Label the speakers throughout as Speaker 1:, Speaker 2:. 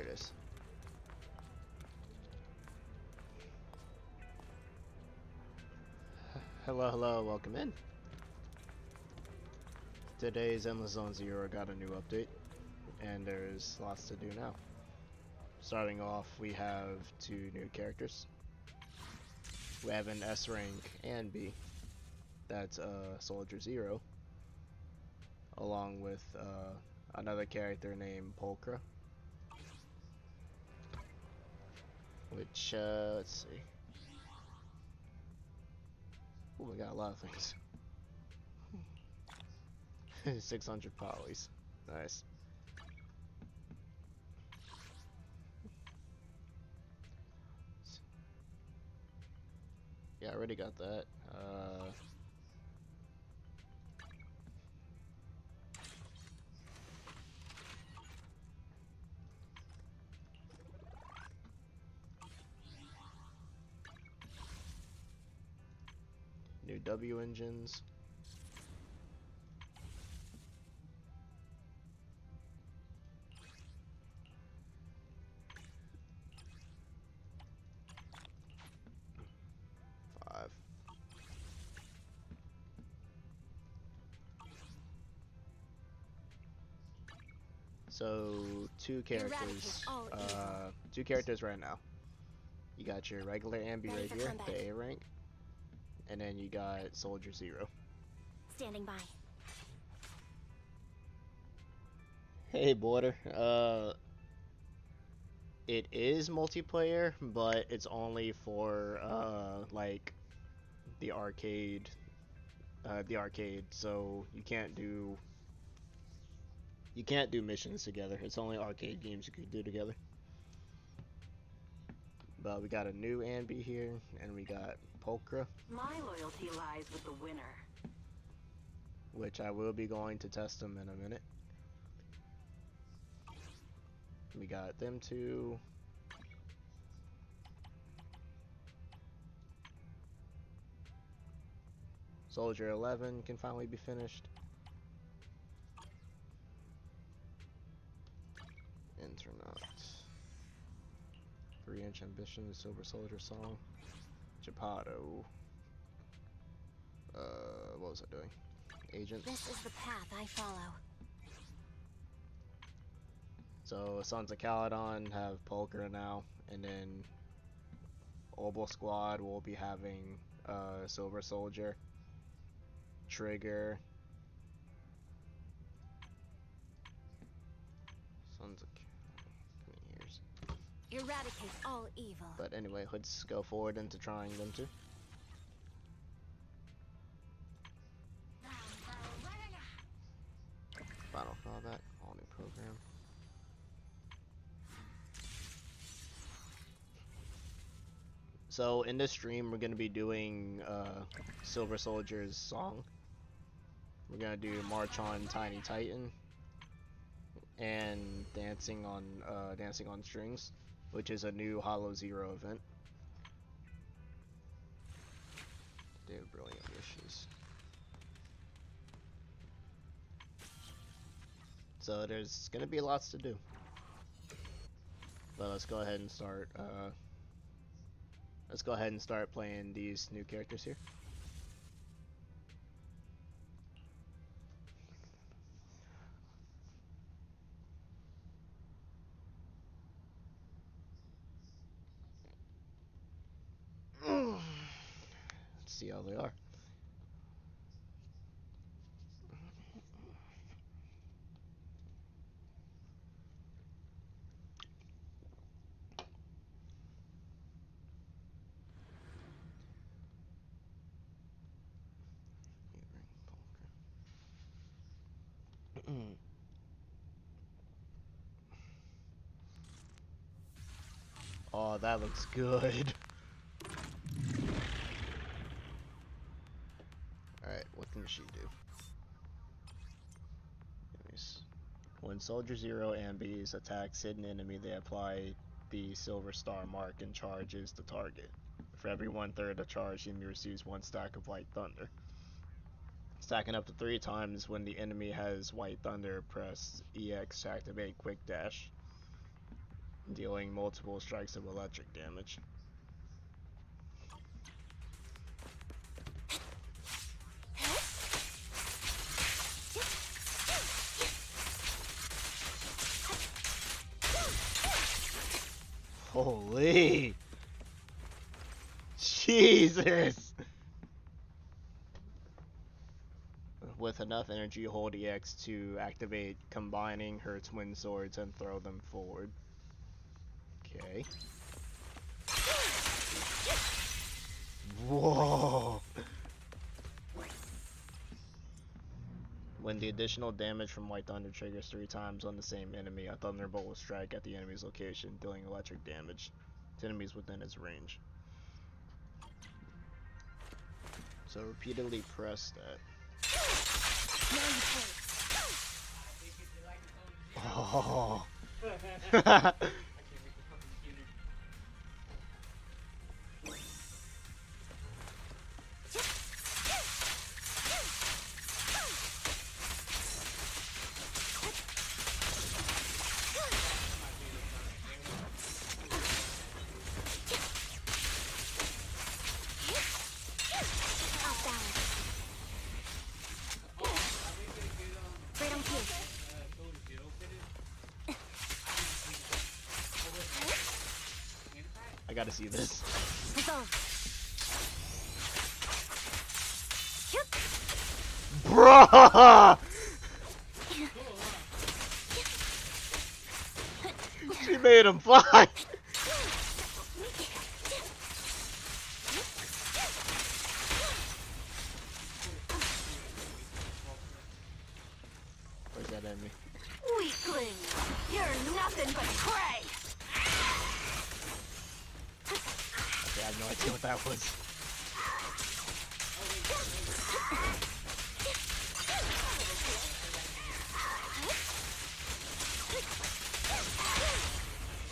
Speaker 1: it is. Hello, hello, welcome in. Today's Zenless Zone Zero got a new update, and there's lots to do now. Starting off, we have 2 new characters. We have an S rank Anby, that's Soldier Zero, along with another character named Pulchra, which, let's see. Oh, we got a lot of things. 600 polys. Nice. Yeah, I already got that. New W engines. So two characters right now. You got your regular Anby right here, the A rank, and then you got Soldier Zero.
Speaker 2: Standing by.
Speaker 1: Hey Border, it is multiplayer, but it's only for like the arcade, so you can't do missions together. It's only arcade games you can do together. But we got a new Anby here, and we got Pulchra.
Speaker 3: My loyalty lies with the winner.
Speaker 1: Which I will be going to test them in a minute. We got them two. Soldier 11 can finally be finished. Internet. 3-inch Ambition, Silver Soldier song. Geppetto. What was I doing? Agents.
Speaker 2: This is the path I follow.
Speaker 1: So Sons of Caledon have Pulchra now, and then Obel Squad will be having Silver Soldier, Trigger, Sons of years.
Speaker 2: Eradicate all evil.
Speaker 1: But anyway, let's go forward into trying them too. Final Fallback, all new program. So in this stream, we're gonna be doing Silver Soldier's song. We're gonna do March on Tiny Titan and Dancing on Strings, which is a new Hollow Zero event. They have brilliant wishes. So there's gonna be lots to do. But let's go ahead and start. Let's go ahead and start playing these new characters here. Let's see how they are. Oh, that looks good. Alright, what can she do? Anyways, when Soldier Zero Ambys attacks hidden enemy, they apply the silver star mark and charges the target. For every 1/3 of charge, the enemy receives 1 stack of White Thunder. Stacking up to 3 times when the enemy has White Thunder, press EX to activate Quick Dash. dealing multiple strikes of electric damage. Holy! Jesus! With enough energy, hold EX to activate combining her twin swords and throw them forward. Okay. Whoa! When the additional damage from White Thunder triggers 3 times on the same enemy, a Thunderbolt will strike at the enemy's location, dealing electric damage to enemies within its range. So repeatedly press that. Oh. I gotta see this. Bruh! She made him fly! Where's that enemy?
Speaker 3: Weakling! You're nothing but prey!
Speaker 1: Okay, I have no idea what that was.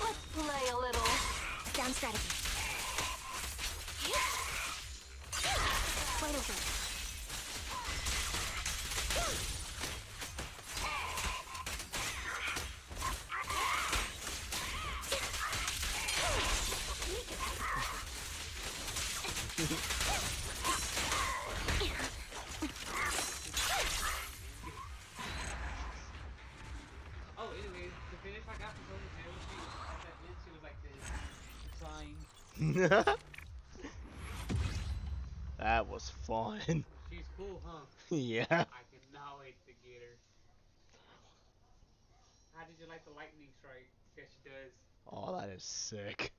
Speaker 3: Let's play a little.
Speaker 2: Down strategy. Wide open.
Speaker 4: Oh, anyways, the finish I got from Golden Tail, she was like this. Flying.
Speaker 1: That was fun.
Speaker 4: She's cool, huh?
Speaker 1: Yeah.
Speaker 4: I cannot wait to get her. How did you like the lightning strike? Yes, she does.
Speaker 1: Oh, that is sick.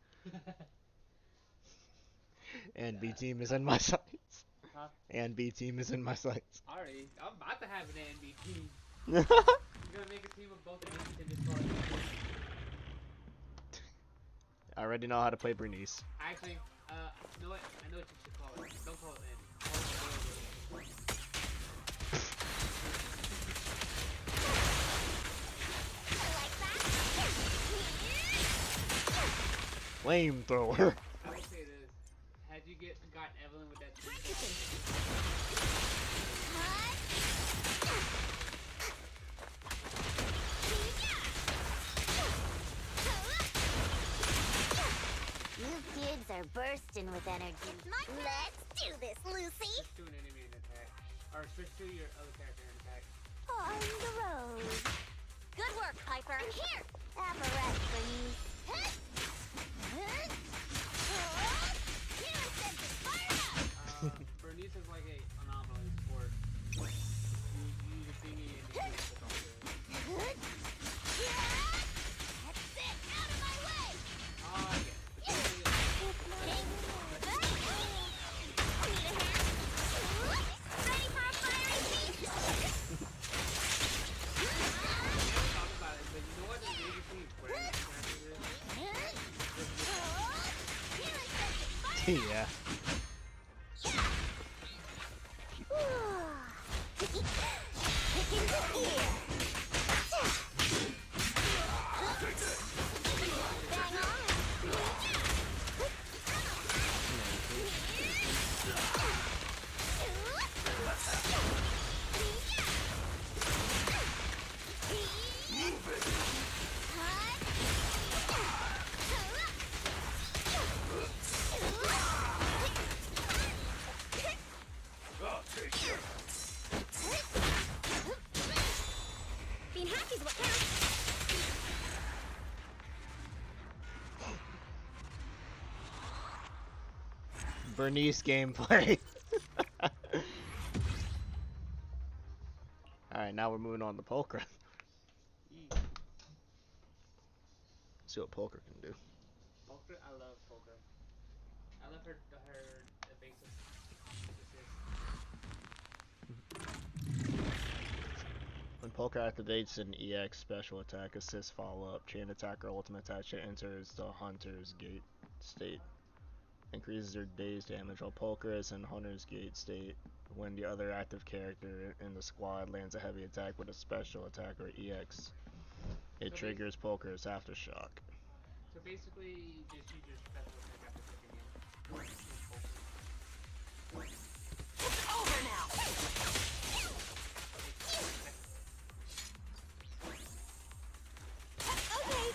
Speaker 1: And B team is in my sights.
Speaker 4: Huh?
Speaker 1: And B team is in my sights.
Speaker 4: Alright, I'm about to have an Anby team. You're gonna make a team of both Anbys in this part.
Speaker 1: I already know how to play Bernice.
Speaker 4: Actually, you know what? I know what you should call it. Don't call it Anby. Call it
Speaker 1: Flamethrower.
Speaker 4: I would say this. Had you got Evelyn with that
Speaker 2: You kids are bursting with energy. Let's do this, Lucy.
Speaker 4: switch to an enemy and attack. Or switch to your other character and attack.
Speaker 2: On the road. Good work, Piper. I'm here. Have a rest, Bernice.
Speaker 4: Bernice is like a anomaly sport. You use a thingy and you get it all good.
Speaker 2: That's it. Out of my way.
Speaker 4: Oh, I get it.
Speaker 2: Ready for a fiery feast?
Speaker 4: Never thought about it, but you know what? The biggest thing for
Speaker 1: Yeah. Bernice gameplay. Alright, now we're moving on to Pulchra. See what Pulchra can do.
Speaker 4: Pulchra, I love Pulchra. I love her evasive assist.
Speaker 1: When Pulchra activates an EX special attack assist follow-up, chain attack or ultimate attack enters the Hunter's Gate state. Increases their day's damage while Pulchra is in Hunter's Gate state. When the other active character in the squad lands a heavy attack with a special attack or EX, it triggers Pulchra's Aftershock.
Speaker 4: So basically, just use your special attack after clicking in.
Speaker 3: It's over now.
Speaker 2: Okay.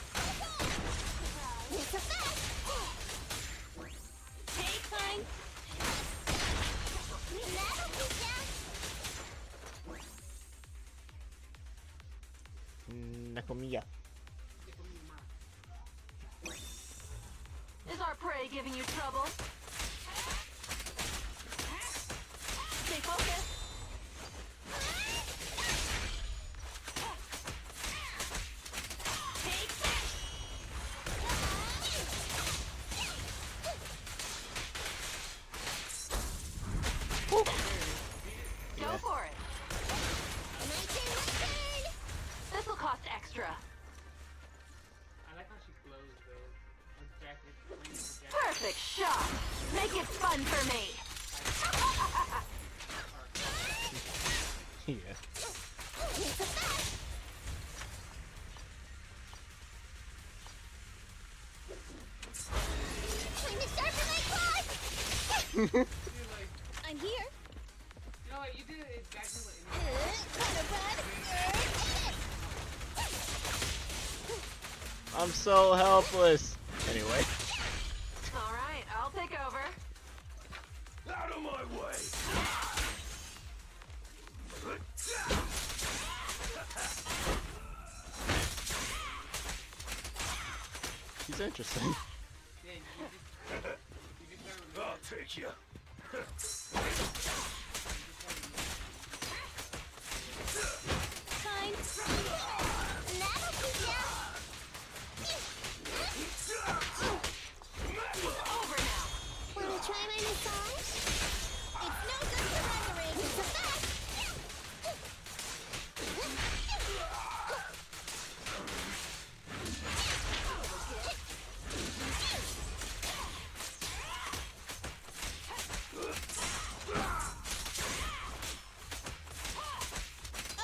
Speaker 2: It's a fact.
Speaker 3: Take mine.
Speaker 2: That'll be that.
Speaker 1: Nakomiya.
Speaker 3: Is our prey giving you trouble? Stay focused. Take that. Go for it.
Speaker 2: My turn.
Speaker 3: This will cost extra.
Speaker 4: I like how she glows with her jacket.
Speaker 3: Perfect shot. Make it fun for me.
Speaker 1: Yeah.
Speaker 2: It's a fact. Time to sharpen my claws.
Speaker 4: You're like,
Speaker 2: I'm here.
Speaker 4: you know what? You did exactly what
Speaker 1: I'm so helpless. Anyway.
Speaker 3: All right, I'll take over.
Speaker 5: Out of my way!
Speaker 1: He's interesting.
Speaker 4: Yeah, you did
Speaker 5: I'll take you.
Speaker 2: Time. That'll be that.
Speaker 3: Over now.
Speaker 2: Wanna try my massage? It's no good to run the ring. It's a fact.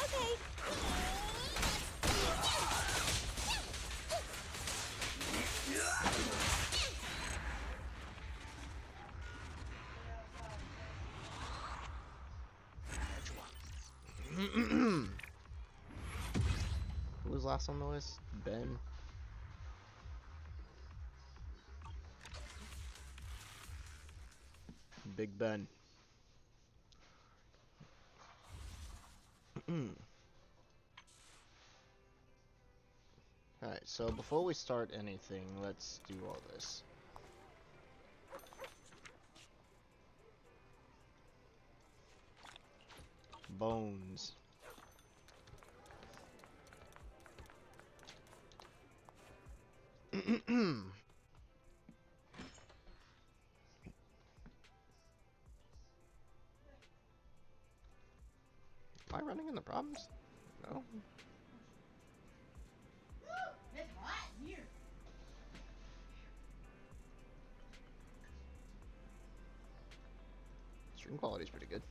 Speaker 2: Okay.
Speaker 1: Who was last on the list? Ben. Big Ben. Alright, so before we start anything, let's do all this. Bones. Am I running into problems? No.
Speaker 6: It's hot in here.
Speaker 1: Stream quality's pretty good.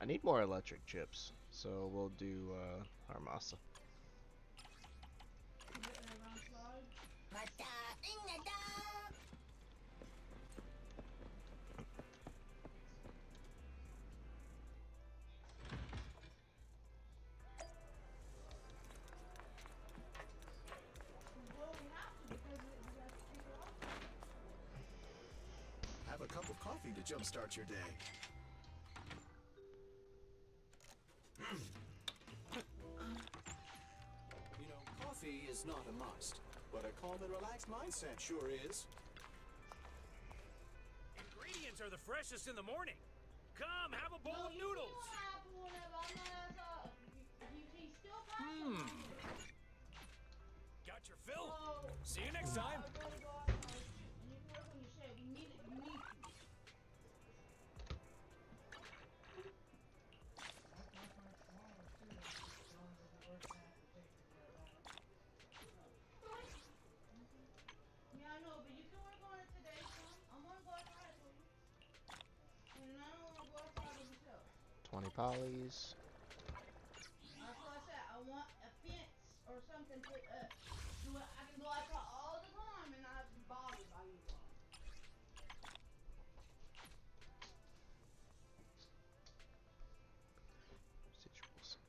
Speaker 1: I need more electric chips, so we'll do Armasa.
Speaker 5: Have a cup of coffee to jumpstart your day. coffee is not a must, but a calm and relaxed mindset sure is.
Speaker 7: Ingredients are the freshest in the morning. Come, have a bowl of noodles. Got your fill. See you next time.
Speaker 6: Yeah, I know, but you can work on it today, son. I'm gonna go outside for you. And I don't wanna go outside by myself.
Speaker 1: 20 polys.
Speaker 6: That's what I said. I want a fence or something put up. So I can go outside all the time and not have to be bothered by anyone.
Speaker 1: Residuals.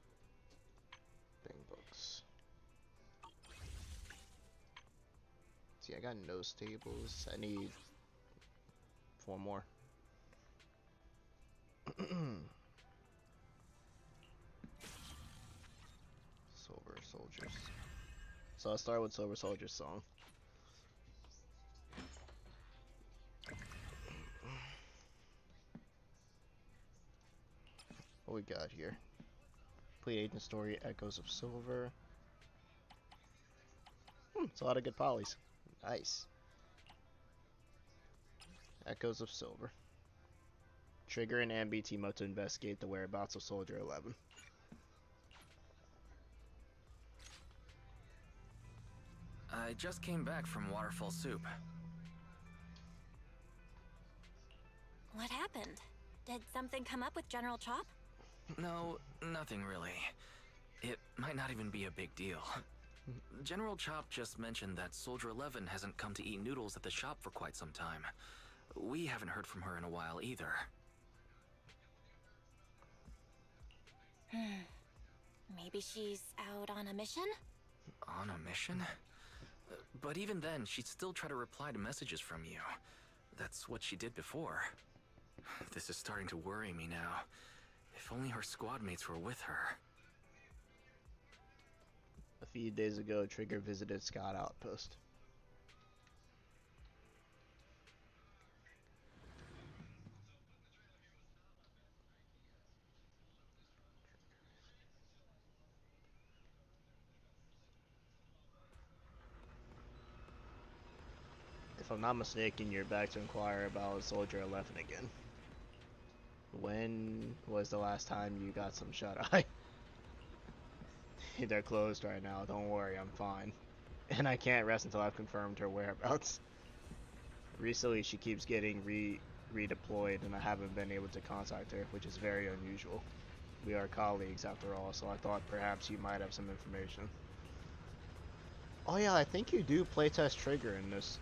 Speaker 1: Bang books. See, I got no stables. I need 4 more. Silver Soldiers. So I'll start with Silver Soldiers song. What we got here? Complete Agent Story, Echoes of Silver. It's a lot of good polys. Nice. Echoes of Silver. Trigger and Anby team up to investigate the whereabouts of Soldier 11.
Speaker 8: I just came back from Waterfall Soup.
Speaker 3: What happened? Did something come up with General Chop?
Speaker 8: No, nothing really. It might not even be a big deal. General Chop just mentioned that Soldier 11 hasn't come to eat noodles at the shop for quite some time. We haven't heard from her in a while either.
Speaker 3: Maybe she's out on a mission?
Speaker 8: On a mission? But even then, she'd still try to reply to messages from you. That's what she did before. This is starting to worry me now. If only her squad mates were with her.
Speaker 1: A few days ago, Trigger visited Scott Outpost. If I'm not mistaken, you're back to inquire about Soldier 11 again. When was the last time you got some shut-eye? They're closed right now, don't worry, I'm fine. And I can't rest until I've confirmed her whereabouts. Recently, she keeps getting redeployed and I haven't been able to contact her, which is very unusual. We are colleagues after all, so I thought perhaps you might have some information. Oh yeah, I think you do playtest Trigger in this.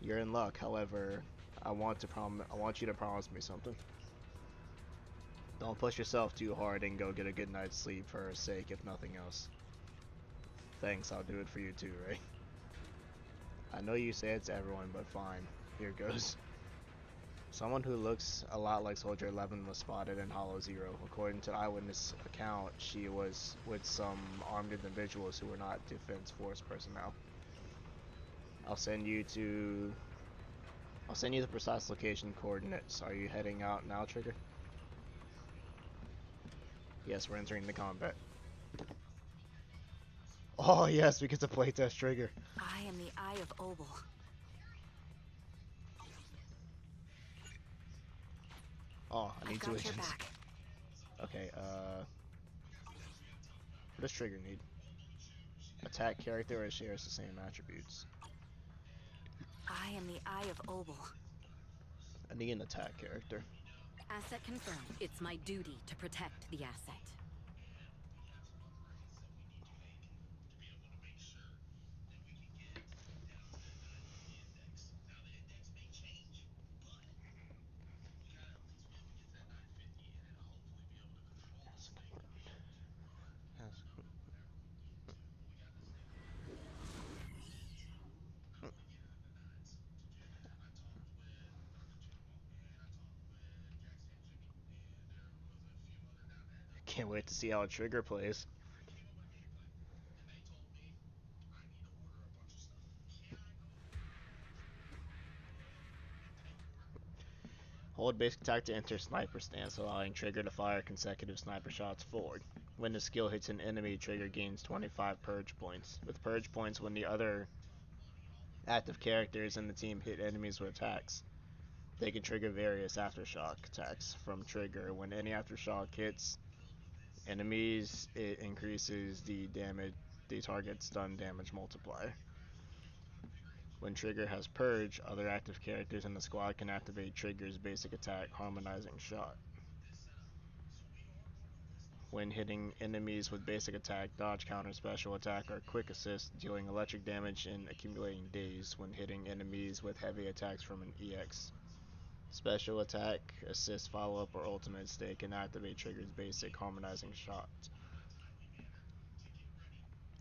Speaker 1: You're in luck, however, I want you to promise me something. Don't push yourself too hard and go get a good night's sleep for her sake, if nothing else. Thanks, I'll do it for you too, Ray. I know you say it to everyone, but fine. Here goes. Someone who looks a lot like Soldier 11 was spotted in Hollow Zero. According to eyewitness account, she was with some armed individuals who were not Defense Force personnel. I'll send you the precise location coordinates. Are you heading out now, Trigger? Yes, we're entering the combat. Oh yes, we get to playtest Trigger.
Speaker 3: I am the Eye of Obel.
Speaker 1: Oh, I need
Speaker 3: I've
Speaker 1: two
Speaker 3: got your
Speaker 1: agents.
Speaker 3: back.
Speaker 1: Okay, what does Trigger need? Attack character or shares the same attributes?
Speaker 3: I am the Eye of Obel.
Speaker 1: I need an attack character.
Speaker 9: Asset confirmed. It's my duty to protect the asset.
Speaker 1: Can't wait to see how Trigger plays. Hold basic attack to enter sniper stance, allowing Trigger to fire consecutive sniper shots forward. When the skill hits an enemy, Trigger gains 25 purge points. With purge points, when the other active characters in the team hit enemies with attacks, they can trigger various aftershock attacks from Trigger. When any aftershock hits enemies, it increases the target's stun damage multiplier. When Trigger has Purge, other active characters in the squad can activate Trigger's basic attack, Harmonizing Shot. When hitting enemies with basic attack, dodge, counter, special attack, or quick assist, dealing electric damage and accumulating days when hitting enemies with heavy attacks from an EX. Special attack, assist, follow-up, or ultimate stay can activate Trigger's basic Harmonizing Shot.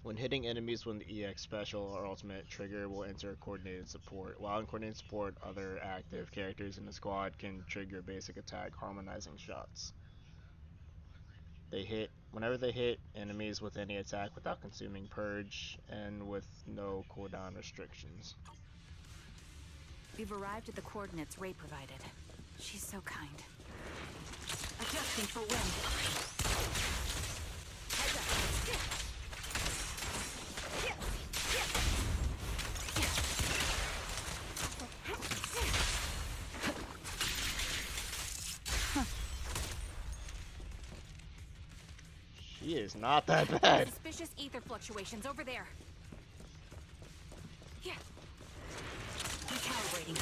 Speaker 1: When hitting enemies with the EX special or ultimate, Trigger will enter coordinated support. While in coordinated support, other active characters in the squad can trigger basic attack, Harmonizing Shots. Whenever they hit enemies with any attack without consuming Purge and with no cooldown restrictions.
Speaker 9: We've arrived at the coordinates Ray provided. She's so kind. Adjusting for wind. Heads up.
Speaker 1: She is not that bad.
Speaker 9: Suspicious ether fluctuations over there. Yeah. Recalibrating.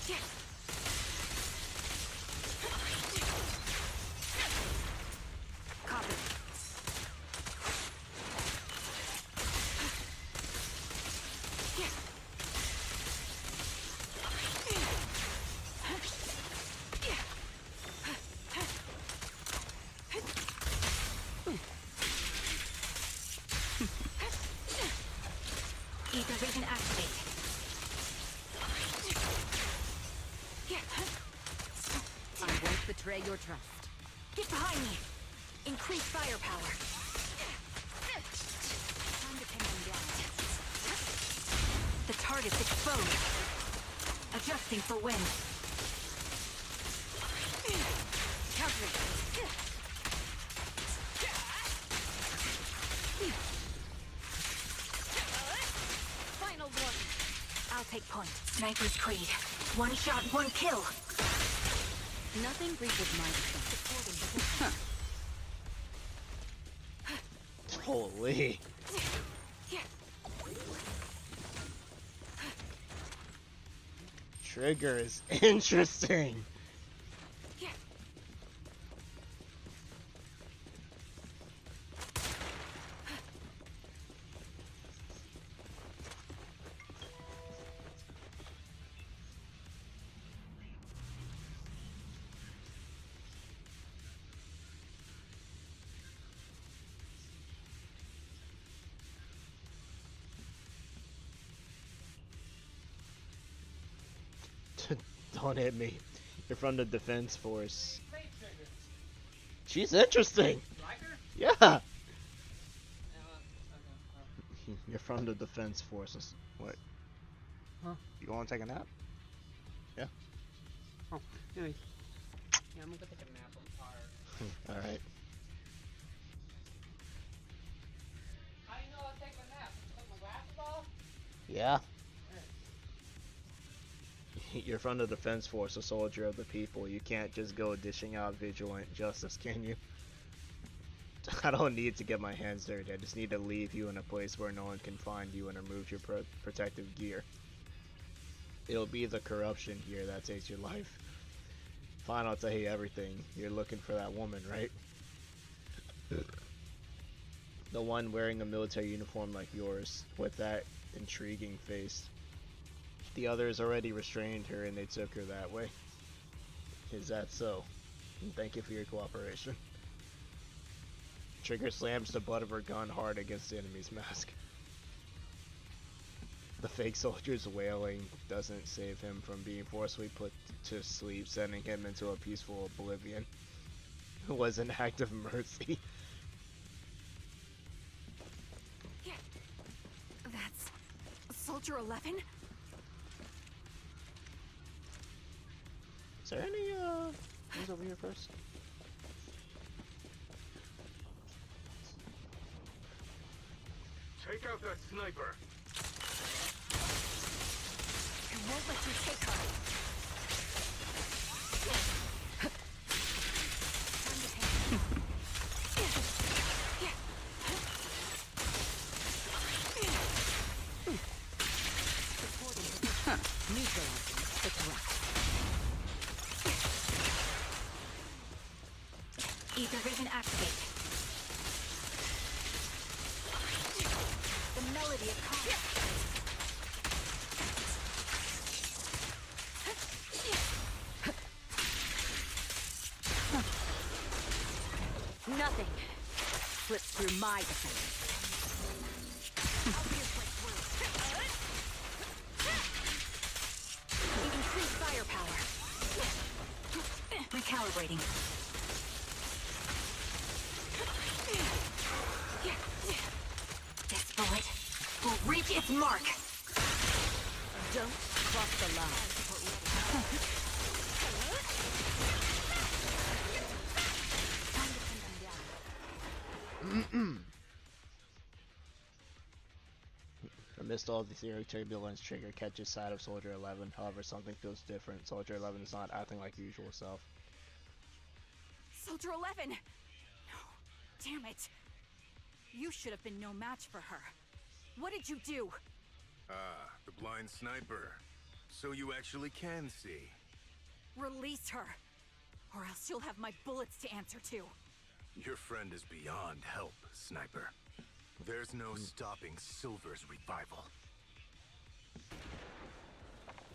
Speaker 9: Yeah. Copy. Yeah. Ether vision activate. I won't betray your trust. Get behind me. Increase firepower. Time to pin them down. The target's exposed. Adjusting for wind. Countering. Final one. I'll take point. Sniper's Creed. One shot, one kill. Nothing breaches my defense.
Speaker 1: Holy. Trigger is interesting. Don't hit me. You're from the Defense Force. She's interesting.
Speaker 4: Like her?
Speaker 1: Yeah. You're from the Defense Forces. What?
Speaker 4: Huh?
Speaker 1: You want to take a nap? Yeah.
Speaker 4: Oh, anyway. Yeah, I'm gonna go take a nap. I'm tired.
Speaker 1: All right.
Speaker 4: How do you know I'll take a nap? Take my glasses off?
Speaker 1: Yeah. You're from the Defense Force, a soldier of the people. You can't just go dishing out vigilant justice, can you? I don't need to get my hands dirty. I just need to leave you in a place where no one can find you and remove your protective gear. It'll be the corruption here that takes your life. Fine, I'll tell you everything. You're looking for that woman, right? The one wearing a military uniform like yours, with that intriguing face. The others already restrained her and they took her that way. Is that so? And thank you for your cooperation. Trigger slams the butt of her gun hard against the enemy's mask. The fake soldier's wailing doesn't save him from being forcibly put to sleep, sending him into a peaceful oblivion. It was an act of mercy.
Speaker 9: That's Soldier 11?
Speaker 1: there any things over here first?
Speaker 7: Take out that sniper.
Speaker 9: I won't let you take her. Neutralizing the threat. Ether vision activate. The melody of combat. Nothing slips through my defense. Increased firepower. Recalibrating. This bullet will reach its mark. Don't cross the line.
Speaker 1: Amidst all the theory, turbulence trigger catches sight of Soldier 11. However, something feels different. Soldier 11 is not acting like usual self.
Speaker 9: Soldier 11! No, damn it. You should have been no match for her. What did you do?
Speaker 10: Ah, the blind sniper. So you actually can see.
Speaker 9: Release her, or else you'll have my bullets to answer to.
Speaker 10: Your friend is beyond help, Sniper. There's no stopping Silver's revival.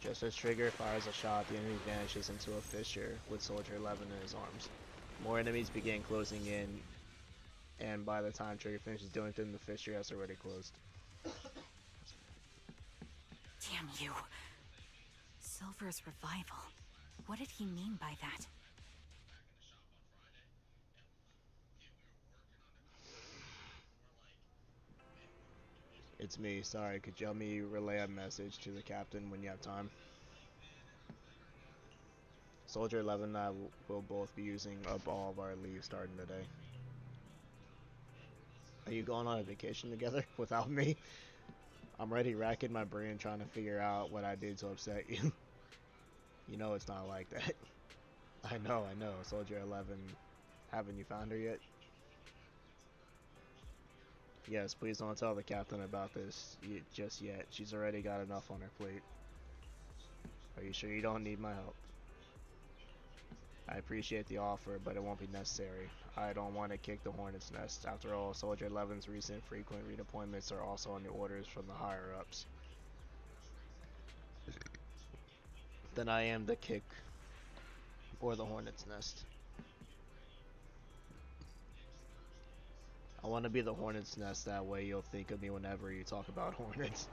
Speaker 1: Just as Trigger fires a shot, the enemy vanishes into a fissure with Soldier 11 in his arms. More enemies begin closing in, and by the time Trigger finishes doing things, the fissure has already closed.
Speaker 9: Damn you. Silver's revival. What did he mean by that?
Speaker 1: It's me, sorry, could you help me relay a message to the captain when you have time? Soldier 11 and I will both be using up all of our leave starting today. Are you going on a vacation together without me? I'm already racking my brain trying to figure out what I did to upset you. You know it's not like that. I know. Soldier 11, haven't you found her yet? Yes, please don't tell the captain about this just yet. She's already got enough on her plate. Are you sure you don't need my help? I appreciate the offer, but it won't be necessary. I don't want to kick the hornet's nest. After all, Soldier 11's recent frequent redeployments are also on the orders from the higher-ups. Then I am the kick or the hornet's nest. I want to be the hornet's nest, that way you'll think of me whenever you talk about hornets.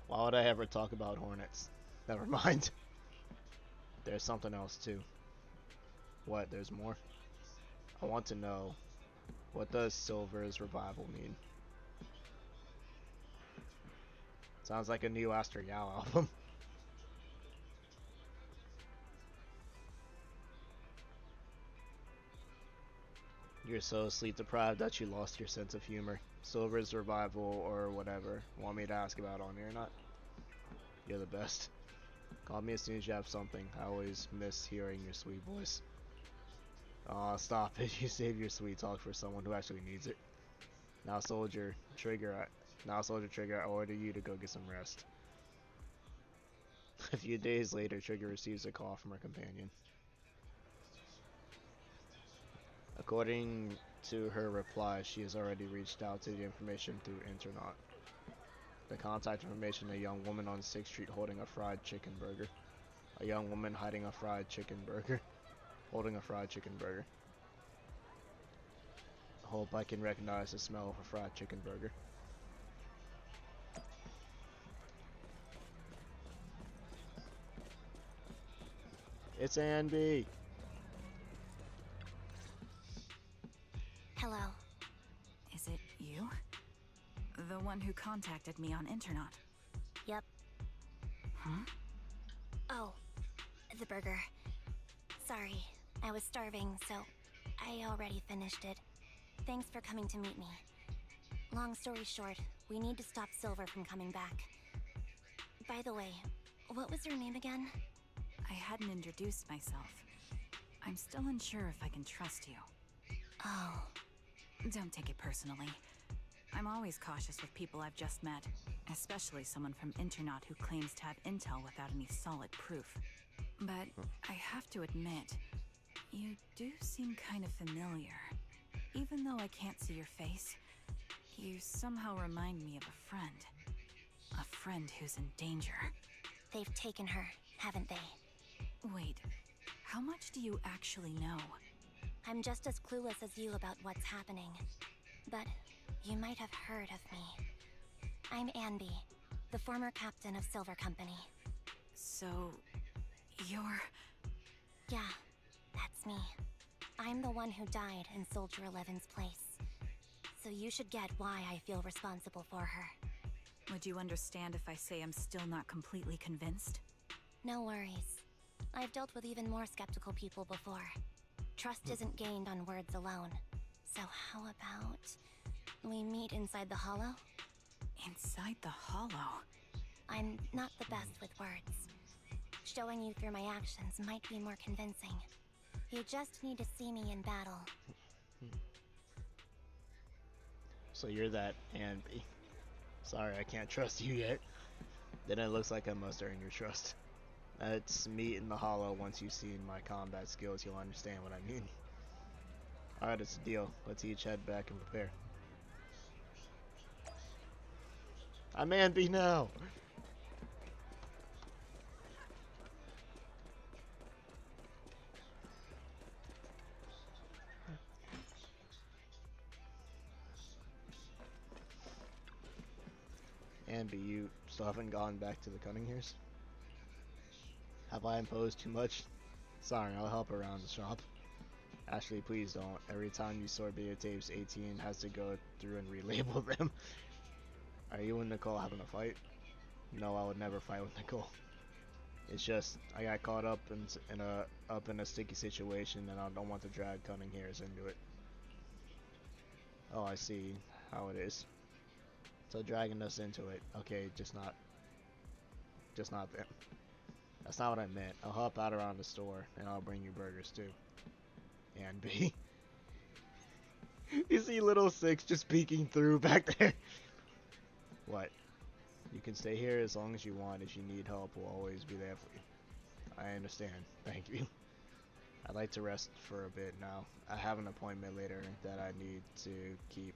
Speaker 1: Why would I ever talk about hornets? Never mind. There's something else too. What? There's more? I want to know, what does Silver's revival mean? Sounds like a new Aster Yao album. You're so sleep deprived that you lost your sense of humor. Silver's revival or whatever. Want me to ask about on here or not? You're the best. Call me as soon as you have something. I always miss hearing your sweet voice. Aw, stop it. You save your sweet talk for someone who actually needs it. Now Soldier Trigger, I order you to go get some rest. A few days later, Trigger receives a call from her companion. According to her reply, she has already reached out to the information through Internet. The contact information: a young woman on 6th Street holding a fried chicken burger. A young woman hiding a fried chicken burger. Holding a fried chicken burger. Hope I can recognize the smell of a fried chicken burger. It's Anby.
Speaker 3: Hello.
Speaker 9: Is it you? The one who contacted me on Internet?
Speaker 3: Yep.
Speaker 9: Huh?
Speaker 3: Oh, the burger. Sorry, I was starving, so I already finished it. Thanks for coming to meet me. Long story short, we need to stop Silver from coming back. By the way, what was your name again?
Speaker 9: I hadn't introduced myself. I'm still unsure if I can trust you.
Speaker 3: Oh.
Speaker 9: Don't take it personally. I'm always cautious with people I've just met, especially someone from Internaut who claims to have intel without any solid proof. But I have to admit, you do seem kind of familiar. Even though I can't see your face, you somehow remind me of a friend. A friend who's in danger.
Speaker 3: They've taken her, haven't they?
Speaker 9: Wait, how much do you actually know?
Speaker 3: I'm just as clueless as you about what's happening. But you might have heard of me. I'm Anby, the former captain of Silver Company.
Speaker 9: So, you're...
Speaker 3: Yeah, that's me. I'm the one who died in Soldier 11's place. So you should get why I feel responsible for her.
Speaker 9: Would you understand if I say I'm still not completely convinced?
Speaker 3: No worries. I've dealt with even more skeptical people before. Trust isn't gained on words alone. So how about we meet inside the Hollow?
Speaker 9: Inside the Hollow?
Speaker 3: I'm not the best with words. Showing you through my actions might be more convincing. You just need to see me in battle.
Speaker 1: So you're that Anby. Sorry, I can't trust you yet. Then it looks like I must earn your trust. Let's meet in the Hollow. Once you've seen my combat skills, you'll understand what I mean. Alright, it's a deal. Let's each head back and prepare. I'm Anby now! Anby, you still haven't gone back to the Cunninghams? Have I imposed too much? Sorry, I'll help around the shop. Actually, please don't. Every time you sort videotapes, 18 has to go through and relabel them. Are you and Nicole having a fight? No, I would never fight with Nicole. It's just I got caught up in a sticky situation, and I don't want to drag Cunninghams into it. Oh, I see how it is. So dragging us into it. Okay, just not them. That's not what I meant. I'll help out around the store, and I'll bring you burgers too. And B. You see little Six just peeking through back there. What? You can stay here as long as you want. If you need help, we'll always be there for you. I understand. Thank you. I'd like to rest for a bit now. I have an appointment later that I need to keep.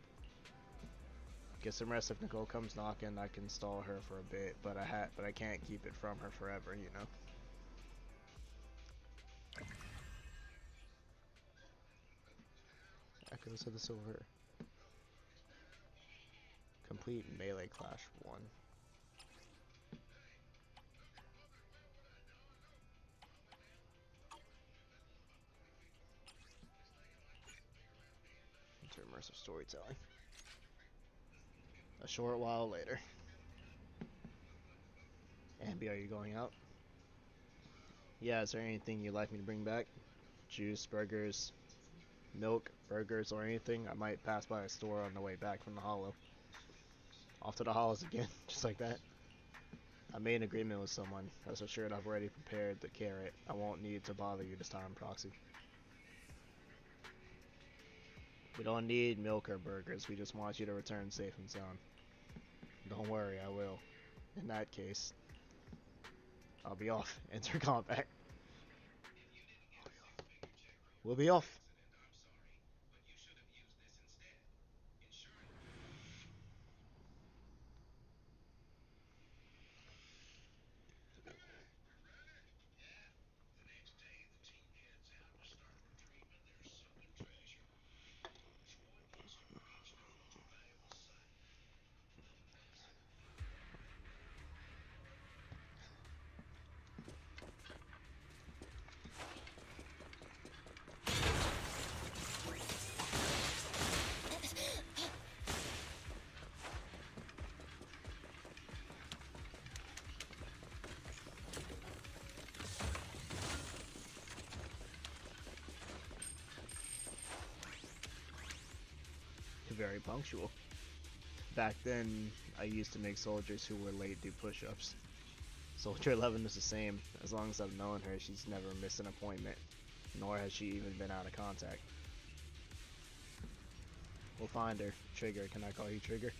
Speaker 1: Get some rest. If Nicole comes knocking, I can stall her for a bit, but I can't keep it from her forever, you know. Echoes of the Silver. Complete melee clash 1. Into immersive storytelling. A short while later. Anby, are you going out? Yeah, is there anything you'd like me to bring back? Juice, burgers, milk, burgers, or anything? I might pass by a store on the way back from the Hollow. Off to the Hollows again, just like that. I made an agreement with someone. Rest assured I've already prepared the carrot. I won't need to bother you this time, Proxy. We don't need milk or burgers. We just want you to return safe and sound. Don't worry, I will. In that case, I'll be off. Enter combat. We'll be off. very punctual. Back then, I used to make soldiers who were late do push-ups. Soldier 11 is the same. As long as I've known her, she's never missed an appointment, nor has she even been out of contact. We'll find her. Trigger, can I call you Trigger?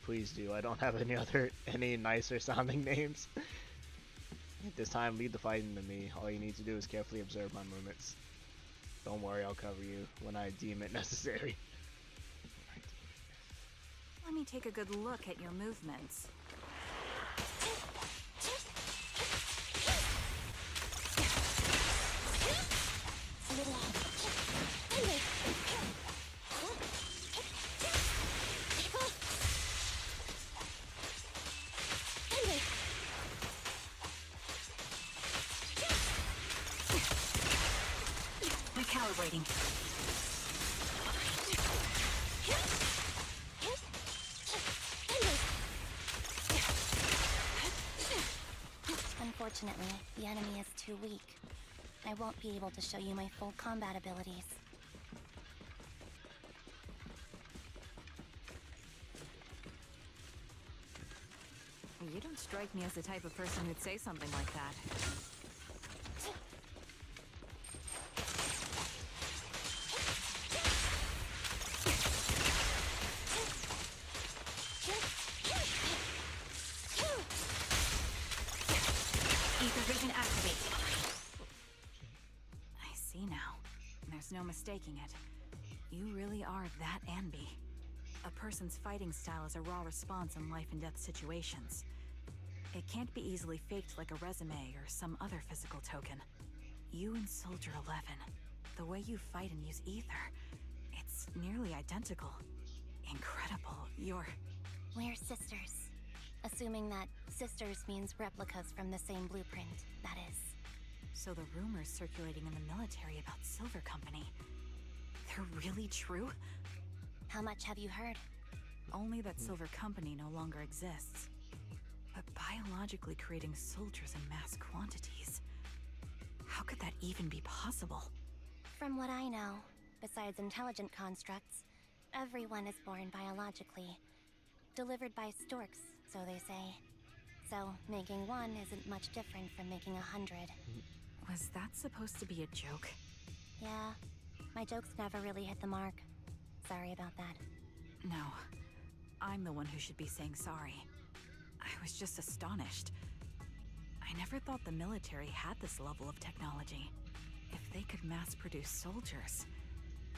Speaker 1: Please do. I don't have any nicer sounding names. This time, leave the fighting to me. All you need to do is carefully observe my movements. Don't worry, I'll cover you when I deem it necessary.
Speaker 9: Let me take a good look at your movements. Recalibrating.
Speaker 3: Unfortunately, the enemy is too weak. I won't be able to show you my full combat abilities.
Speaker 9: You don't strike me as the type of person who'd say something like that. No mistaking it. You really are that Anby. A person's fighting style is a raw response in life and death situations. It can't be easily faked like a resume or some other physical token. You and Soldier 11, the way you fight and use ether, it's nearly identical. Incredible.
Speaker 3: We're sisters. Assuming that sisters means replicas from the same blueprint, that is.
Speaker 9: So the rumors circulating in the military about Silver Company, they're really true?
Speaker 3: How much have you heard?
Speaker 9: Only that Silver Company no longer exists. But biologically creating soldiers in mass quantities, how could that even be possible?
Speaker 3: From what I know, besides intelligent constructs, everyone is born biologically. Delivered by storks, so they say. So, making one isn't much different from making 100.
Speaker 9: Was that supposed to be a joke?
Speaker 3: Yeah. My jokes never really hit the mark. Sorry about that.
Speaker 9: No. I'm the one who should be saying sorry. I was just astonished. I never thought the military had this level of technology. If they could mass-produce soldiers,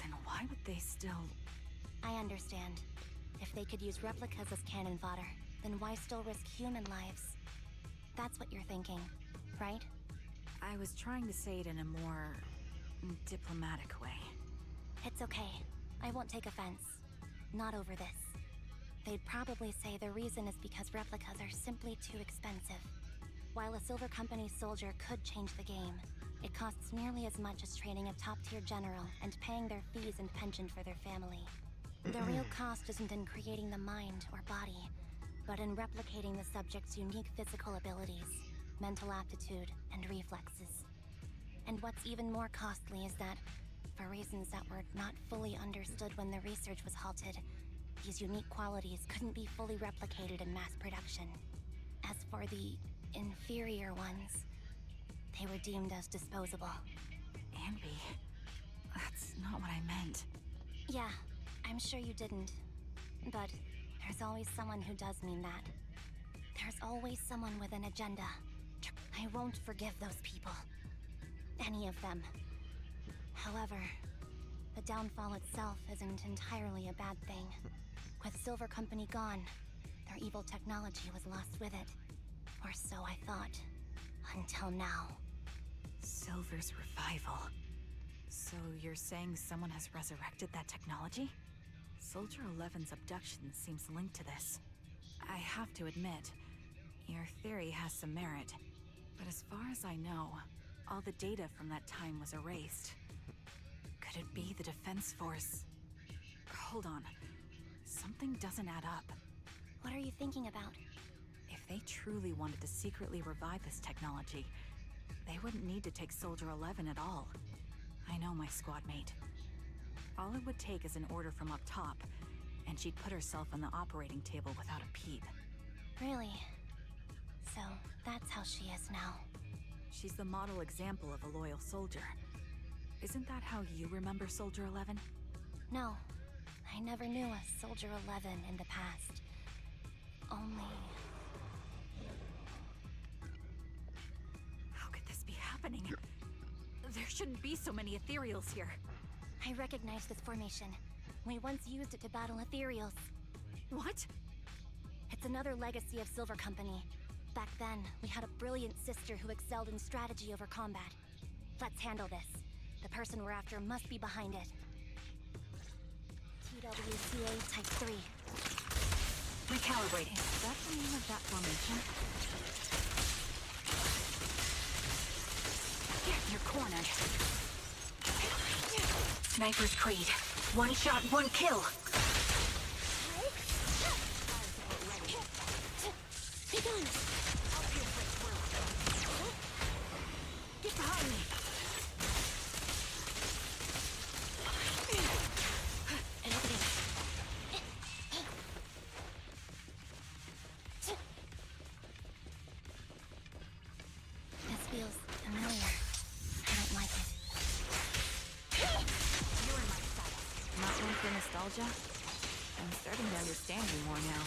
Speaker 9: then why would they still...
Speaker 3: I understand. If they could use replicas as cannon fodder, then why still risk human lives? That's what you're thinking, right?
Speaker 9: I was trying to say it in a more diplomatic way.
Speaker 3: It's okay. I won't take offense. Not over this. They'd probably say the reason is because replicas are simply too expensive. While a Silver Company soldier could change the game, it costs nearly as much as training a top-tier general and paying their fees and pension for their family. The real cost isn't in creating the mind or body, but in replicating the subject's unique physical abilities, mental aptitude, and reflexes. And what's even more costly is that, for reasons that were not fully understood when the research was halted, these unique qualities couldn't be fully replicated in mass production. As for the inferior ones, they were deemed as disposable.
Speaker 9: Anby, that's not what I meant.
Speaker 3: Yeah, I'm sure you didn't. But there's always someone who does mean that. There's always someone with an agenda. I won't forgive those people. Any of them. However, the downfall itself isn't entirely a bad thing. With Silver Company gone, their evil technology was lost with it. Or so I thought. Until now.
Speaker 9: Silver's revival. So you're saying someone has resurrected that technology? Soldier 11's abduction seems linked to this. I have to admit, your theory has some merit. But as far as I know, all the data from that time was erased. Could it be the Defense Force? Hold on. Something doesn't add up.
Speaker 3: What are you thinking about?
Speaker 9: If they truly wanted to secretly revive this technology, they wouldn't need to take Soldier 11 at all. I know my squad mate. All it would take is an order from up top, and she'd put herself on the operating table without a peep.
Speaker 3: Really? So, that's how she is now.
Speaker 9: She's the model example of a loyal soldier. Isn't that how you remember Soldier 11?
Speaker 3: No, I never knew a Soldier 11 in the past. Only...
Speaker 9: How could this be happening? There shouldn't be so many ethereals here.
Speaker 3: I recognize this formation. We once used it to battle ethereals.
Speaker 9: What?
Speaker 3: It's another legacy of Silver Company. Back then, we had a brilliant sister who excelled in strategy over combat. Let's handle this. The person we're after must be behind it. TWCA Type 3.
Speaker 9: Recalibrating. Is that the name of that formation? You're cornered. Sniper's Creed. One shot, one kill.
Speaker 3: Be gone!
Speaker 9: Get behind me.
Speaker 3: This feels familiar. I don't like it.
Speaker 9: You're in my style. Not one for nostalgia? I'm starting to understand you more now.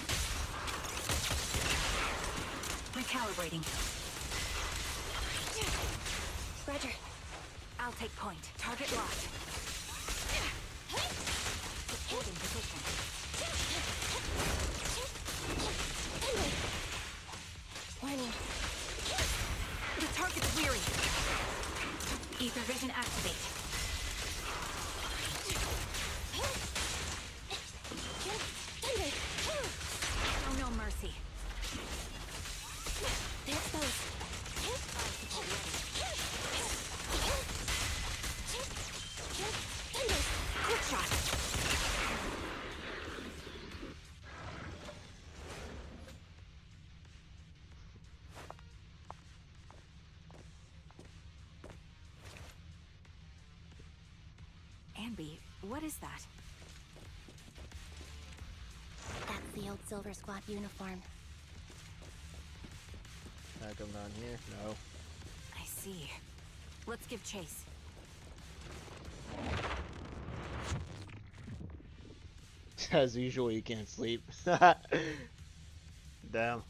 Speaker 9: Recalibrating.
Speaker 3: Roger.
Speaker 9: I'll take point. Target locked. Holding position.
Speaker 3: Warning.
Speaker 9: The target's weary. Ether vision activate. Oh, no mercy.
Speaker 3: They're exposed.
Speaker 9: Quick shot. Anby, what is that?
Speaker 3: That's the old Silver Squad uniform.
Speaker 1: Can I come down here? No.
Speaker 9: I see. Let's give chase.
Speaker 1: As usual, you can't sleep. Damn.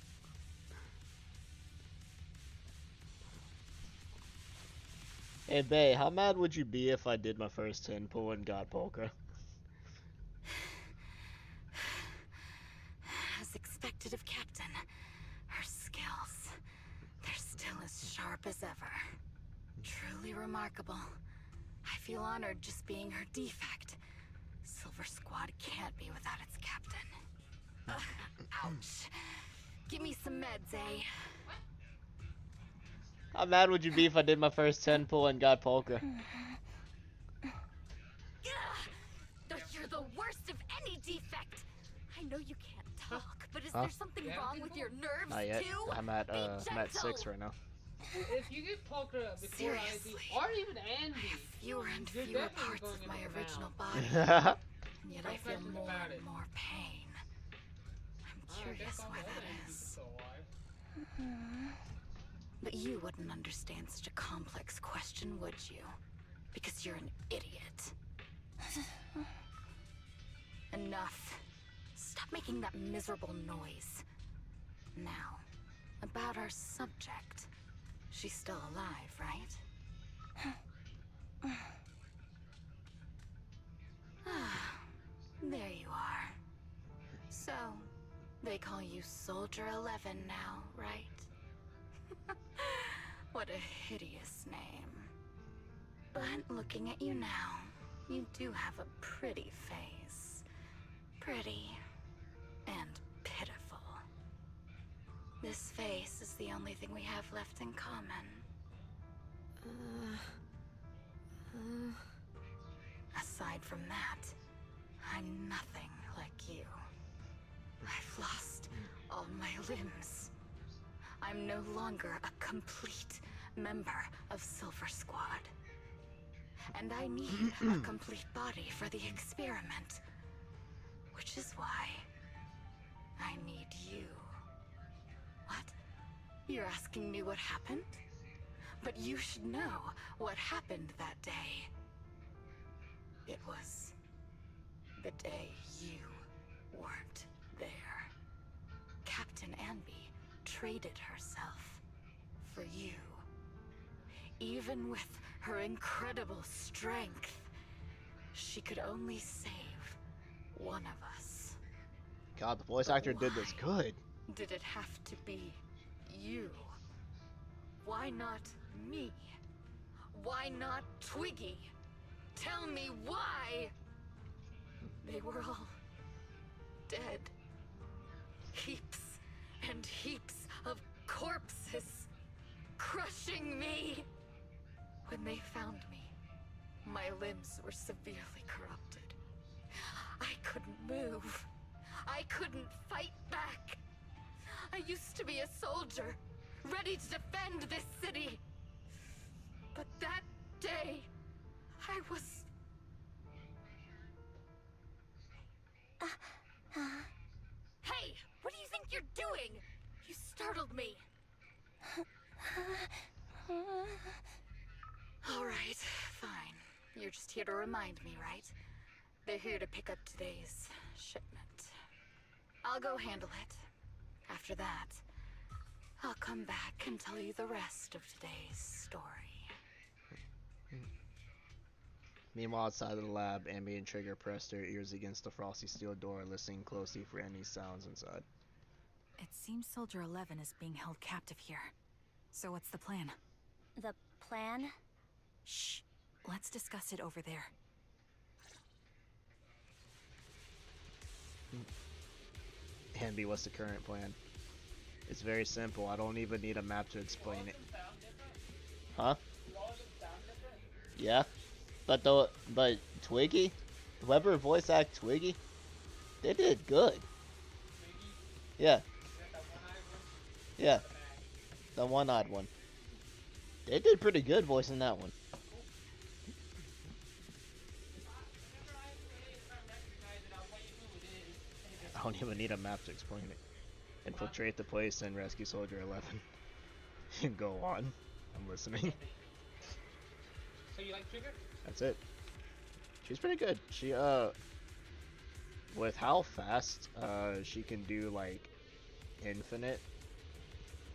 Speaker 1: Hey, Bae, how mad would you be if I did my first 10 pull and got Pulchra?
Speaker 9: As expected of Captain, her skills, they're still as sharp as ever. Truly remarkable. I feel honored just being her defect. Silver Squad can't be without its captain. Ouch. Give me some meds, eh?
Speaker 1: How mad would you be if I did my first 10 pull and got Pulchra?
Speaker 9: You're the worst of any defect. I know you can't talk, but is there something wrong with your nerves
Speaker 1: Not yet.
Speaker 9: too?
Speaker 1: I'm at 6 right now.
Speaker 4: If you get Pulchra before Ivy, or even Anby,
Speaker 9: Fewer and
Speaker 4: you're
Speaker 9: fewer
Speaker 4: definitely
Speaker 9: parts
Speaker 4: going
Speaker 9: of
Speaker 4: in
Speaker 9: my
Speaker 4: the
Speaker 9: original
Speaker 4: round.
Speaker 9: body. And yet
Speaker 4: No
Speaker 9: I feel
Speaker 4: question
Speaker 9: more
Speaker 4: about it.
Speaker 9: and more pain. I'm curious why that is. But you wouldn't understand such a complex question, would you? Because you're an idiot. Enough. Stop making that miserable noise. Now, about our subject. She's still alive, right? There you are. So, they call you Soldier 11 now, right? What a hideous name. But looking at you now, you do have a pretty face. Pretty and pitiful. This face is the only thing we have left in common. Aside from that, I'm nothing like you. I've lost all my limbs. I'm no longer a complete member of Silver Squad. and I need a complete body for the experiment. Which is why I need you. What? You're asking me what happened? But you should know what happened that day. It was the day you weren't there. Captain Anby traded herself for you. Even with her incredible strength, she could only save one of us.
Speaker 1: God, the voice actor did this good.
Speaker 9: Did it have to be you? Why not me? Why not Twiggy? Tell me why! They were all dead. Heaps and heaps of corpses crushing me. When they found me, my limbs were severely corrupted. I couldn't move. I couldn't fight back. I used to be a soldier, ready to defend this city. But that day, I was... Hey! What do you think you're doing? You startled me. Alright, fine. You're just here to remind me, right? They're here to pick up today's shipment. I'll go handle it. After that, I'll come back and tell you the rest of today's story.
Speaker 1: Meanwhile, outside of the lab, Anby and Trigger press their ears against the frosty steel door, listening closely for any sounds inside.
Speaker 9: It seems Soldier 11 is being held captive here. So what's the plan?
Speaker 3: The plan?
Speaker 9: Shh. Let's discuss it over there.
Speaker 1: Anby, what's the current plan? It's very simple. I don't even need a map to explain it. Huh? Yeah. But Twiggy? Whoever voice act Twiggy? They did good. Yeah. Yeah. The one-eyed one. They did pretty good voicing that one. I don't even need a map to explain it. Infiltrate the place and rescue Soldier 11. And go on. I'm listening.
Speaker 4: So you like Trigger?
Speaker 1: That's it. She's pretty good. She, with how fast, she can do, like, infinite.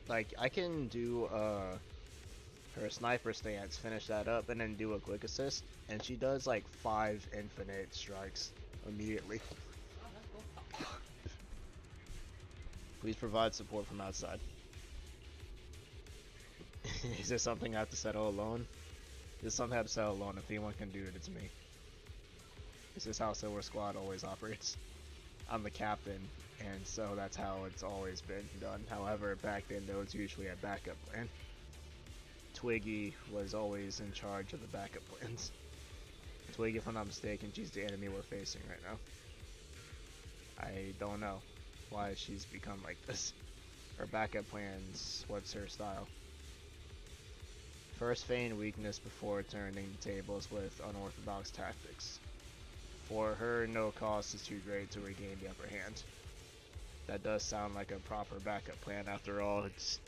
Speaker 1: Like, I can do, her sniper stance, finish that up, and then do a quick assist. And she does, like, 5 infinite strikes immediately. Please provide support from outside. Is this something I have to settle alone? This is something I have to settle alone. If anyone can do it, it's me. This is how Silver Squad always operates. I'm the captain, and so that's how it's always been done. However, back then there was usually a backup plan. Twiggy was always in charge of the backup plans. Twiggy, if I'm not mistaken, she's the enemy we're facing right now. I don't know why she's become like this. Her backup plans, what's her style? First feign weakness before turning the tables with unorthodox tactics. For her, no cost is too great to regain the upper hand. That does sound like a proper backup plan. After all, it's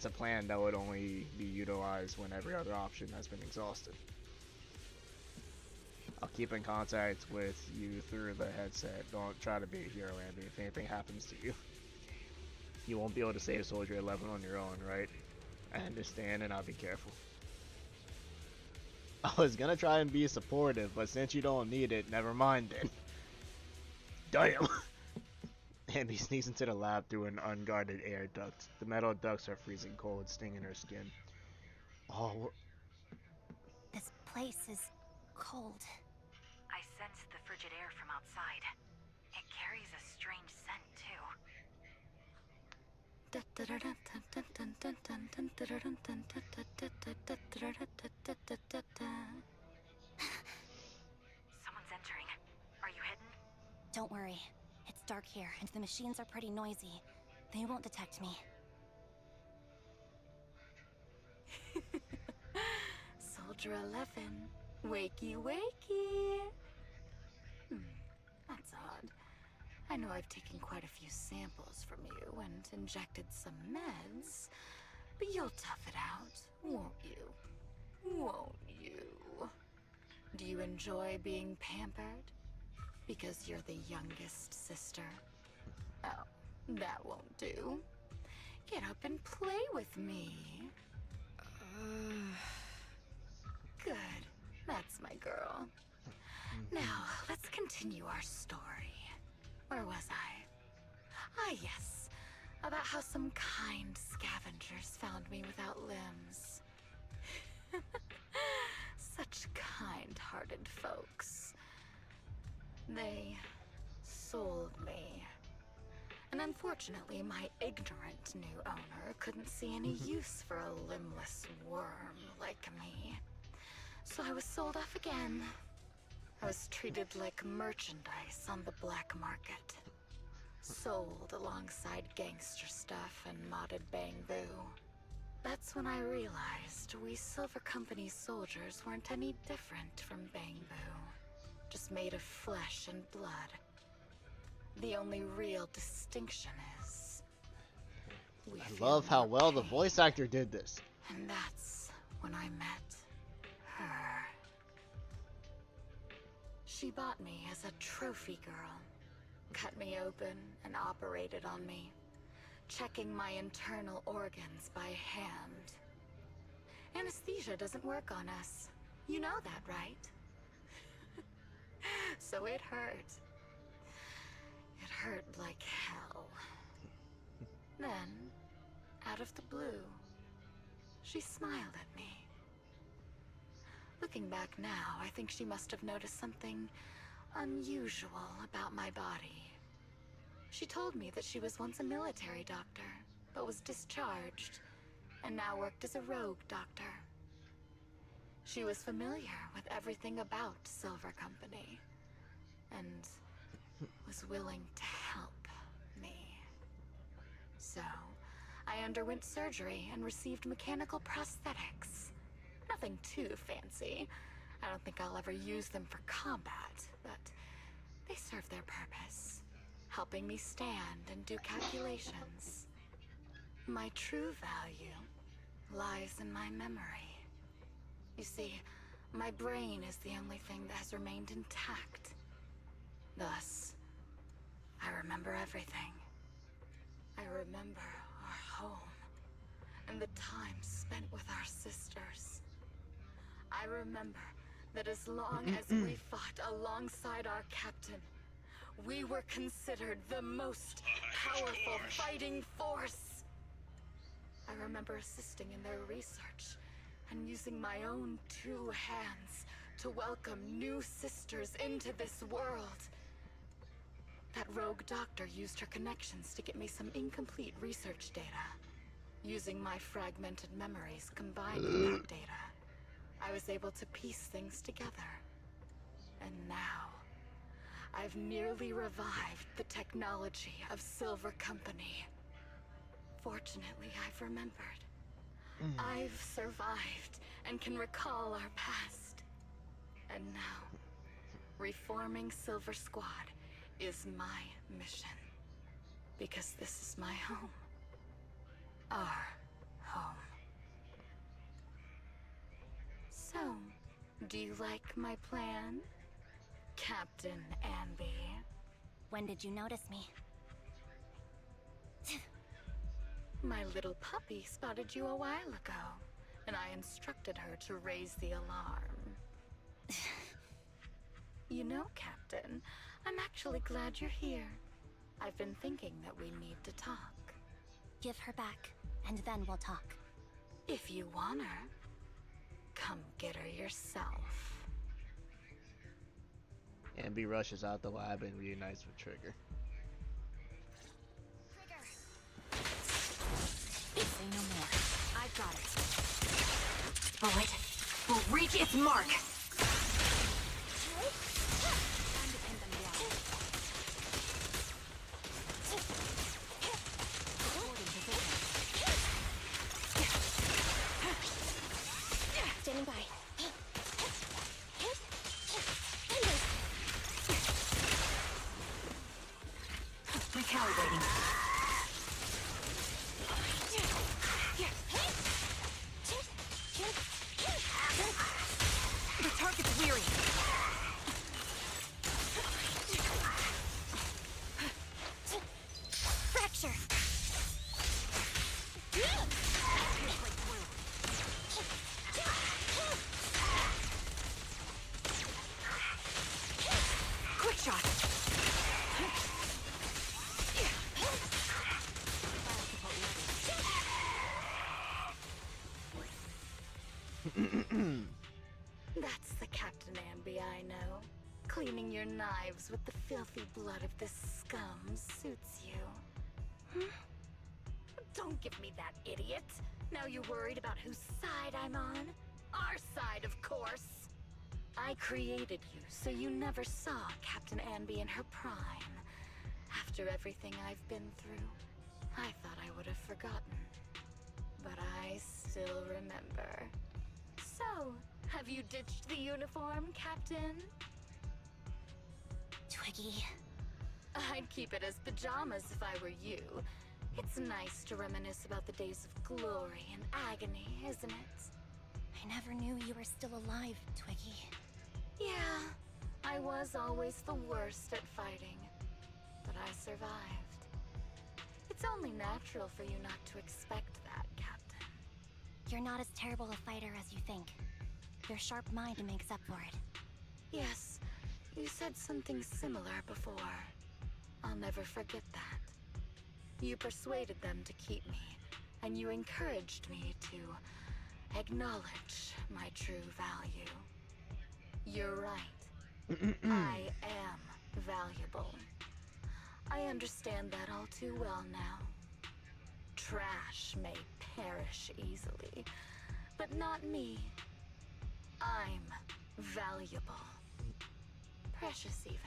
Speaker 1: a plan that would only be utilized when every other option has been exhausted. I'll keep in contact with you through the headset. Don't try to be a hero, Anby. If anything happens to you, you won't be able to save Soldier 11 on your own, right? I understand, and I'll be careful. I was gonna try and be supportive, but since you don't need it, never mind then. Damn! Anby sneaks into the lab through an unguarded air duct. The metal ducts are freezing cold, stinging her skin. Oh,
Speaker 3: This place is cold.
Speaker 9: I sense the frigid air from outside. It carries a strange scent, too. Someone's entering. Are you hidden?
Speaker 3: Don't worry. It's dark here, and the machines are pretty noisy. They won't detect me.
Speaker 9: Soldier 11, Wakey, wakey. That's odd. I know I've taken quite a few samples from you and injected some meds, but you'll tough it out, won't you? Won't you? Do you enjoy being pampered? Because you're the youngest sister? Oh, that won't do. Get up and play with me. Good. That's my girl. Now, let's continue our story. Where was I? Ah, yes. About how some kind scavengers found me without limbs. Such kind-hearted folks. They sold me. And unfortunately, my ignorant new owner couldn't see any use for a limbless worm like me. So I was sold off again. I was treated like merchandise on the black market. Sold alongside gangster stuff and modded bamboo. That's when I realized we Silver Company soldiers weren't any different from bamboo. Just made of flesh and blood. The only real distinction is...
Speaker 1: I love how well the voice actor did this.
Speaker 9: And that's when I met her. She bought me as a trophy girl. Cut me open and operated on me, checking my internal organs by hand. Anesthesia doesn't work on us. You know that, right? So it hurt. It hurt like hell. Then, out of the blue, she smiled at me. Looking back now, I think she must have noticed something unusual about my body. She told me that she was once a military doctor, but was discharged, and now worked as a rogue doctor. She was familiar with everything about Silver Company, and was willing to help me. So, I underwent surgery and received mechanical prosthetics. Nothing too fancy. I don't think I'll ever use them for combat, but they serve their purpose, helping me stand and do calculations. My true value lies in my memory. You see, my brain is the only thing that has remained intact. Thus, I remember everything. I remember our home, and the time spent with our sisters. I remember that as long as we fought alongside our captain, we were considered the most powerful fighting force. I remember assisting in their research and using my own 2 hands to welcome new sisters into this world. That rogue doctor used her connections to get me some incomplete research data. Using my fragmented memories combined with that data, I was able to piece things together. And now, I've nearly revived the technology of Silver Company. Fortunately, I've remembered. I've survived and can recall our past. And now, reforming Silver Squad is my mission. Because this is my home. Our home. So, do you like my plan, Captain Anby?
Speaker 3: When did you notice me?
Speaker 9: My little puppy spotted you a while ago, and I instructed her to raise the alarm. You know, Captain, I'm actually glad you're here. I've been thinking that we need to talk.
Speaker 3: Give her back, and then we'll talk.
Speaker 9: If you want her, come get her yourself.
Speaker 1: Anby rushes out the lab and reunites with Trigger.
Speaker 9: Say no more. I've got it. Bullet will reach its mark.
Speaker 3: Standing by.
Speaker 9: cleaning your knives with the filthy blood of this scum suits you. Don't give me that, idiot. Now you're worried about whose side I'm on? Our side, of course. I created you so you never saw Captain Anby in her prime. After everything I've been through, I thought I would have forgotten. But I still remember. So, have you ditched the uniform, Captain?
Speaker 3: Twiggy.
Speaker 9: I'd keep it as pajamas if I were you. It's nice to reminisce about the days of glory and agony, isn't it?
Speaker 3: I never knew you were still alive, Twiggy.
Speaker 9: Yeah, I was always the worst at fighting. But I survived. It's only natural for you not to expect that, Captain.
Speaker 3: You're not as terrible a fighter as you think. Your sharp mind makes up for it.
Speaker 9: Yes, you said something similar before. I'll never forget that. You persuaded them to keep me, and you encouraged me to acknowledge my true value. You're right. I am valuable. I understand that all too well now. Trash may perish easily, but not me. I'm valuable. Precious even.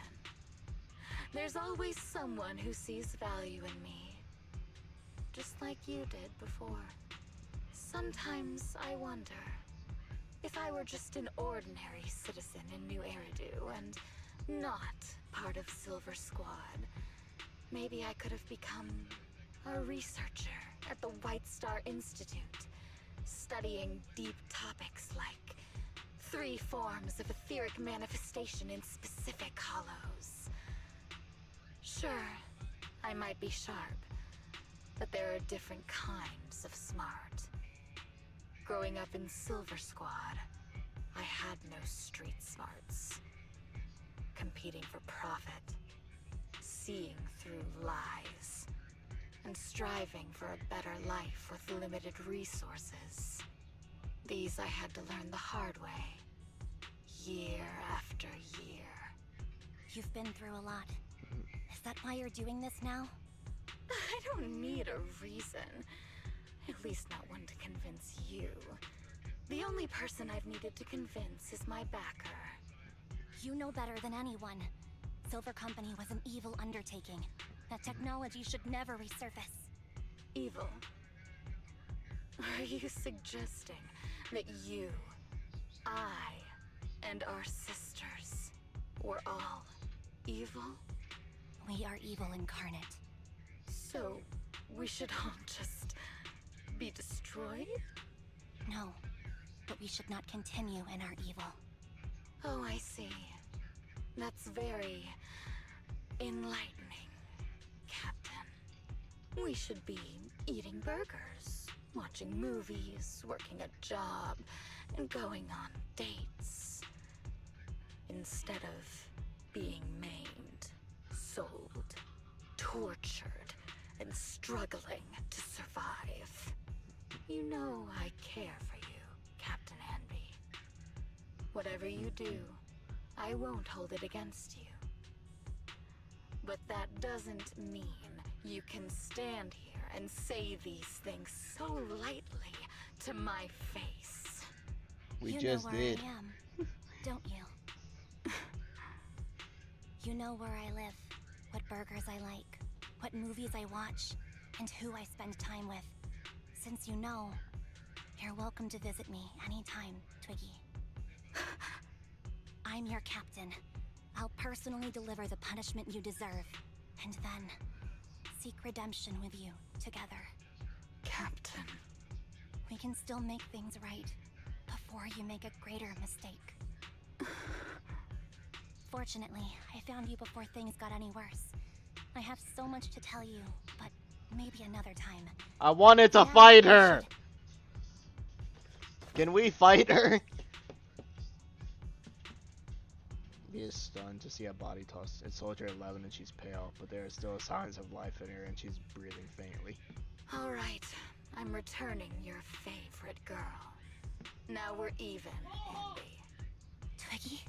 Speaker 9: There's always someone who sees value in me. Just like you did before. Sometimes I wonder if I were just an ordinary citizen in New Eridu and not part of Silver Squad, maybe I could have become a researcher at the White Star Institute, studying deep topics like 3 forms of etheric manifestation in specific hollows. Sure, I might be sharp, but there are different kinds of smart. Growing up in Silver Squad, I had no street smarts. Competing for profit, seeing through lies, and striving for a better life with limited resources. These I had to learn the hard way, year after year.
Speaker 3: You've been through a lot. Is that why you're doing this now?
Speaker 9: I don't need a reason. At least not one to convince you. The only person I've needed to convince is my backer.
Speaker 3: You know better than anyone. Silver Company was an evil undertaking. That technology should never resurface.
Speaker 9: Evil? Are you suggesting that you, I, and our sisters were all evil?
Speaker 3: We are evil incarnate.
Speaker 9: So, we should all just be destroyed?
Speaker 3: No, but we should not continue in our evil.
Speaker 9: Oh, I see. That's very enlightening, Captain. We should be eating burgers, watching movies, working a job, and going on dates. Instead of being maimed, sold, tortured, and struggling to survive. You know I care for you, Captain Anby. Whatever you do, I won't hold it against you. But that doesn't mean you can stand here and say these things so lightly to my face.
Speaker 1: We
Speaker 3: you
Speaker 1: just
Speaker 3: know where
Speaker 1: did.
Speaker 3: I am, don't you? You know where I live, what burgers I like, what movies I watch, and who I spend time with. Since you know, you're welcome to visit me anytime, Twiggy. I'm your captain. I'll personally deliver the punishment you deserve, and then seek redemption with you together.
Speaker 9: Captain.
Speaker 3: We can still make things right before you make a greater mistake. Fortunately, I found you before things got any worse. I have so much to tell you, but maybe another time.
Speaker 1: I wanted to
Speaker 3: Now
Speaker 1: fight
Speaker 3: we
Speaker 1: her!
Speaker 3: should-
Speaker 1: Can we fight her? He is stunned to see a body tossed. It's Soldier 11 and she's pale, but there are still signs of life in her and she's breathing faintly.
Speaker 9: All right, I'm returning your favorite girl. Now we're even, Anby.
Speaker 3: Twiggy?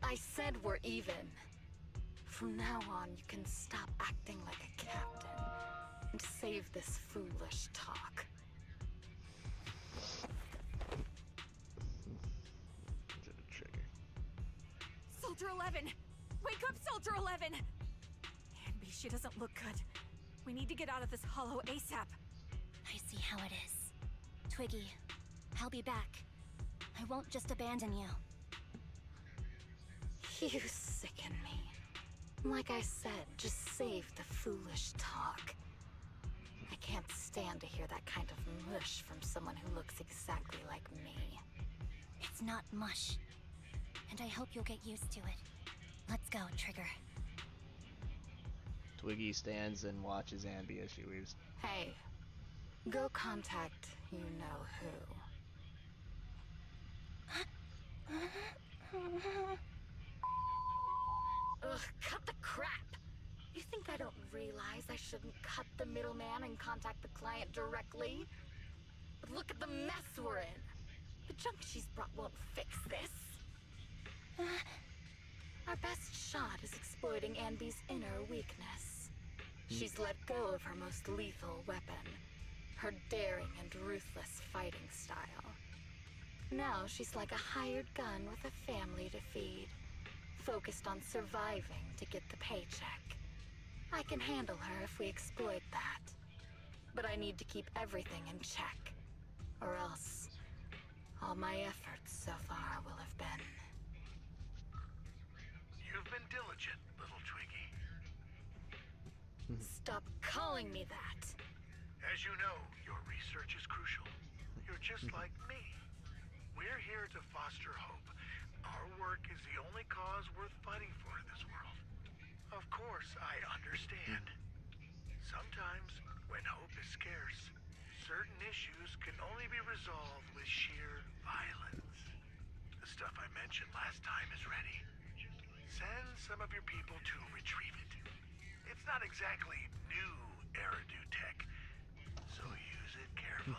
Speaker 9: I said we're even. From now on, you can stop acting like a captain and save this foolish talk. Soldier 11! Wake up, Soldier 11! Anby, she doesn't look good. We need to get out of this hollow ASAP.
Speaker 3: I see how it is. Twiggy, I'll be back. I won't just abandon you.
Speaker 9: You sicken me. Like I said, just save the foolish talk. I can't stand to hear that kind of mush from someone who looks exactly like me.
Speaker 3: It's not mush. And I hope you'll get used to it. Let's go, Trigger.
Speaker 1: Twiggy stands and watches Anby as she leaves.
Speaker 9: Hey, go contact you-know-who. Ugh, cut the crap! You think I don't realize I shouldn't cut the middleman and contact the client directly? But look at the mess we're in! The junk she's brought won't fix this. Our best shot is exploiting Anby's inner weakness. She's let go of her most lethal weapon, her daring and ruthless fighting style. Now she's like a hired gun with a family to feed, focused on surviving to get the paycheck. I can handle her if we exploit that. But I need to keep everything in check, or else all my efforts so far will have been...
Speaker 10: You've been diligent, little Twiggy.
Speaker 9: Stop calling me that!
Speaker 10: As you know, your research is crucial. You're just like me. We're here to foster hope. Our work is the only cause worth fighting for in this world. Of course, I understand. Sometimes, when hope is scarce, certain issues can only be resolved with sheer violence. The stuff I mentioned last time is ready. Send some of your people to retrieve it. It's not exactly new Eridu tech, so use it carefully.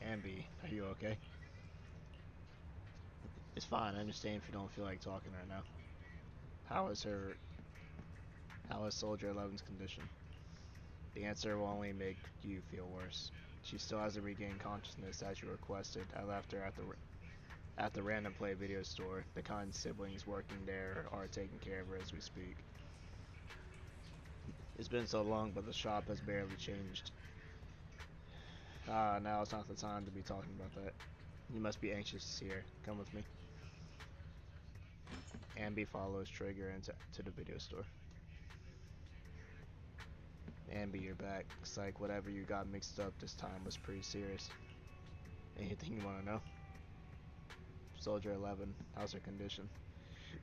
Speaker 1: Anby, are you okay? It's fine, I understand if you don't feel like talking right now. How is Soldier 11's condition? The answer will only make you feel worse. She still hasn't regained consciousness as you requested. I left her at the random play video store. The kind siblings working there are taking care of her as we speak. It's been so long, but the shop has barely changed. Now it's not the time to be talking about that. You must be anxious to see her. Come with me. Anby follows Trigger into the video store. Anby, you're back. Looks like whatever you got mixed up this time was pretty serious. Anything you want to know? Soldier 11, how's her condition?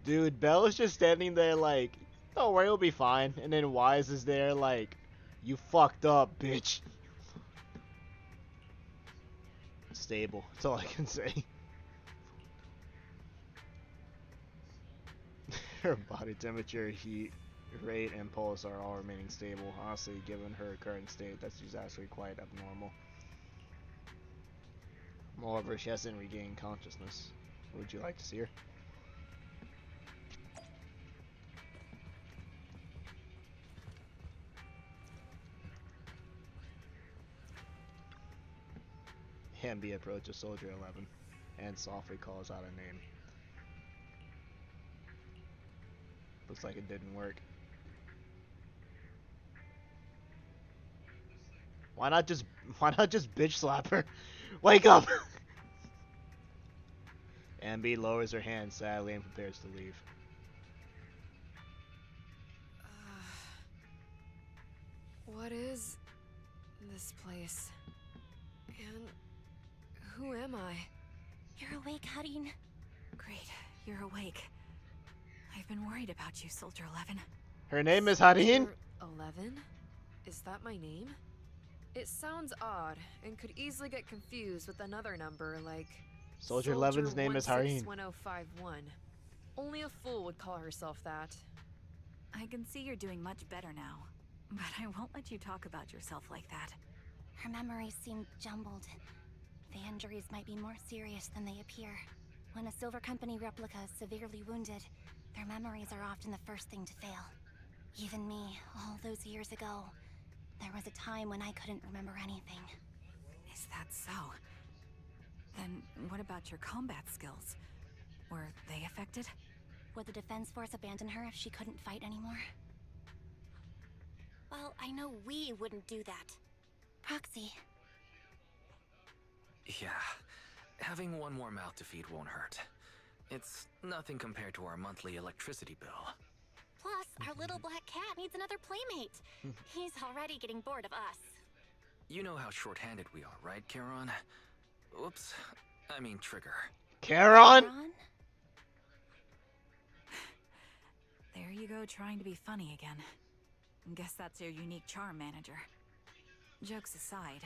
Speaker 1: Dude, Bella's just standing there like, don't worry, it'll be fine. And then Wise is there like, you fucked up, bitch. Stable, that's all I can say. Her body temperature, heat rate, and pulse are all remaining stable. Honestly, given her current state, that's just actually quite abnormal. Moreover, she hasn't regained consciousness. Would you like to see her? Anby approaches Soldier 11 and softly calls out a name. Looks like it didn't work. Why not just bitch slap her? Wake up! Anby lowers her hand sadly and prepares to leave.
Speaker 11: What is this place? And who am I?
Speaker 3: You're awake, Harin.
Speaker 9: Great, you're awake. I've been worried about you, Soldier 11.
Speaker 1: Her name is Harin?
Speaker 11: 11? Is that my name? It sounds odd, and could easily get confused with another number like...
Speaker 1: Soldier 11's name is Harin.
Speaker 11: 161051. Only a fool would call herself that.
Speaker 9: I can see you're doing much better now, but I won't let you talk about yourself like that.
Speaker 3: Her memories seem jumbled. The injuries might be more serious than they appear. When a Silver Company replica is severely wounded, their memories are often the first thing to fail. Even me, all those years ago, there was a time when I couldn't remember anything.
Speaker 9: Is that so? Then what about your combat skills? Were they affected?
Speaker 3: Would the Defense Force abandon her if she couldn't fight anymore? Well, I know we wouldn't do that. Proxy.
Speaker 8: Yeah, having one more mouth to feed won't hurt. It's nothing compared to our monthly electricity bill.
Speaker 3: Plus, our little black cat needs another playmate. He's already getting bored of us.
Speaker 8: You know how short-handed we are, right, Charon? Oops, I mean Trigger.
Speaker 1: Charon?
Speaker 9: There you go, trying to be funny again. Guess that's your unique charm, manager. Jokes aside,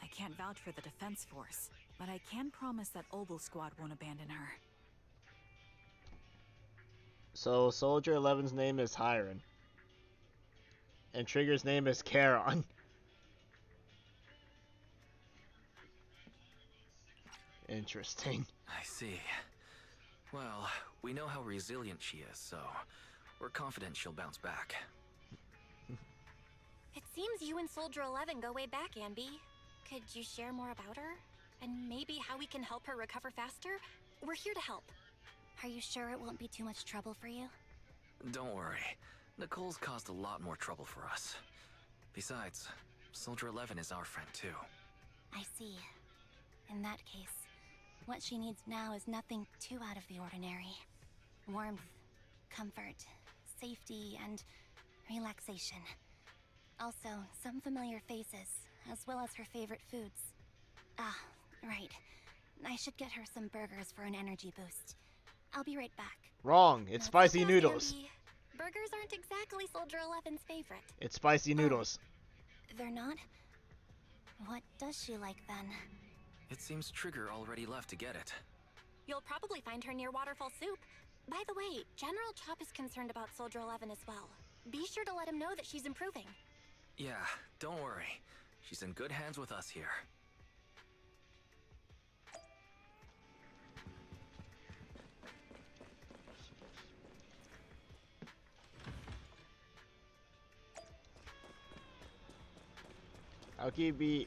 Speaker 9: I can't vouch for the Defense Force, but I can promise that Obel Squad won't abandon her.
Speaker 1: So Soldier 11's name is Hiron. And Trigger's name is Charon. Interesting.
Speaker 8: I see. Well, we know how resilient she is, so we're confident she'll bounce back.
Speaker 3: It seems you and Soldier 11 go way back, Anby. Could you share more about her? And maybe how we can help her recover faster? We're here to help. Are you sure it won't be too much trouble for you?
Speaker 8: Don't worry. Nicole's caused a lot more trouble for us. Besides, Soldier 11 is our friend too.
Speaker 3: I see. In that case, what she needs now is nothing too out of the ordinary. Warmth, comfort, safety, and relaxation. Also, some familiar faces, as well as her favorite foods. Ah, right. I should get her some burgers for an energy boost. I'll be right back.
Speaker 1: Wrong. It's spicy
Speaker 3: Fast,
Speaker 1: noodles.
Speaker 3: Anby. Burgers aren't exactly Soldier 11's favorite.
Speaker 1: It's spicy noodles.
Speaker 3: They're not? What does she like then?
Speaker 8: It seems Trigger already left to get it.
Speaker 3: You'll probably find her near Waterfall Soup. By the way, General Chop is concerned about Soldier 11 as well. Be sure to let him know that she's improving.
Speaker 8: Yeah, don't worry. She's in good hands with us here.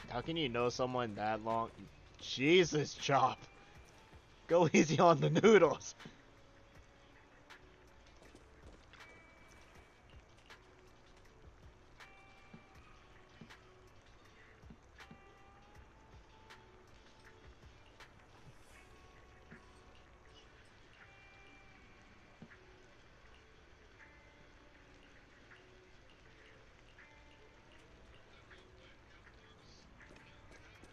Speaker 1: How can you know someone that long? Jesus, Chop. Go easy on the noodles.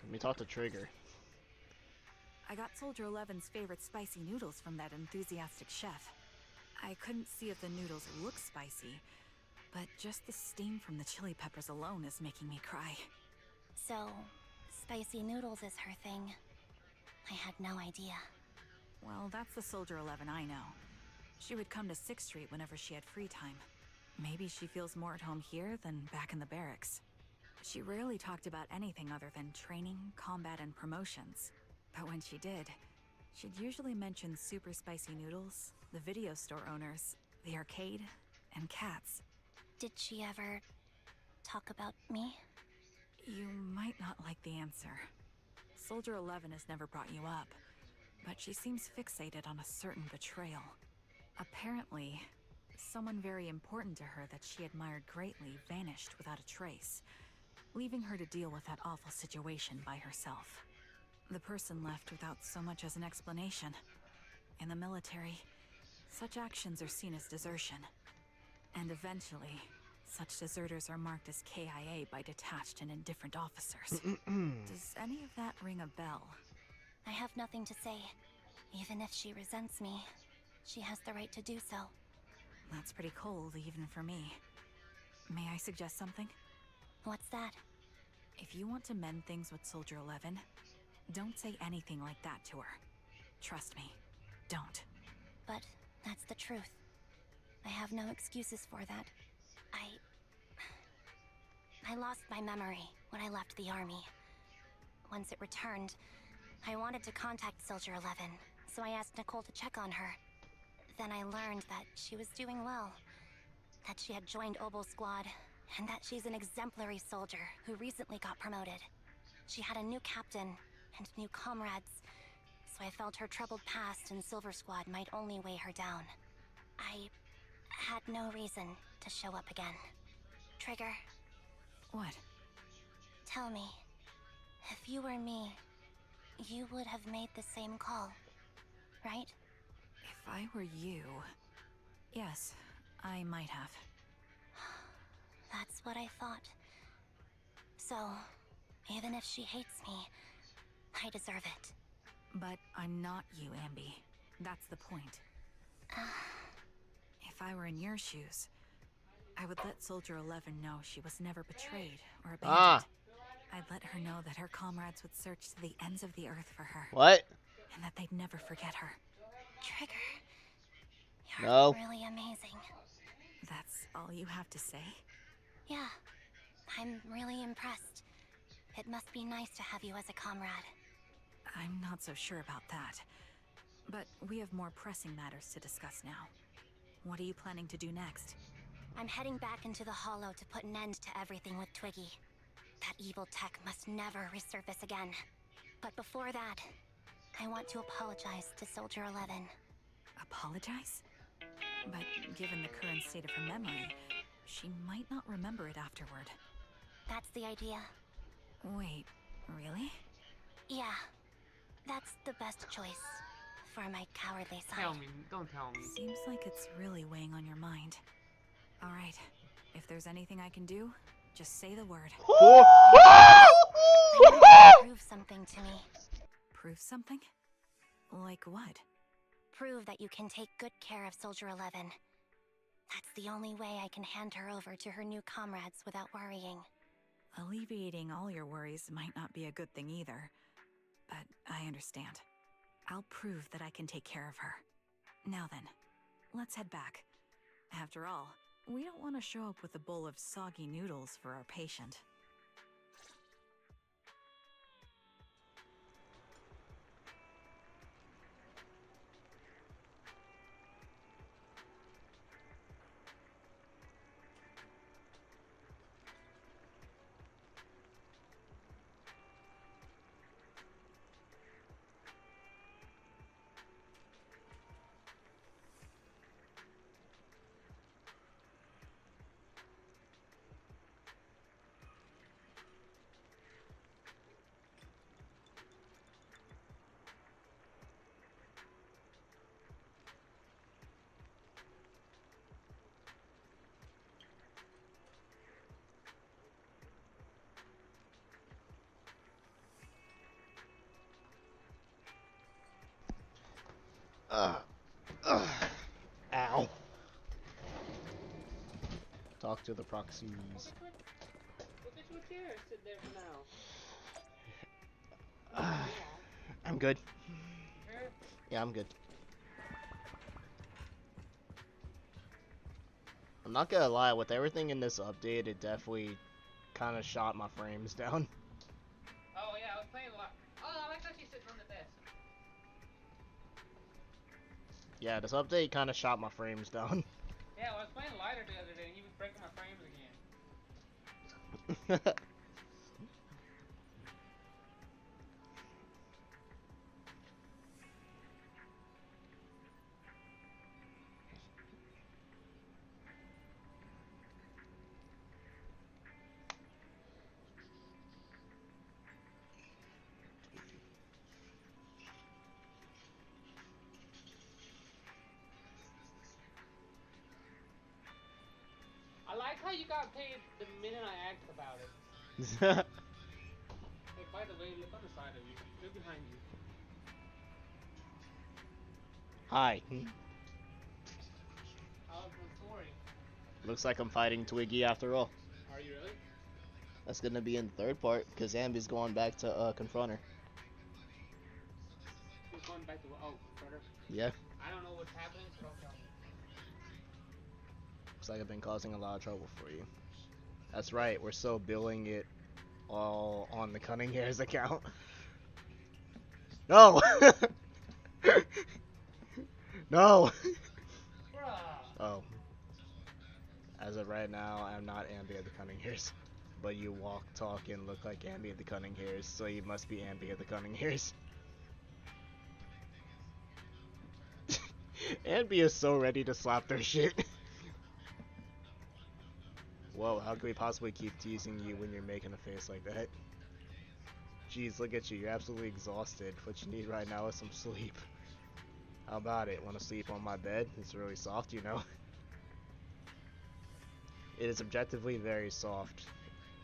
Speaker 1: Let me talk to Trigger.
Speaker 9: I got Soldier 11's favorite spicy noodles from that enthusiastic chef. I couldn't see if the noodles look spicy, but just the steam from the chili peppers alone is making me cry.
Speaker 3: So, spicy noodles is her thing. I had no idea.
Speaker 9: Well, that's the Soldier 11 I know. She would come to 6th Street whenever she had free time. Maybe she feels more at home here than back in the barracks. She rarely talked about anything other than training, combat, and promotions. But when she did, she'd usually mention super spicy noodles, the video store owners, the arcade, and cats.
Speaker 3: Did she ever talk about me?
Speaker 9: You might not like the answer. Soldier 11 has never brought you up, but she seems fixated on a certain betrayal. Apparently, someone very important to her that she admired greatly vanished without a trace, leaving her to deal with that awful situation by herself. The person left without so much as an explanation. In the military, such actions are seen as desertion. And eventually, such deserters are marked as KIA by detached and indifferent officers. Does any of that ring a bell?
Speaker 3: I have nothing to say. Even if she resents me, she has the right to do so.
Speaker 9: That's pretty cold, even for me. May I suggest something?
Speaker 3: What's that?
Speaker 9: If you want to mend things with Soldier 11, don't say anything like that to her. Trust me, don't.
Speaker 3: But that's the truth. I have no excuses for that. I lost my memory when I left the army. Once it returned, I wanted to contact Soldier 11, so I asked Nicole to check on her. Then I learned that she was doing well, that she had joined Obel's squad, and that she's an exemplary soldier who recently got promoted. She had a new captain and new comrades, so I felt her troubled past in Silver Squad might only weigh her down. I had no reason to show up again. Trigger,
Speaker 9: What?
Speaker 3: tell me, if you were me, you would have made the same call, right?
Speaker 9: If I were you... Yes, I might have.
Speaker 3: That's what I thought. So, even if she hates me, I deserve it.
Speaker 9: But I'm not you, Anby. That's the point. If I were in your shoes, I would let Soldier 11 know she was never betrayed or abandoned. I'd let her know that her comrades would search to the ends of the earth for her.
Speaker 1: What?
Speaker 9: And that they'd never forget her.
Speaker 3: Trigger,
Speaker 1: No.
Speaker 3: you're really amazing.
Speaker 9: That's all you have to say?
Speaker 3: Yeah, I'm really impressed. It must be nice to have you as a comrade.
Speaker 9: I'm not so sure about that. But we have more pressing matters to discuss now. What are you planning to do next?
Speaker 3: I'm heading back into the Hollow to put an end to everything with Twiggy. That evil tech must never resurface again. But before that, I want to apologize to Soldier 11.
Speaker 9: Apologize? But given the current state of her memory, she might not remember it afterward.
Speaker 3: That's the idea.
Speaker 9: Wait, really?
Speaker 3: Yeah, that's the best choice for my cowardly side.
Speaker 4: Tell me, don't tell me.
Speaker 9: Seems like it's really weighing on your mind. All right, if there's anything I can do, just say the word.
Speaker 3: I want you to prove something to me.
Speaker 9: Prove something? Like what?
Speaker 3: Prove that you can take good care of Soldier 11. That's the only way I can hand her over to her new comrades without worrying.
Speaker 9: Alleviating all your worries might not be a good thing either. But I understand. I'll prove that I can take care of her. Now then, let's head back. After all, we don't want to show up with a bowl of soggy noodles for our patient.
Speaker 1: Ow. Talk to the proxies.
Speaker 4: We'll get you a chair. Sit there for now.
Speaker 1: I'm good.
Speaker 4: Sure?
Speaker 1: Yeah, I'm good. I'm not gonna lie, with everything in this update, it definitely kind of shot my frames down.
Speaker 4: Oh yeah, I was playing a lot. Oh, I like how she's sitting on the desk.
Speaker 1: Yeah, this update kind of shot my frames down.
Speaker 4: Yeah, well, I was playing lighter the other day and he was breaking my frames again. I like how you got paid the minute I asked about it. Hey, by the way, look on the side of you. Look behind you.
Speaker 1: Hi.
Speaker 4: How's the story?
Speaker 1: Looks like I'm fighting Twiggy after all.
Speaker 4: Are you really?
Speaker 1: That's gonna be in the third part, because Anby's going back to confront her.
Speaker 4: You're going back to, oh, brother.
Speaker 1: Yeah.
Speaker 4: I don't know what's happening, so don't tell me.
Speaker 1: Looks like I've been causing a lot of trouble for you. That's right, we're still billing it all on the Cunning Hairs account. No! No! Oh. As of right now, I'm not Anby of the Cunning Hairs. But you walk, talk, and look like Anby of the Cunning Hairs, so you must be Anby of the Cunning Hairs. Anby is so ready to slap their shit. Whoa, how can we possibly keep teasing you when you're making a face like that? Jeez, look at you, you're absolutely exhausted. What you need right now is some sleep. How about it? Want to sleep on my bed? It's really soft, you know. It is objectively very soft.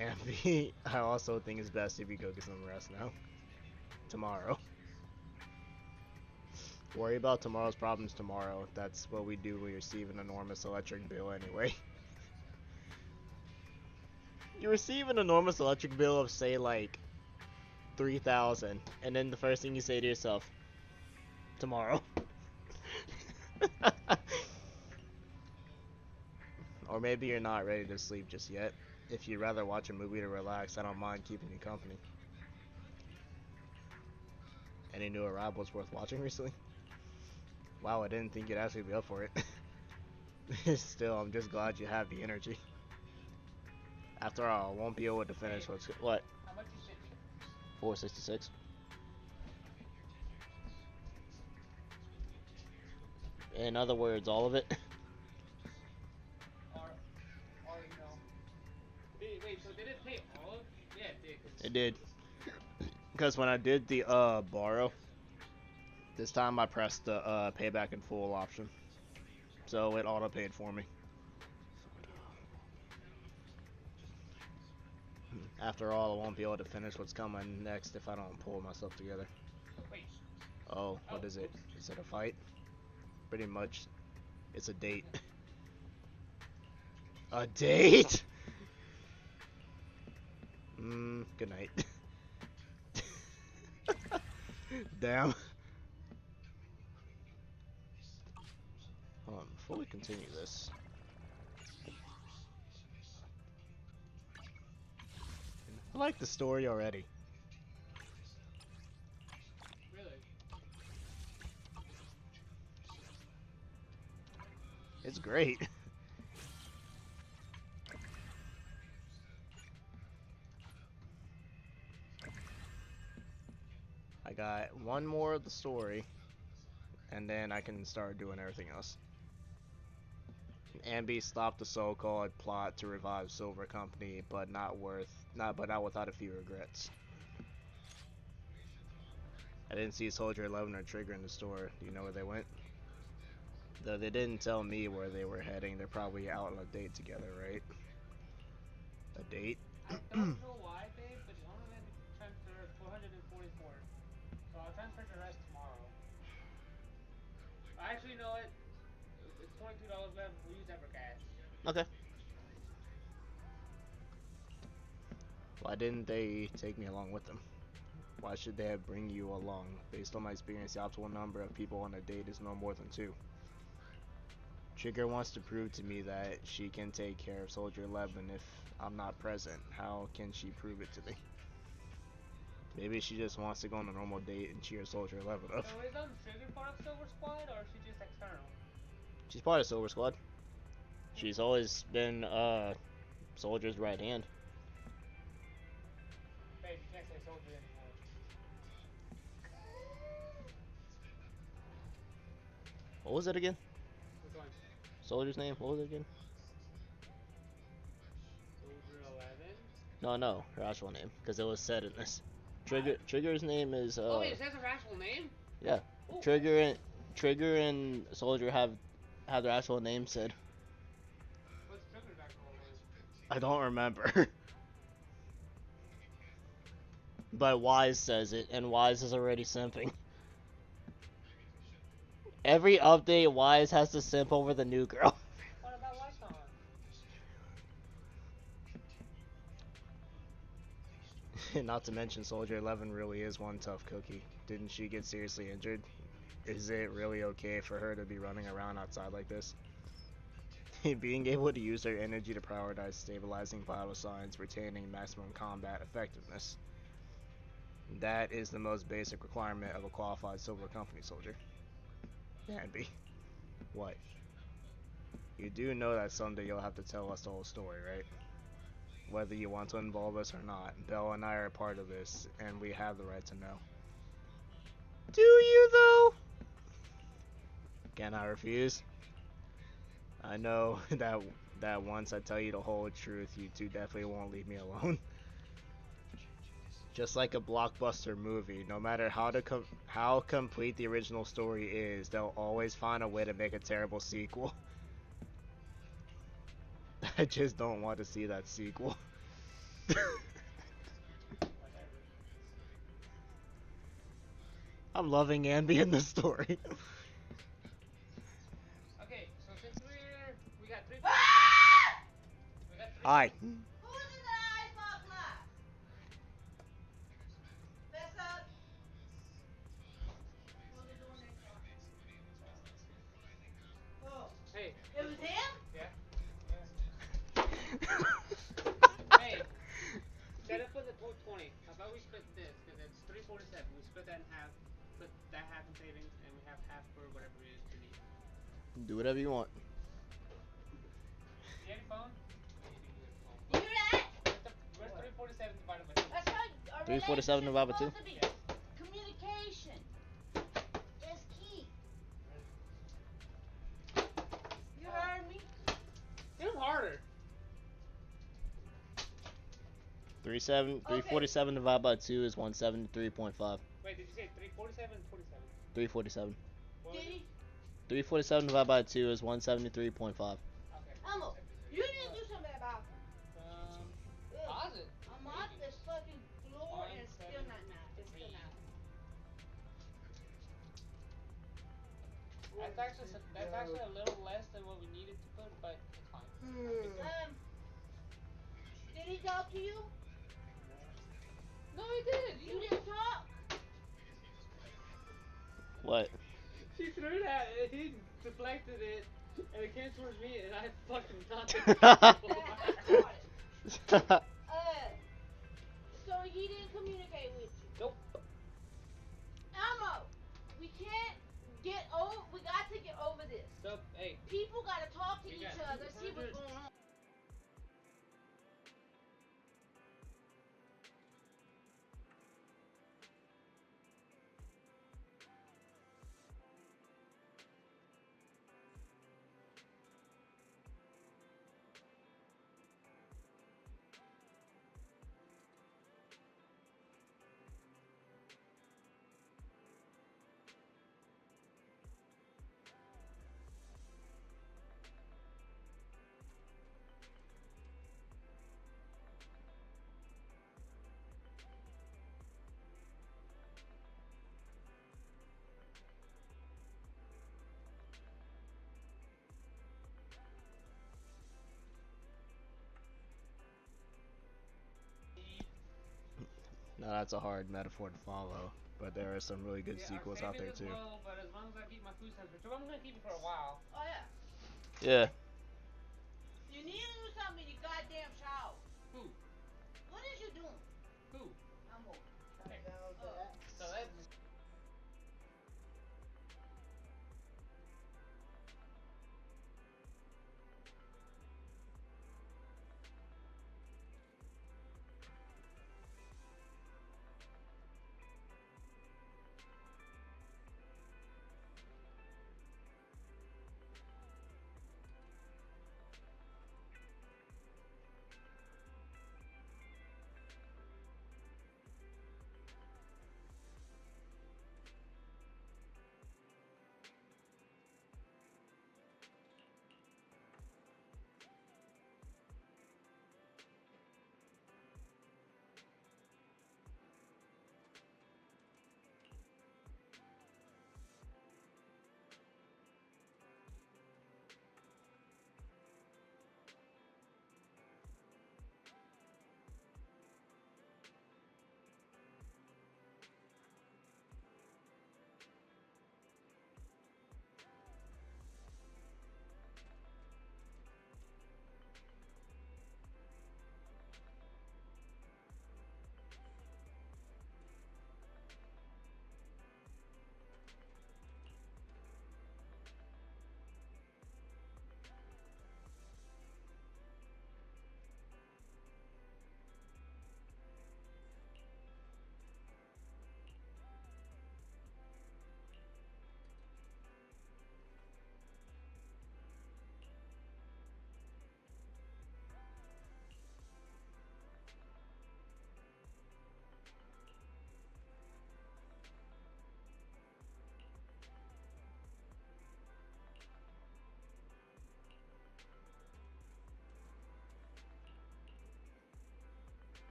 Speaker 1: Anby, I also think it's best if you go get some rest now. Tomorrow. Worry about tomorrow's problems tomorrow. That's what we do when we receive an enormous electric bill anyway. You receive an enormous electric bill of, say, like, 3,000, and then the first thing you say to yourself, tomorrow. Or maybe you're not ready to sleep just yet. If you'd rather watch a movie to relax, I don't mind keeping you company. Any new arrivals worth watching recently? Wow, I didn't think you'd actually be up for it. Still, I'm just glad you have the energy. After all, I won't be able to finish what's... What?
Speaker 4: How much you sent me?
Speaker 1: 466. In other words, all of it.
Speaker 4: Or you know. Wait, so did it pay all of? Yeah, it did.
Speaker 1: It did. Because when I did the borrow, this time I pressed the payback in full option. So it auto paid for me. After all, I won't be able to finish what's coming next if I don't pull myself together.
Speaker 4: Wait.
Speaker 1: Oh, what is it? Is it a fight? Pretty much, it's a date. A date? Good night. Damn. Hold on, before we continue this. I like the story already.
Speaker 4: Really?
Speaker 1: It's great. I got one more of the story, and then I can start doing everything else. Anby stopped the so-called plot to revive Silver Company, but not without a few regrets. I didn't see Soldier 11 or Trigger in the store. Do you know where they went? Though they didn't tell me where they were heading, they're probably out on a date together, right? A date?
Speaker 4: I don't know why, babe, but it only let me transfer 444. So I'll transfer the rest tomorrow. I actually know it. It's $22 left. We'll use that for gas.
Speaker 1: Okay. Why didn't they take me along with them? Why should they bring you along? Based on my experience, the optimal number of people on a date is no more than 2. Trigger wants to prove to me that she can take care of Soldier 11 if I'm not present. How can she prove it to me? Maybe she just wants to go on a normal date and cheer Soldier 11 up.
Speaker 4: So is Trigger part of Silver Squad, or is she just external?
Speaker 1: She's part of Silver Squad. She's always been Soldier's right hand.
Speaker 4: Babe, you can't say Soldier anymore.
Speaker 1: What was it again?
Speaker 4: Which one?
Speaker 1: Soldier's name? What was it again?
Speaker 4: Soldier 11?
Speaker 1: No, her actual name, because it was said in this. Trigger's name is.
Speaker 4: Oh wait, it says her actual name?
Speaker 1: Yeah.
Speaker 4: Ooh.
Speaker 1: Trigger and Soldier have their actual name said.
Speaker 4: What's Trigger's actual name?
Speaker 1: I don't remember. But Wise says it, and Wise is already simping. Every update, Wise has to simp over the new girl.
Speaker 4: What about Lifetime?
Speaker 1: Not to mention, Soldier 11 really is one tough cookie. Didn't she get seriously injured? Is it really okay for her to be running around outside like this? being able to use their energy to prioritize stabilizing vital signs, retaining maximum combat effectiveness. That is the most basic requirement of a qualified Silver Company soldier. Anby, what? You do know that someday you'll have to tell us the whole story, right? Whether you want to involve us or not, Belle and I are a part of this, and we have the right to know. Do you, though? Can I refuse? I know that once I tell you the whole truth, you two definitely won't leave me alone. Just like a blockbuster movie, no matter how complete the original story is, they'll always find a way to make a terrible sequel. I just don't want to see that sequel. I'm loving Anby in this story.
Speaker 4: Okay, so since we got three.
Speaker 1: Hi.
Speaker 6: Who's in the icebox last? Fess up. Close the door next door. Oh.
Speaker 4: Hey.
Speaker 6: It was him?
Speaker 4: Yeah. Hey. Instead of putting the 220, how about we split this? Because it's 347. We split that in half. Put that half in savings, and we have half for whatever it is to need.
Speaker 1: Do whatever you want.
Speaker 4: You have your phone?
Speaker 6: You hear that?
Speaker 4: Where's 347 divided by 2?
Speaker 6: That's how our
Speaker 1: 347 divided by 2?
Speaker 6: supposed to be. Communication is key. You heard me?
Speaker 4: Hit him harder.
Speaker 1: 347 divided by 2 is 173.5.
Speaker 4: Wait, did you say 347 or 27?
Speaker 1: 347.
Speaker 6: Did he?
Speaker 1: 347 divided by 2 is 173.5.
Speaker 4: Okay.
Speaker 6: Elmo, you need to do something about it.
Speaker 4: Pause it.
Speaker 6: I'm on this fucking floor and it's still not now. It's still not.
Speaker 4: That's actually a little less than what we needed to put, but it's fine.
Speaker 6: Did he talk to you?
Speaker 4: No, he didn't.
Speaker 6: You didn't talk?
Speaker 1: What?
Speaker 4: She threw that and he deflected it and it came towards me and I fucking knocked it.
Speaker 6: So he didn't communicate with you?
Speaker 4: Nope.
Speaker 6: Elmo, we can't get over, we got to get over this.
Speaker 4: So, hey.
Speaker 6: People gotta talk to
Speaker 4: We
Speaker 6: each
Speaker 4: got
Speaker 6: other, see what's
Speaker 4: 200.
Speaker 6: going on.
Speaker 1: No, that's a hard metaphor to follow, but there are some really good sequels out there too.
Speaker 4: Well, but as long as I keep my food stamps, which I'm gonna keep it for a while.
Speaker 6: Oh yeah.
Speaker 1: Yeah.
Speaker 6: You need to do something in your goddamn shower.
Speaker 4: Who?
Speaker 6: What is you doing?
Speaker 4: Who?
Speaker 6: Elmo.
Speaker 4: Okay. So that's.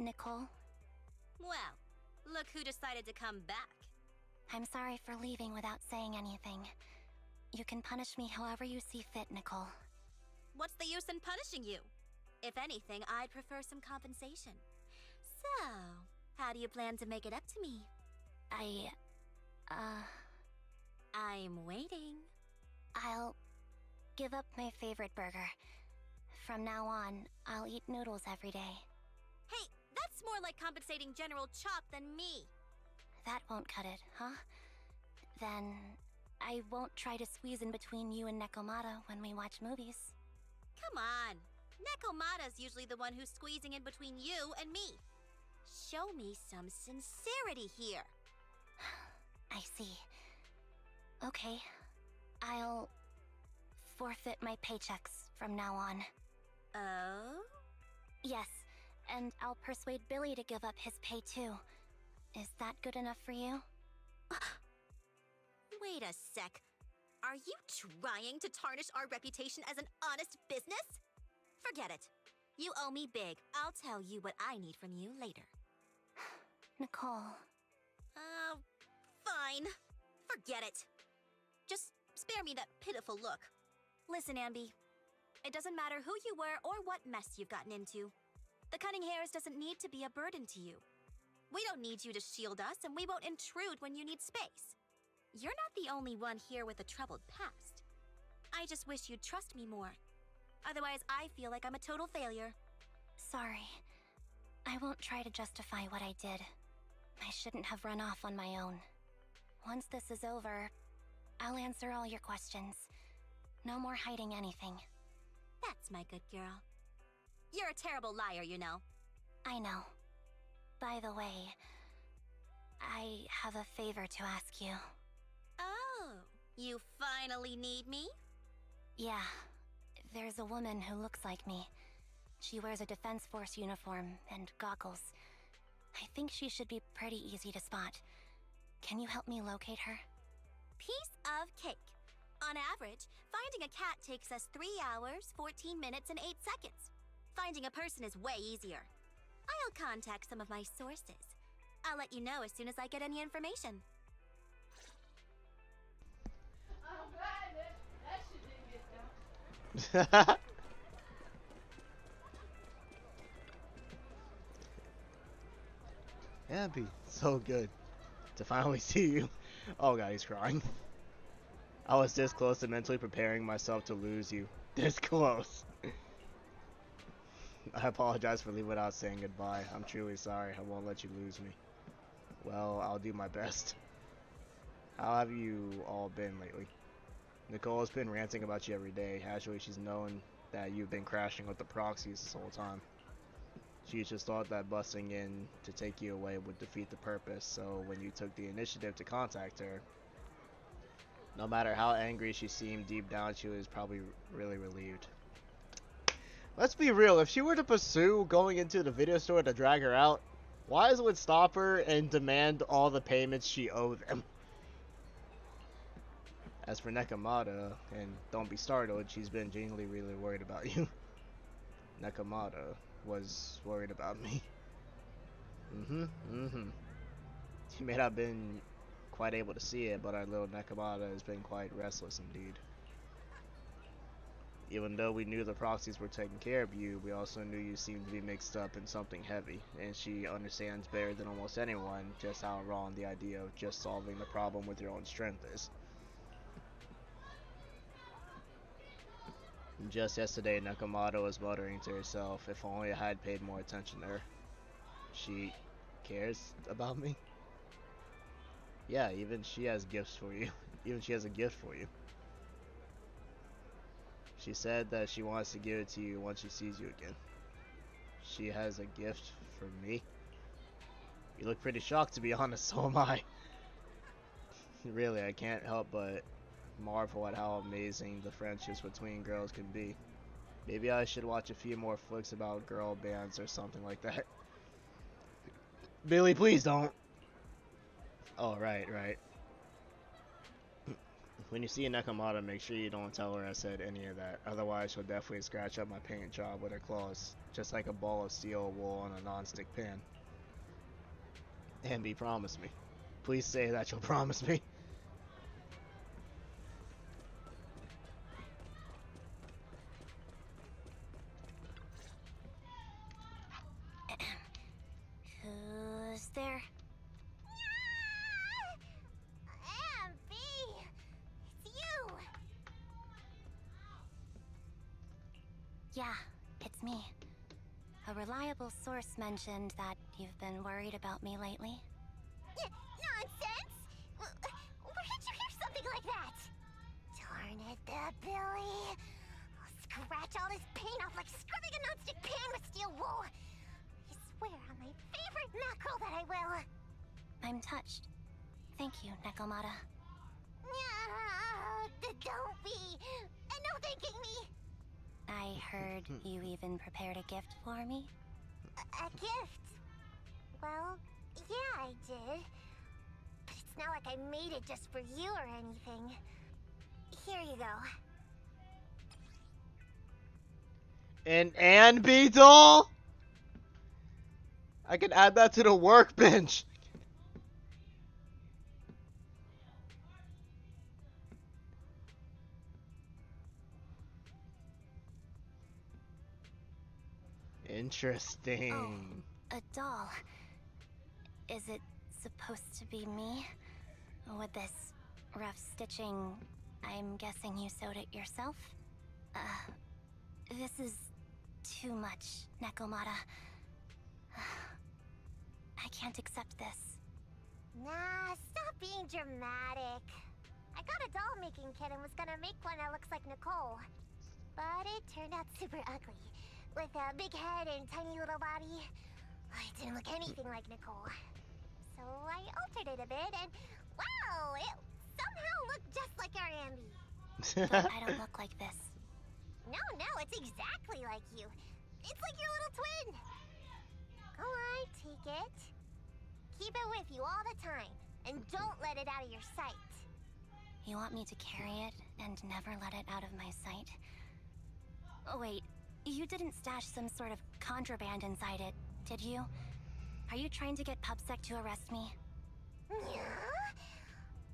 Speaker 3: Nicole.
Speaker 12: Well, look who decided to come back.
Speaker 3: I'm sorry for leaving without saying anything. You can punish me however you see fit, Nicole.
Speaker 12: What's the use in punishing you? If anything, I'd prefer some compensation. So, how do you plan to make it up to me? I'm waiting.
Speaker 3: I'll give up my favorite burger. From now on, I'll eat noodles every day.
Speaker 12: Hey, that's more like compensating General Chop than me.
Speaker 3: That won't cut it, huh? Then I won't try to squeeze in between you and Nekomata when we watch movies.
Speaker 12: Come on. Nekomata's usually the one who's squeezing in between you and me. Show me some sincerity here.
Speaker 3: I see. Okay. I'll forfeit my paychecks from now on.
Speaker 12: Oh?
Speaker 3: Yes, and I'll persuade Billy to give up his pay too. Is that good enough for you?
Speaker 12: Wait a sec. Are you trying to tarnish our reputation as an honest business? Forget it. You owe me big. I'll tell you what I need from you later.
Speaker 3: Nicole.
Speaker 12: Fine. Forget it. Just spare me that pitiful look. Listen, Anby. It doesn't matter who you were or what mess you've gotten into. The cutting hairs doesn't need to be a burden to you. We don't need you to shield us, and we won't intrude when you need space. You're not the only one here with a troubled past. I just wish you'd trust me more. Otherwise, I feel like I'm a total failure.
Speaker 3: Sorry. I won't try to justify what I did. I shouldn't have run off on my own. Once this is over, I'll answer all your questions. No more hiding anything.
Speaker 12: That's my good girl. You're a terrible liar, you know.
Speaker 3: I know. By the way, I have a favor to ask you.
Speaker 12: Oh, you finally need me?
Speaker 3: Yeah. There's a woman who looks like me. She wears a Defense Force uniform and goggles. I think she should be pretty easy to spot. Can you help me locate her?
Speaker 12: Piece of cake. On average, finding a cat takes us 3 hours, 14 minutes, and 8 seconds. Finding a person is way easier. I'll contact some of my sources. I'll let you know as soon as I get any information.
Speaker 6: I'm glad that shit didn't get done.
Speaker 1: Anby, so good to finally see you. Oh god, he's crying. I was this close to mentally preparing myself to lose you. This close. I apologize for leaving without saying goodbye. I'm truly sorry. I won't let you lose me. Well, I'll do my best. How have you all been lately? Nicole has been ranting about you every day. Actually, she's known that you've been crashing with the proxies this whole time. She just thought that busting in to take you away would defeat the purpose, so when you took the initiative to contact her, no matter how angry she seemed, deep down she was probably really relieved. Let's be real, if she were to pursue going into the video store to drag her out, Wise would stop her and demand all the payments she owed them. As for Nekomata, and don't be startled, she's been genuinely really worried about you. Nekomata was worried about me. She may not have been quite able to see it, but our little Nekomata has been quite restless indeed. Even though we knew the proxies were taking care of you, we also knew you seemed to be mixed up in something heavy, and she understands better than almost anyone just how wrong the idea of just solving the problem with your own strength is. Just yesterday, Nekomata was muttering to herself, if only I had paid more attention to her. She cares about me? Yeah, even she has gifts for you. Even she has a gift for you. She said that she wants to give it to you once she sees you again. She has a gift for me? You look pretty shocked, to be honest, so am I. Really, I can't help but marvel at how amazing the friendships between girls can be. Maybe I should watch a few more flicks about girl bands or something like that. Billy, please don't. Oh, right. When you see a Nekomata, make sure you don't tell her I said any of that. Otherwise, she'll definitely scratch up my paint job with her claws, just like a ball of steel wool on a non-stick pan. Anby, promise me. Please say that you'll promise me.
Speaker 12: Who's there?
Speaker 2: Anby! It's you!
Speaker 3: Yeah, it's me. A reliable source mentioned that you've been worried about me lately.
Speaker 2: Nonsense! Where did you hear something like that? Darn it, that Billy. I'll scratch all this paint off like scrubbing a nonstick pan with steel wool. I swear on my favorite mackerel that I will.
Speaker 3: I'm touched. Thank you, Nekomata.
Speaker 2: Don't be. And no thanking me.
Speaker 3: I heard you even prepared a gift for me?
Speaker 2: A gift? Well, yeah, I did. But it's not like I made it just for you or anything. Here you go.
Speaker 1: An Anby doll? I can add that to the workbench. Interesting.
Speaker 3: Oh, a doll. Is it supposed to be me? With this rough stitching, I'm guessing you sewed it yourself? This is too much, Nekomata. I can't accept this.
Speaker 2: Nah, stop being dramatic. I got a doll making kit and was gonna make one that looks like Nicole. But it turned out super ugly. With a big head and tiny little body. It didn't look anything like Nicole. So I altered it a bit and wow, it somehow looked just like our Anby.
Speaker 3: But I don't look like this.
Speaker 2: No, it's exactly like you. It's like your little twin. Go on, take it. Keep it with you all the time. And don't let it out of your sight.
Speaker 3: You want me to carry it and never let it out of my sight? Oh, wait, you didn't stash some sort of contraband inside it, did you? Are you trying to get PubSec to arrest me?
Speaker 2: Yeah?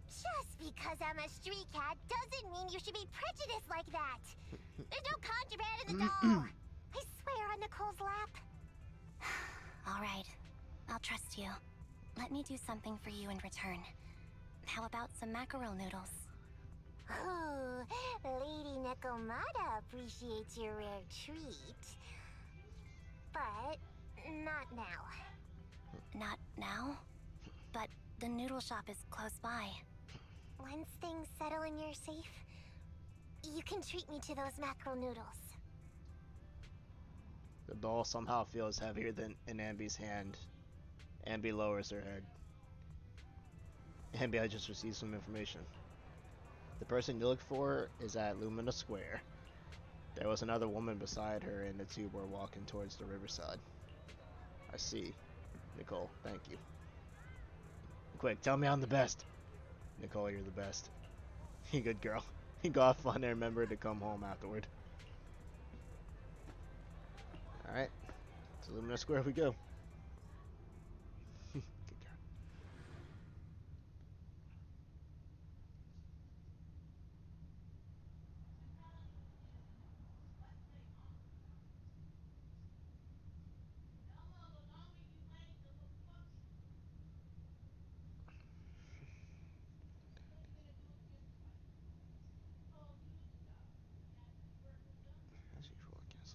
Speaker 2: Just because I'm a street cat doesn't mean you should be prejudiced like that. There's no contraband in the doll. I swear on Nicole's lap.
Speaker 3: All right, I'll trust you. Let me do something for you in return. How about some mackerel noodles?
Speaker 2: Oh, Lady Nekomata appreciates your rare treat. But not now.
Speaker 3: Not now? But the noodle shop is close by.
Speaker 2: Once things settle and you're safe, you can treat me to those mackerel noodles.
Speaker 1: The doll somehow feels heavier than in Anby's hand. Anby lowers her head. Anby, I just received some information. The person you look for is at Lumina Square. There was another woman beside her and the two were walking towards the riverside. I see. Nicole, thank you. Quick, tell me I'm the best. Nicole, you're the best. You good girl. You got fun and remember to come home afterward. Alright. To Lumina Square we go. Good girl. As usual, I guess.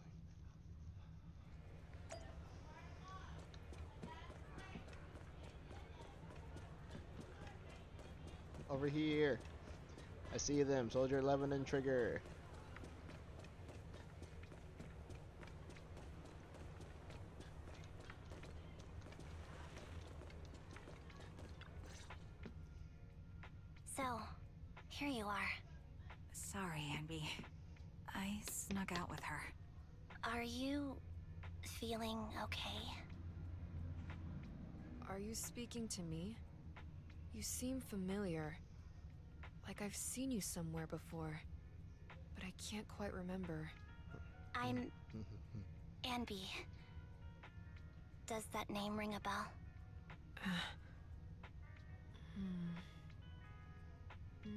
Speaker 1: Over here. I see them. Soldier 11 and Trigger.
Speaker 3: So, here you are.
Speaker 9: Sorry, Anby. I snuck out with her.
Speaker 3: Are you feeling okay?
Speaker 11: Are you speaking to me? You seem familiar. Like I've seen you somewhere before, but I can't quite remember.
Speaker 3: I'm Anby. Does that name ring a bell?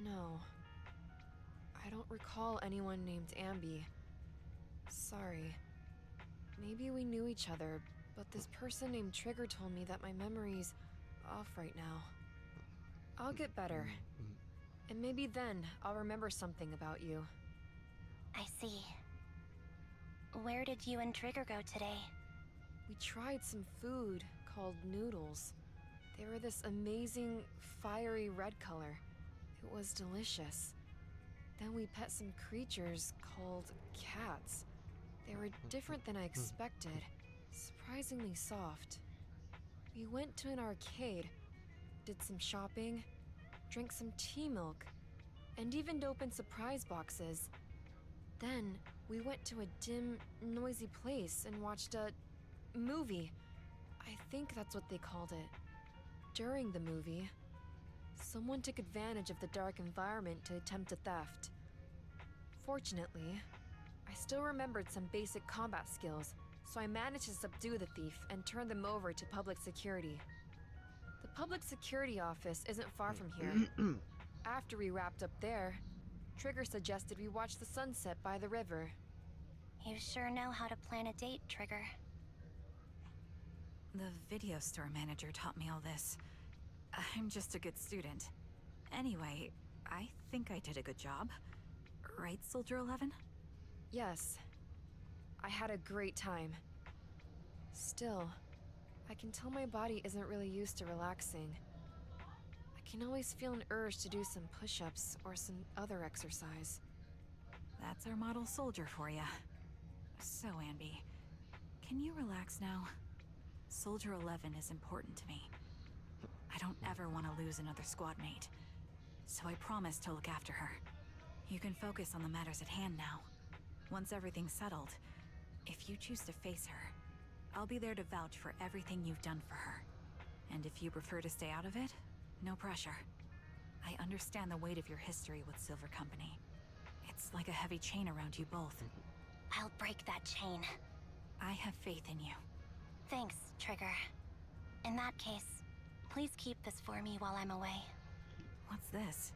Speaker 11: No. I don't recall anyone named Anby. Sorry. Maybe we knew each other, but this person named Trigger told me that my memory's off right now. I'll get better. And maybe then I'll remember something about you.
Speaker 3: I see. Where did you and Trigger go today?
Speaker 11: We tried some food called noodles. They were this amazing, fiery red color. It was delicious. Then we pet some creatures called cats. They were different than I expected, surprisingly soft. We went to an arcade, did some shopping, drank some tea milk, and even opened surprise boxes. Then we went to a dim, noisy place and watched a movie. I think that's what they called it. During the movie, someone took advantage of the dark environment to attempt a theft. Fortunately, I still remembered some basic combat skills, so I managed to subdue the thief and turn them over to public security. The public security office isn't far from here. After we wrapped up there, Trigger suggested we watch the sunset by the river.
Speaker 3: You sure know how to plan a date, Trigger.
Speaker 9: The video store manager taught me all this. I'm just a good student. Anyway, I think I did a good job. Right, Soldier 11?
Speaker 11: Yes. I had a great time. Still, I can tell my body isn't really used to relaxing. I can always feel an urge to do some push-ups or some other exercise.
Speaker 9: That's our model soldier for ya. So, Anby, can you relax now? Soldier 11 is important to me. I don't ever want to lose another squad mate, so I promise to look after her. You can focus on the matters at hand now. Once everything's settled, if you choose to face her, I'll be there to vouch for everything you've done for her. And if you prefer to stay out of it, no pressure. I understand the weight of your history with Silver Company. It's like a heavy chain around you both.
Speaker 3: I'll break that chain.
Speaker 9: I have faith in you.
Speaker 3: Thanks, Trigger. In that case, please keep this for me while I'm away.
Speaker 9: What's this?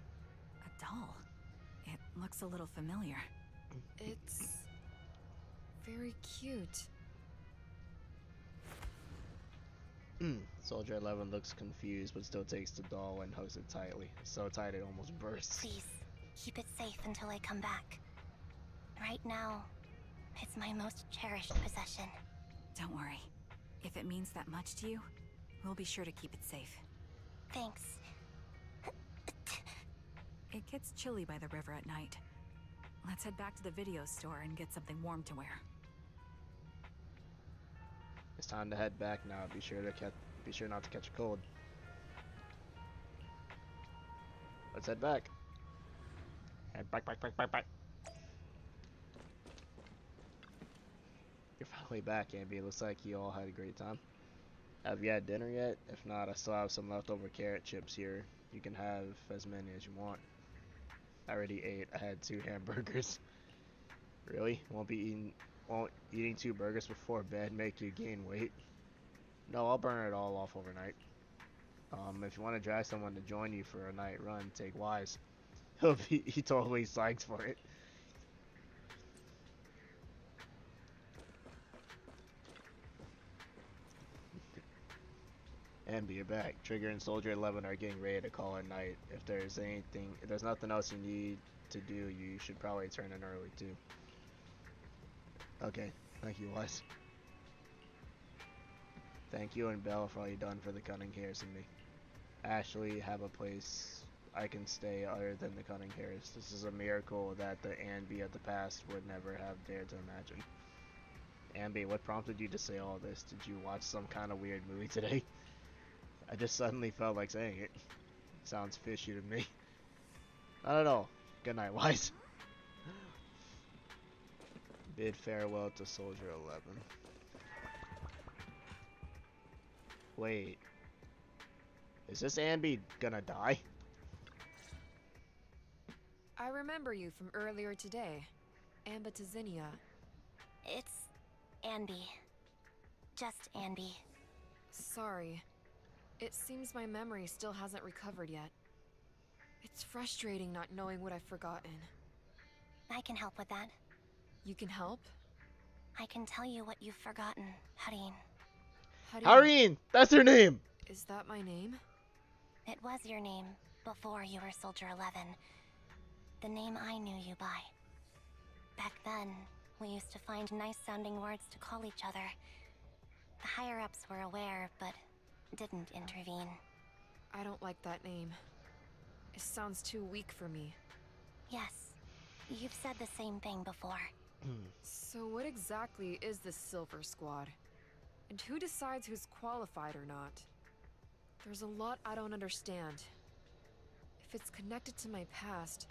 Speaker 9: A doll? It looks a little familiar.
Speaker 11: It's very cute.
Speaker 1: Soldier 11 looks confused, but still takes the doll and hugs it tightly. So tight it almost bursts.
Speaker 3: Please, keep it safe until I come back. Right now, it's my most cherished possession.
Speaker 9: Don't worry. If it means that much to you, we'll be sure to keep it safe.
Speaker 3: Thanks.
Speaker 9: It gets chilly by the river at night. Let's head back to the video store and get something warm to wear.
Speaker 1: It's time to head back now. Be sure not to catch a cold. Let's head back. Head back. You're finally back, Anby. Looks like you all had a great time. Have you had dinner yet? If not, I still have some leftover carrot chips here. You can have as many as you want. I already ate. I had 2 hamburgers. Really? Won't eating 2 burgers before bed make you gain weight? No, I'll burn it all off overnight. If you want to drag someone to join you for a night run, take Wise. He totally psyched for it. Anby, you're back. Trigger and Soldier 11 are getting ready to call it night. If there's nothing else you need to do, you should probably turn in early too. Okay, thank you, Wise. Thank you and Belle for all you've done for the Cunning Hares and me. I actually have a place I can stay other than the Cunning Hares. This is a miracle that the Anby of the past would never have dared to imagine. Anby, what prompted you to say all this? Did you watch some kind of weird movie today? I just suddenly felt like saying it. Sounds fishy to me. Not at all. Good night, Wise. Bid farewell to Soldier 11. Wait. Is this Anby gonna die?
Speaker 11: I remember you from earlier today. Anby to Zinnia.
Speaker 3: It's Anby. Just Anby.
Speaker 11: Sorry. It seems my memory still hasn't recovered yet. It's frustrating not knowing what I've forgotten.
Speaker 3: I can help with that.
Speaker 11: You can help?
Speaker 3: I can tell you what you've forgotten, Hareen.
Speaker 1: Hareen! That's her name!
Speaker 11: Is that my name?
Speaker 3: It was your name before you were Soldier 11. The name I knew you by. Back then, we used to find nice-sounding words to call each other. The higher-ups were aware, but didn't intervene.
Speaker 11: I don't like that name. It sounds too weak for me.
Speaker 3: Yes, you've said the same thing before.
Speaker 11: So what exactly is this Silver Squad? And who decides who's qualified or not? There's a lot I don't understand. If it's connected to my past,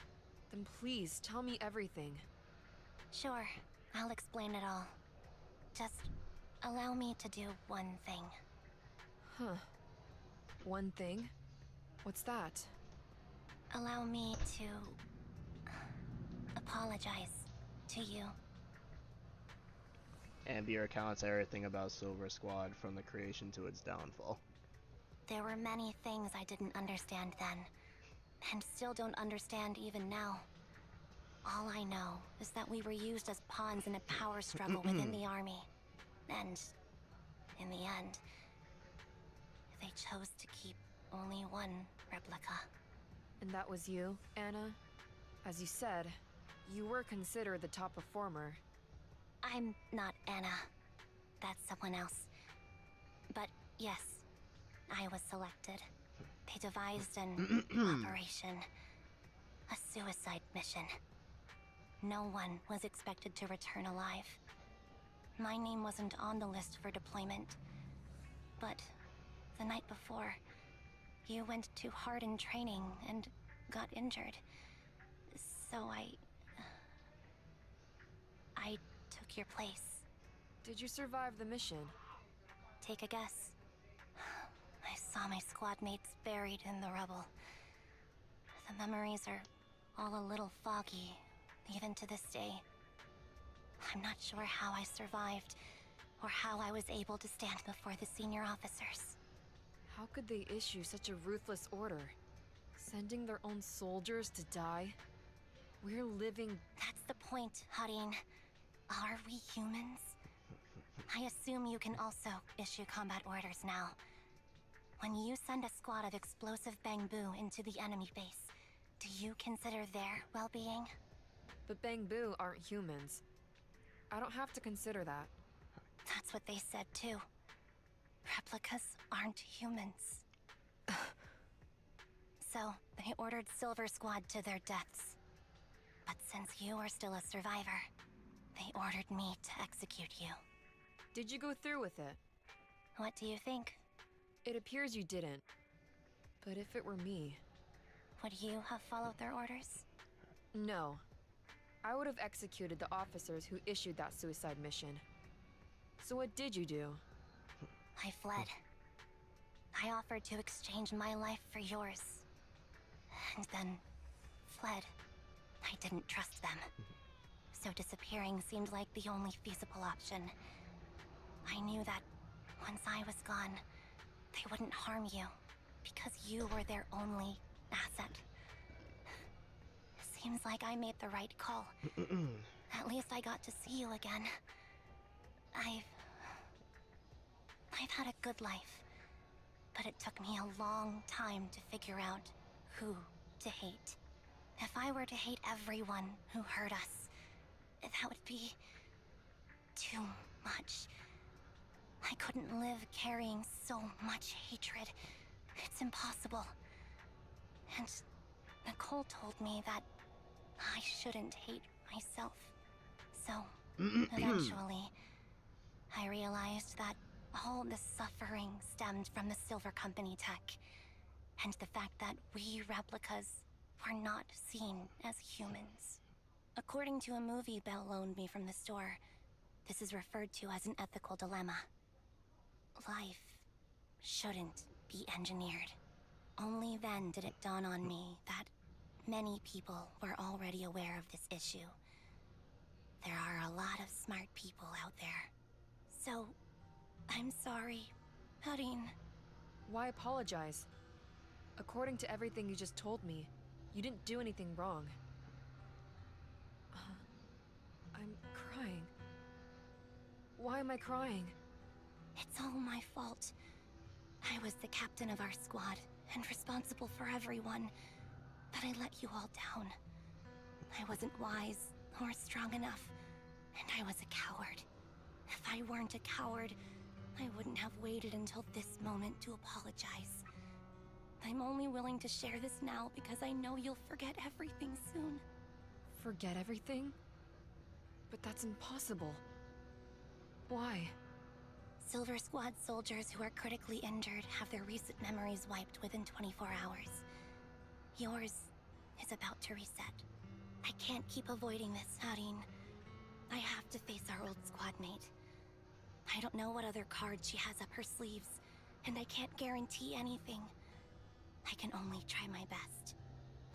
Speaker 11: then please tell me everything.
Speaker 3: Sure, I'll explain it all. Just allow me to do one thing.
Speaker 11: Huh. One thing? What's that?
Speaker 3: Allow me to apologize to you.
Speaker 1: Anby recounts everything about Silver Squad from the creation to its downfall.
Speaker 3: There were many things I didn't understand then, and still don't understand even now. All I know is that we were used as pawns in a power struggle within the army. And, in the end, they chose to keep only one replica.
Speaker 11: And that was you, Anna? As you said, you were considered the top performer.
Speaker 3: I'm not Anna. That's someone else. But yes, I was selected. They devised an operation. A suicide mission. No one was expected to return alive. My name wasn't on the list for deployment. But the night before, you went too hard in training and got injured. So I took your place.
Speaker 11: Did you survive the mission?
Speaker 3: Take a guess. I saw my squad mates buried in the rubble. The memories are all a little foggy, even to this day. I'm not sure how I survived, or how I was able to stand before the senior officers.
Speaker 11: How could they issue such a ruthless order? Sending their own soldiers to die? We're living...
Speaker 3: That's the point, Hareen. Are we humans? I assume you can also issue combat orders now. When you send a squad of explosive bamboo into the enemy base, do you consider their well-being?
Speaker 11: But bamboo aren't humans. I don't have to consider that.
Speaker 3: That's what they said too. Replicas aren't humans. So, they ordered Silver Squad to their deaths. But since you are still a survivor, they ordered me to execute you.
Speaker 11: Did you go through with it?
Speaker 3: What do you think?
Speaker 11: It appears you didn't. But if it were me...
Speaker 3: Would you have followed their orders?
Speaker 11: No. I would have executed the officers who issued that suicide mission. So what did you do?
Speaker 3: I fled. I offered to exchange my life for yours. And then... fled. I didn't trust them. So disappearing seemed like the only feasible option. I knew that once I was gone, they wouldn't harm you, because you were their only asset. Seems like I made the right call. At least I got to see you again. I've had a good life, but it took me a long time to figure out who to hate. If I were to hate everyone who hurt us, that would be too much. I couldn't live carrying so much hatred. It's impossible. And Nicole told me that I shouldn't hate myself. So, eventually, I realized that all the suffering stemmed from the Silver Company tech, and the fact that we replicas were not seen as humans. According to a movie Belle loaned me from the store, this is referred to as an ethical dilemma. Life shouldn't be engineered. Only then did it dawn on me that Many people were already aware of this issue. There are a lot of smart people out there. So, I'm sorry, Harin.
Speaker 11: Why apologize? According to everything you just told me, you didn't do anything wrong. I'm crying. Why am I crying?
Speaker 3: It's all my fault. I was the captain of our squad and responsible for everyone, but I let you all down. I wasn't wise or strong enough, and I was a coward. If I weren't a coward, I wouldn't have waited until this moment to apologize. I'm only willing to share this now because I know you'll forget everything soon.
Speaker 11: Forget everything? But that's impossible. Why?
Speaker 3: Silver Squad soldiers who are critically injured have their recent memories wiped within 24 hours. Yours is about to reset. I can't keep avoiding this, Harin. I have to face our old squad mate. I don't know what other cards she has up her sleeves, and I can't guarantee anything. I can only try my best.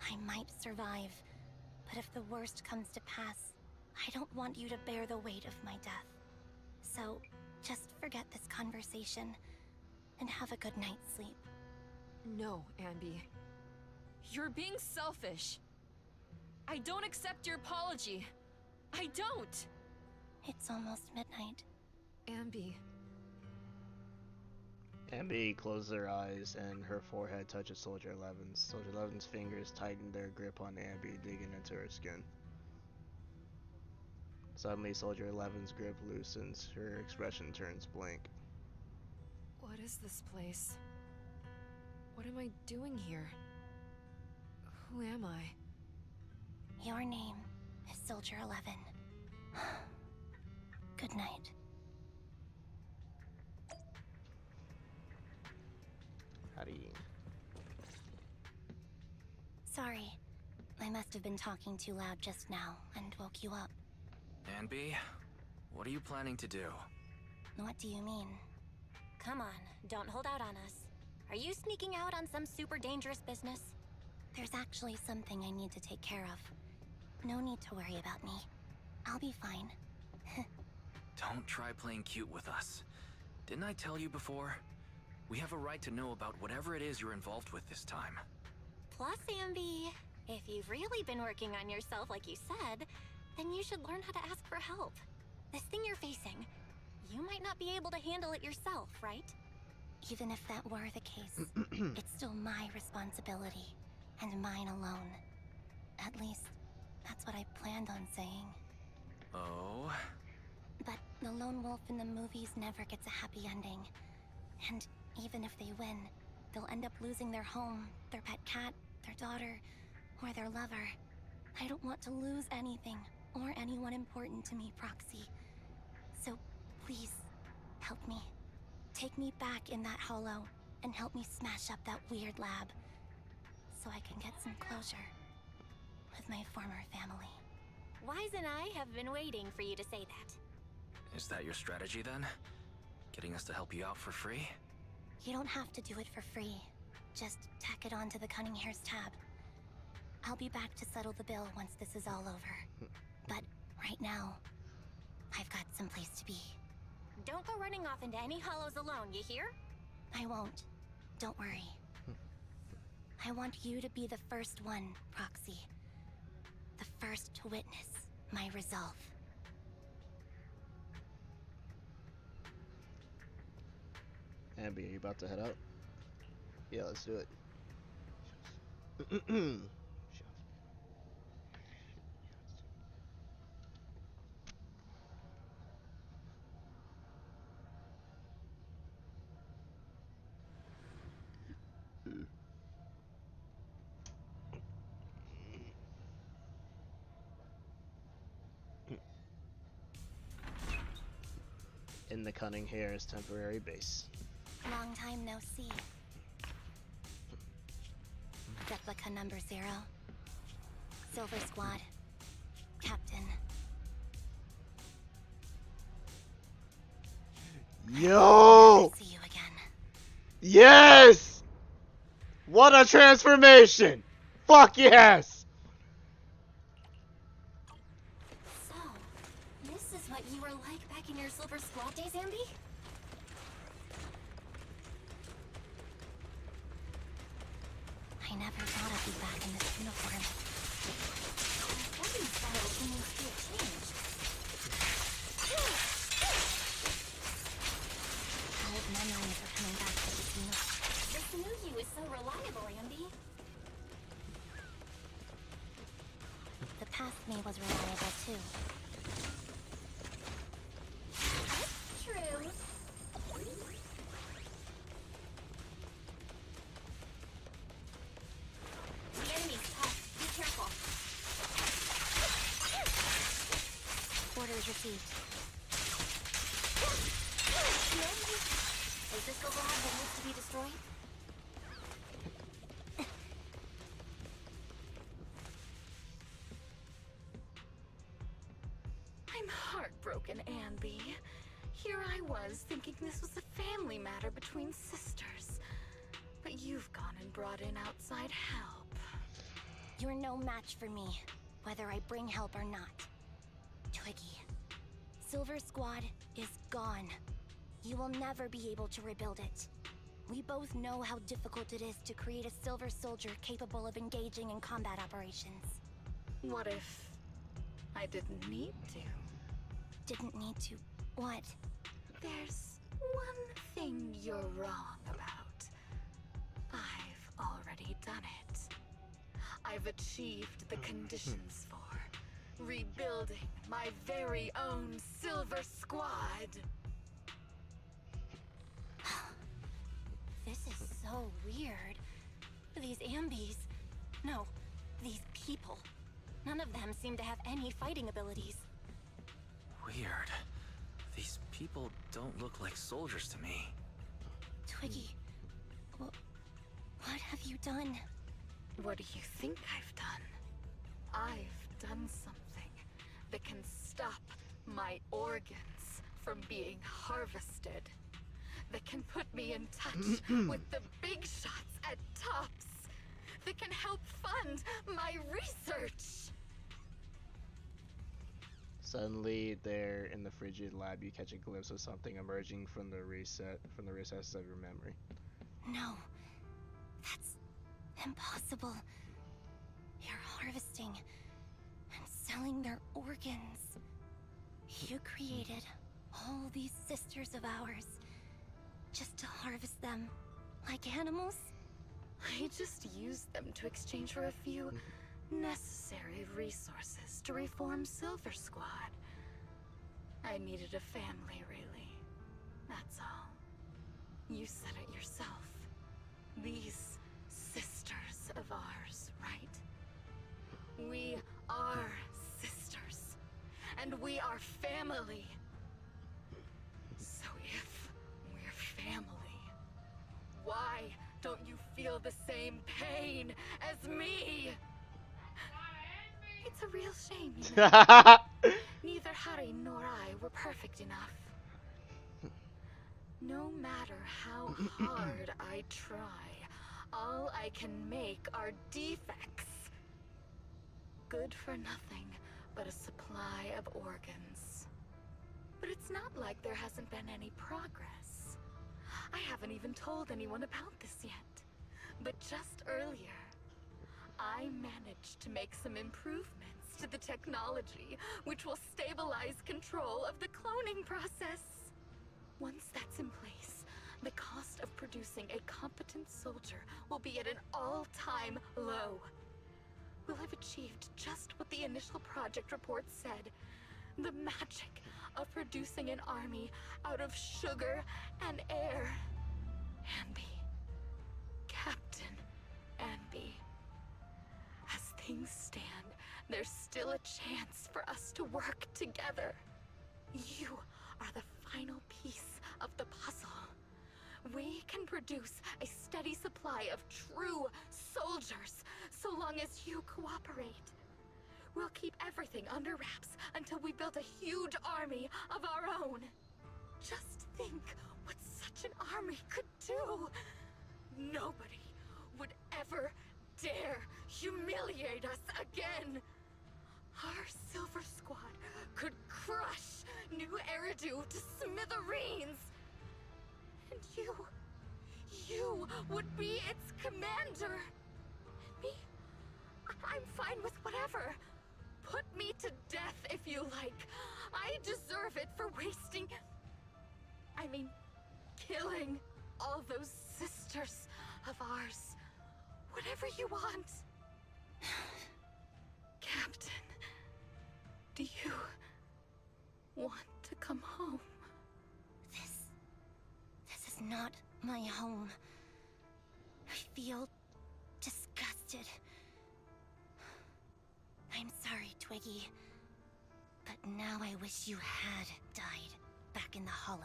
Speaker 3: I might survive, but if the worst comes to pass, I don't want you to bear the weight of my death. So, just forget this conversation, and have a good night's sleep.
Speaker 11: No, Anby. You're being selfish. I don't accept your apology. I don't!
Speaker 3: It's almost midnight.
Speaker 11: Anby.
Speaker 1: Anby closed her eyes and her forehead touches Soldier 11's. Soldier 11's fingers tightened their grip on Anby, digging into her skin. Suddenly, Soldier 11's grip loosens, her expression turns blank.
Speaker 11: What is this place? What am I doing here? Who am I?
Speaker 3: Your name is Soldier 11. Good night.
Speaker 1: Howdy.
Speaker 3: Sorry. I must have been talking too loud just now and woke you up.
Speaker 8: Anby, what are you planning to do?
Speaker 3: What do you mean?
Speaker 12: Come on, don't hold out on us. Are you sneaking out on some super dangerous business?
Speaker 3: There's actually something I need to take care of. No need to worry about me. I'll be fine.
Speaker 8: Don't try playing cute with us. Didn't I tell you before? We have a right to know about whatever it is you're involved with this time.
Speaker 12: Plus, Anby, if you've really been working on yourself like you said, then you should learn how to ask for help. This thing you're facing, you might not be able to handle it yourself, right?
Speaker 3: Even if that were the case, it's still my responsibility, and mine alone. At least, that's what I planned on saying.
Speaker 8: Oh?
Speaker 3: But the lone wolf in the movies never gets a happy ending. And even if they win, they'll end up losing their home, their pet cat, their daughter, or their lover. I don't want to lose anything, or anyone important to me, Proxy. So, please, help me. Take me back in that hollow, and help me smash up that weird lab, so I can get some closure with my former family.
Speaker 12: Wise and I have been waiting for you to say that.
Speaker 8: Is that your strategy then? Getting us to help you out for free?
Speaker 3: You don't have to do it for free. Just tack it onto the Cunning Hair's tab. I'll be back to settle the bill once this is all over. But right now, I've got some place to be.
Speaker 12: Don't go running off into any hollows alone, you hear?
Speaker 3: I won't. Don't worry. I want you to be the first one, Proxy. The first to witness my resolve.
Speaker 1: Anby, are you about to head out? Yeah, let's do it. In the Cunning Hair's temporary base.
Speaker 3: Long time no see. Replica number 0. Silver Squad. Captain.
Speaker 1: Yo!
Speaker 3: See you again.
Speaker 1: Yes! What a transformation! Fuck yes!
Speaker 3: Anby? I never thought I'd be back in this uniform. My fighting style seems to have changed. Old memories are coming back to this new. This new you is so reliable, Anby. The past me was reliable too. That's true. The enemy's tough. Be careful. Orders received. Is this the lab that needs to be destroyed?
Speaker 13: I'm heartbroken, Anby. Here I was, thinking this was a family matter between sisters. But you've gone and brought in outside help.
Speaker 3: You're no match for me, whether I bring help or not. Twiggy, Silver Squad is gone. You will never be able to rebuild it. We both know how difficult it is to create a Silver Soldier capable of engaging in combat operations.
Speaker 13: What if I didn't need to?
Speaker 3: Didn't need to. What?
Speaker 13: There's one thing you're wrong about. I've already done it. I've achieved the conditions for rebuilding my very own Silver Squad.
Speaker 3: This is so weird. These Ambys... No, these people. None of them seem to have any fighting abilities.
Speaker 8: Weird. These people don't look like soldiers to me.
Speaker 3: Twiggy, what have you done?
Speaker 13: What do you think I've done? I've done something that can stop my organs from being harvested. That can put me in touch with the big shots at tops. That can help fund my research.
Speaker 1: Suddenly, there in the frigid lab, you catch a glimpse of something emerging from the recesses of your memory.
Speaker 3: No, that's impossible. You're harvesting and selling their organs. You created all these sisters of ours just to harvest them like animals?
Speaker 13: I just used them to exchange for a few necessary resources to reform Silver Squad. I needed a family, really. That's all. You said it yourself. These sisters of ours, right? We are sisters. And we are family. So if we're family, why don't you feel the same pain as me? It's a real shame, you know. Neither Harry nor I were perfect enough. No matter how hard I try, all I can make are defects. Good for nothing but a supply of organs. But it's not like there hasn't been any progress. I haven't even told anyone about this yet. But just earlier, I managed to make some improvements to the technology which will stabilize control of the cloning process. Once that's in place, the cost of producing a competent soldier will be at an all-time low. We'll have achieved just what the initial project report said. The magic of producing an army out of sugar and air. Anby. Captain Anby. As things stand, there's still a chance for us to work together. You are the final piece of the puzzle. We can produce a steady supply of true soldiers so long as you cooperate. We'll keep everything under wraps until we build a huge army of our own. Just think what such an army could do. Nobody would ever dare humiliate us again. our Silver Squad could crush New Eridu to smithereens. And you would be its commander. Me, I'm fine with whatever. Put me to death if you like. I deserve it for wasting... I mean, killing all those sisters of ours. Whatever you want. Captain, do you want to come home?
Speaker 12: This is not my home. I feel disgusted. I'm sorry, Twiggy. But now I wish you had died back in the Hollow.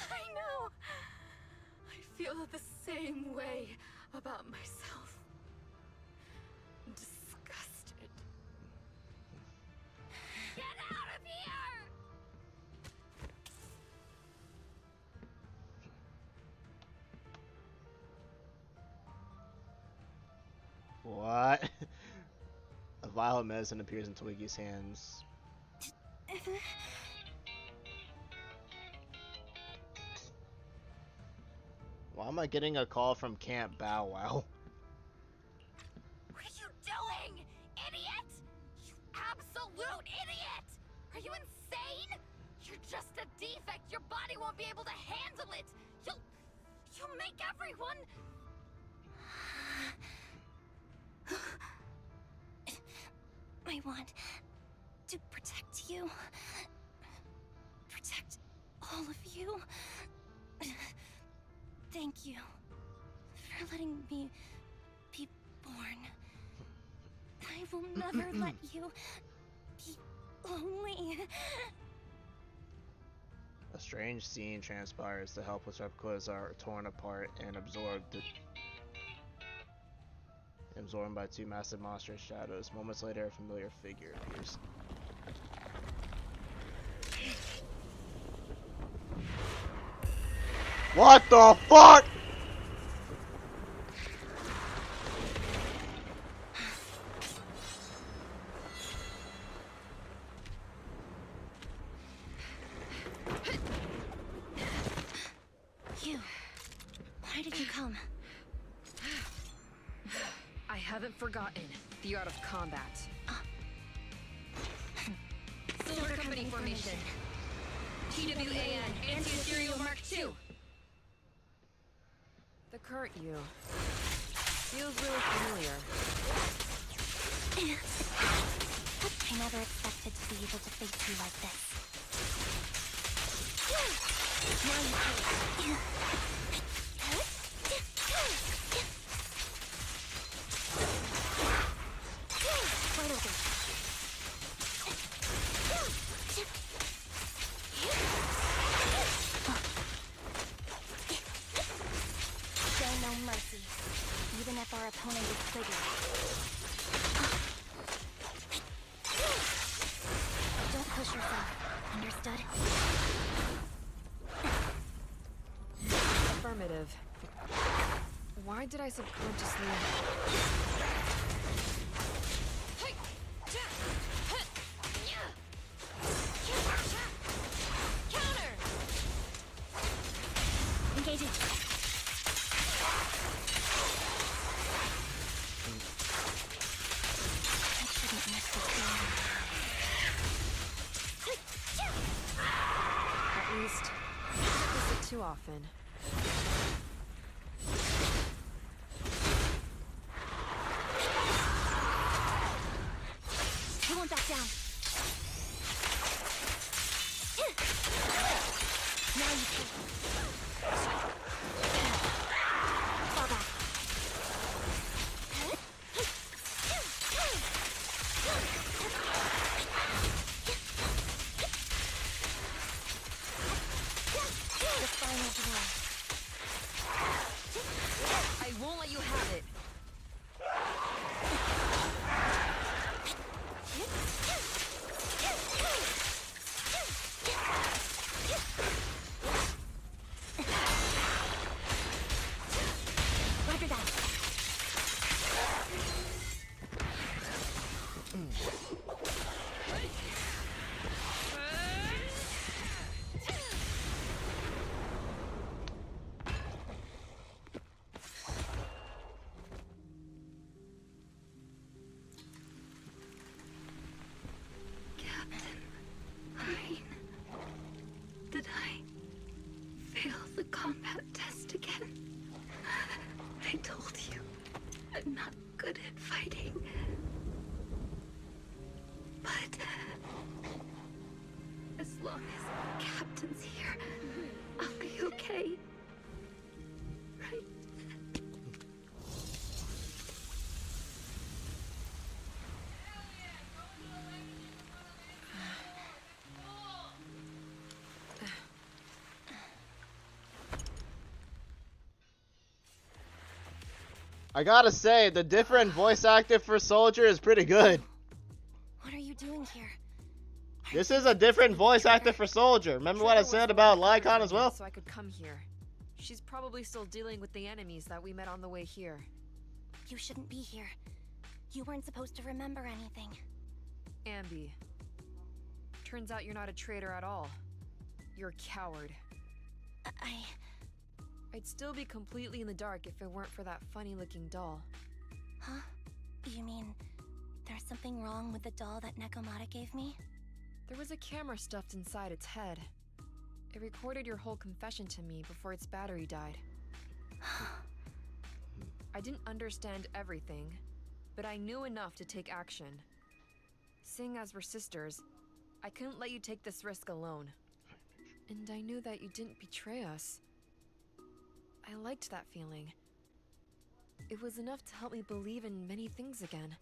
Speaker 13: I know. I feel the same way about myself. Disgusted. Get out of here!
Speaker 1: What? A violet medicine appears in Twiggy's hands. Why am I getting a call from Camp Bow Wow?
Speaker 13: What are you doing, idiot? You absolute idiot! Are you insane? You're just a defect. Your body won't be able to handle it. You'll make everyone...
Speaker 12: I want to protect you. Protect all of you. Thank you for letting me be born. I will never let you be lonely.
Speaker 1: A strange scene transpires. The helpless replicas are torn apart and absorbed by two massive monstrous shadows. Moments later, a familiar figure appears. What the fuck?
Speaker 12: You. Why did you come?
Speaker 11: I haven't forgotten the art of combat. Silver Company formation. TWAN, Anti-Ethereal Mark II. The current you feels really familiar.
Speaker 12: I never expected to be able to face you like this. Now you can. Right over. Show no mercy, even if our opponent is triggered. Don't push yourself, understood?
Speaker 11: Affirmative. Why did I subconsciously...
Speaker 12: Counter! Engaging. I shouldn't miss this game.
Speaker 11: At least, I don't miss it too often.
Speaker 12: I won't back down. Now you can. Fall back. The final blow.
Speaker 11: I won't let you have it.
Speaker 13: combat test again. I told you, I'm not good at fighting. But as long as Captain's here, I'll be okay. Right?
Speaker 1: I gotta say, the different voice actor for Soldier is pretty good.
Speaker 3: What are you doing here?
Speaker 1: This is a different voice actor for Soldier. Remember what I said about Lycon as well?
Speaker 11: So I could come here. She's probably still dealing with the enemies that we met on the way here.
Speaker 3: You shouldn't be here. You weren't supposed to remember anything.
Speaker 11: Anby. Turns out you're not a traitor at all. You're a coward. I'd still be completely in the dark if it weren't for that funny-looking doll.
Speaker 3: Huh? You mean there's something wrong with the doll that Nekomata gave me?
Speaker 11: There was a camera stuffed inside its head. It recorded your whole confession to me before its battery died. I didn't understand everything, but I knew enough to take action. Seeing as we're sisters, I couldn't let you take this risk alone. And I knew that you didn't betray us. I liked that feeling. It was enough to help me believe in many things again.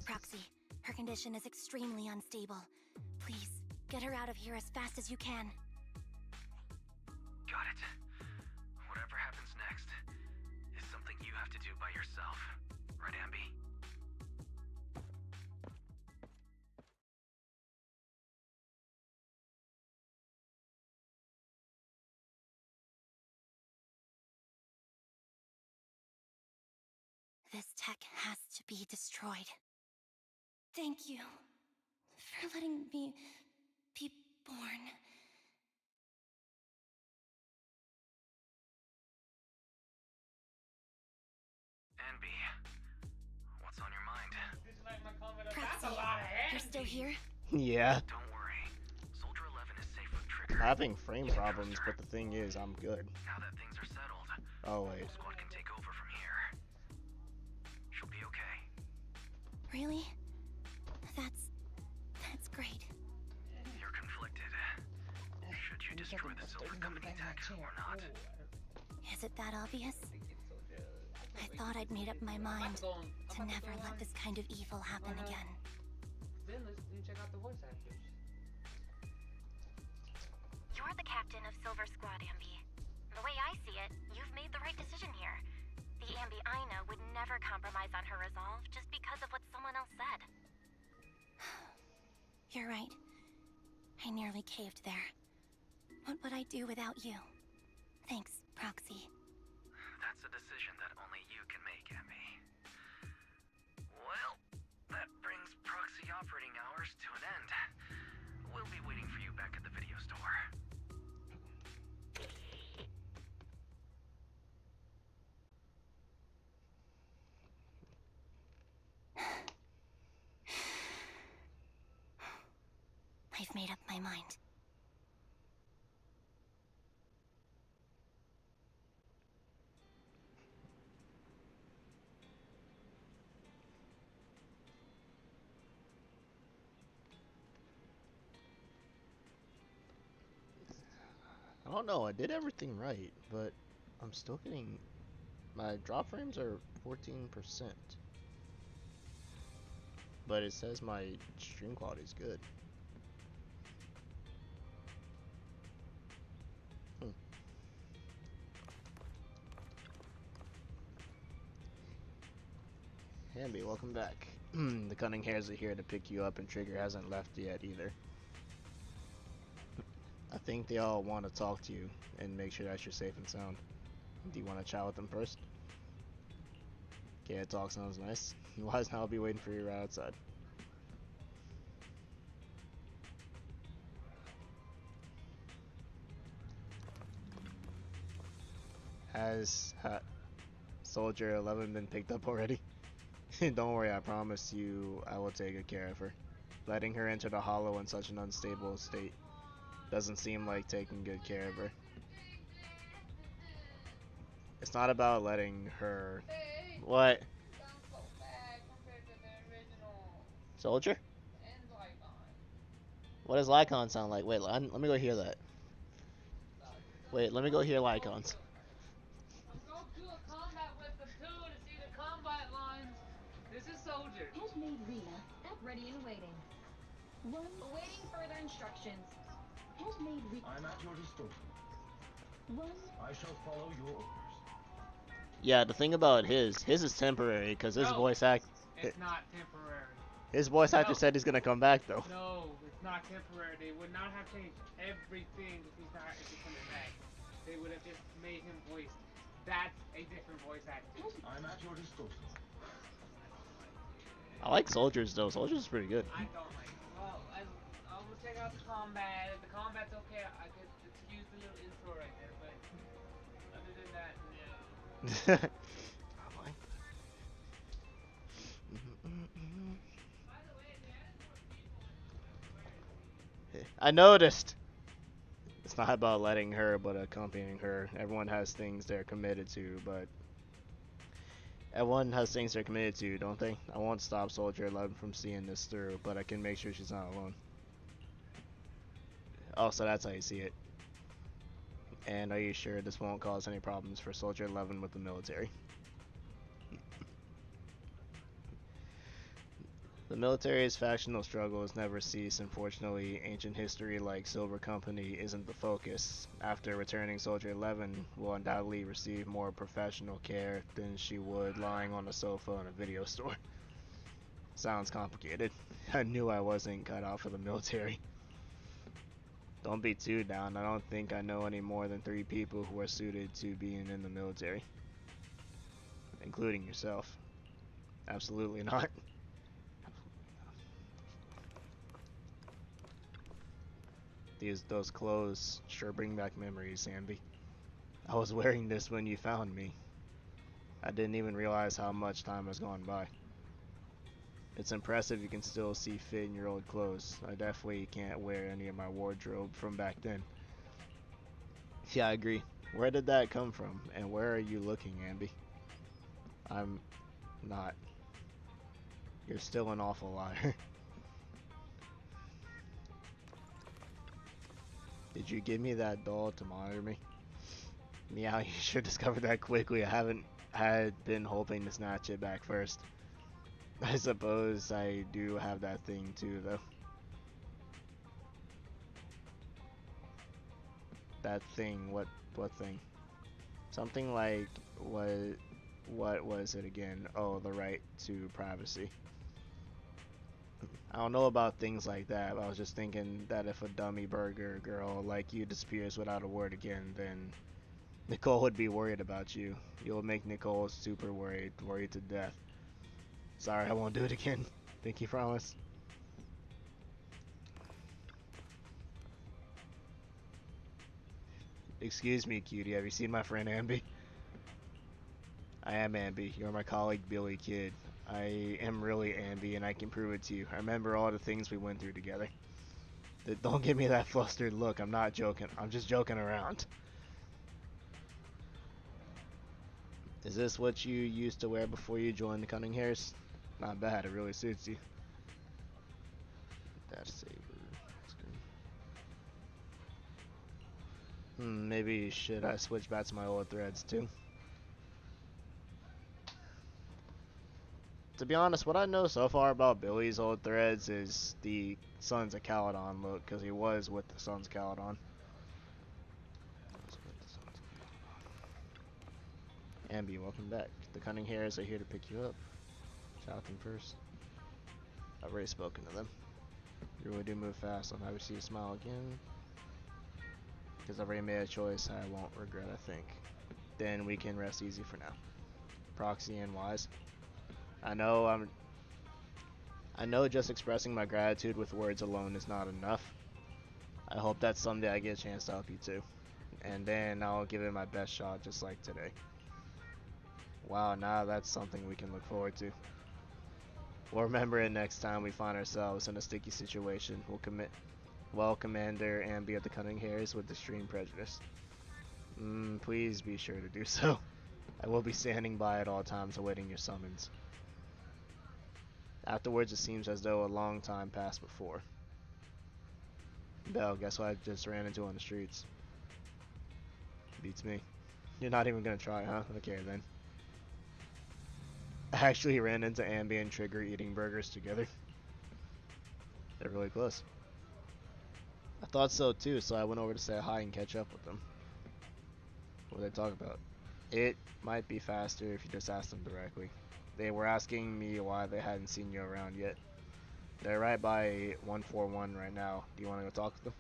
Speaker 3: Proxy, her condition is extremely unstable. Please, get her out of here as fast as you can.
Speaker 8: Got it. Whatever happens next is something you have to do by yourself. Right, Anby?
Speaker 3: This tech has to be destroyed. Thank you for letting me be born.
Speaker 8: Anby, what's on your mind?
Speaker 3: Proxy, you're still here?
Speaker 1: Yeah.
Speaker 8: Don't worry. Soldier 11 is safe with
Speaker 1: I'm
Speaker 8: Trigger.
Speaker 1: having frame problems, but the thing is, I'm good.
Speaker 8: Now that things are settled,
Speaker 1: Oh, wait.
Speaker 8: the squad can take over from here. She'll be okay.
Speaker 3: Really? That's great.
Speaker 8: You're conflicted. Should you destroy the Silver Company tech or not?
Speaker 3: Is it that obvious? I thought I'd made up my mind to never let this kind of evil happen again.
Speaker 4: Zenless didn't check out the voice actors.
Speaker 2: You're the captain of Silver Squad, Anby. The way I see it, you've made the right decision here. The Anby I know would never compromise on her resolve just because of what someone else said.
Speaker 3: You're right. I nearly caved there. What would I do without you? Thanks, Proxy.
Speaker 8: That's a decision that only you can make, Anby. Well, that brings proxy operating hours to an end. We'll be waiting for you back at the video store.
Speaker 3: I've made up my mind.
Speaker 1: I don't know, I did everything right, but I'm still getting... My drop frames are 14%. But it says my stream quality is good. Anby, welcome back. The Cunning Hares are here to pick you up, and Trigger hasn't left yet either. I think they all want to talk to you and make sure that you're safe and sound. Do you want to chat with them first? Yeah, talk sounds nice. Otherwise, I'll be waiting for you right outside. Has Soldier 11 been picked up already? Don't worry, I promise you I will take good care of her. Letting her enter the hollow in such an unstable state doesn't seem like taking good care of her. It's not about letting her... What? Soldier? What does Lycon sound like? Wait, let me go hear that. Wait, let me go hear Lycons.
Speaker 4: Let's go do a combat with them too to see the combat lines. This is Soldier.
Speaker 14: Handmade Rena, at ready and waiting. Awaiting further instructions. Handmade Rena.
Speaker 15: I'm at your disposal. I shall follow your orders.
Speaker 1: Yeah, the thing about his is temporary because his voice act.
Speaker 4: It's not temporary.
Speaker 1: His voice actor said he's gonna come back though.
Speaker 4: No, it's not temporary. They would not have changed everything if he's coming back. They would have just made him voice. That's a different voice actor.
Speaker 15: I'm at your disposal.
Speaker 1: I like Soldiers though. Soldiers is pretty good.
Speaker 4: I don't like it. Well, I'm gonna check out the combat. If the combat's okay, I could excuse the little intro right there. But other than that, no.
Speaker 1: I noticed. It's not about letting her, but accompanying her. Everyone has things they're committed to, but everyone has things they're committed to, don't they? I won't stop Soldier 11 from seeing this through, but I can make sure she's not alone. Oh, so that's how you see it. And are you sure this won't cause any problems for Soldier 11 with the military? The military's factional struggles never cease. Unfortunately, ancient history like Silver Company isn't the focus. After returning, Soldier 11 will undoubtedly receive more professional care than she would lying on a sofa in a video store. Sounds complicated. I knew I wasn't cut out for the military. Don't be too down. I don't think I know any more than 3 people who are suited to being in the military. Including yourself. Absolutely not. Those clothes sure bring back memories, Anby. I was wearing this when you found me. I didn't even realize how much time has gone by. It's impressive you can still see fit in your old clothes. I definitely can't wear any of my wardrobe from back then. Yeah, I agree. Where did that come from? And where are you looking, Anby? I'm not. You're still an awful liar. Did you give me that doll to monitor me? Meow, you should discover that quickly. I had been hoping to snatch it back first. I suppose I do have that thing too, though. That thing, what thing? Something like, what was it again? Oh, the right to privacy. I don't know about things like that, but I was just thinking that if a dummy burger girl like you disappears without a word again, then Nicole would be worried about you. You'll make Nicole super worried to death. Sorry, I won't do it again. Pinky promise. Excuse me, cutie. Have you seen my friend Anby? I am Anby. You're my colleague, Billy Kid. I am really Anby, and I can prove it to you. I remember all the things we went through together. Don't give me that flustered look. I'm not joking. I'm just joking around. Is this what you used to wear before you joined the Cunning Hairs? Not bad. It really suits you. Dash saber. Maybe should I switch back to my old threads too? To be honest, what I know so far about Billy's old threads is the Sons of Caledon look, because he was with the Sons of Caledon. Anby, welcome back. The Cunning Hairs are here to pick you up. Shout them first. I've already spoken to them. You really do move fast. I'm happy to see you smile again. Because I've already made a choice I won't regret, I think. Then we can rest easy for now. Proxy and Wise. I know just expressing my gratitude with words alone is not enough. I hope that someday I get a chance to help you too. And then I'll give it my best shot just like today. Wow, now that's something we can look forward to. We'll remember it next time we find ourselves in a sticky situation. We'll commit. Well, Commander Anby of the Cunning Hares with extreme prejudice. Please be sure to do so. I will be standing by at all times awaiting your summons. Afterwards, it seems as though a long time passed before. Belle, guess what I just ran into on the streets? Beats me. You're not even gonna try, huh? Okay then. I actually ran into Anby and Trigger eating burgers together. They're really close. I thought so too, so I went over to say hi and catch up with them. What did they talk about? It might be faster if you just ask them directly. They were asking me why they hadn't seen you around yet. They're right by 141 right now. Do you want to go talk to them?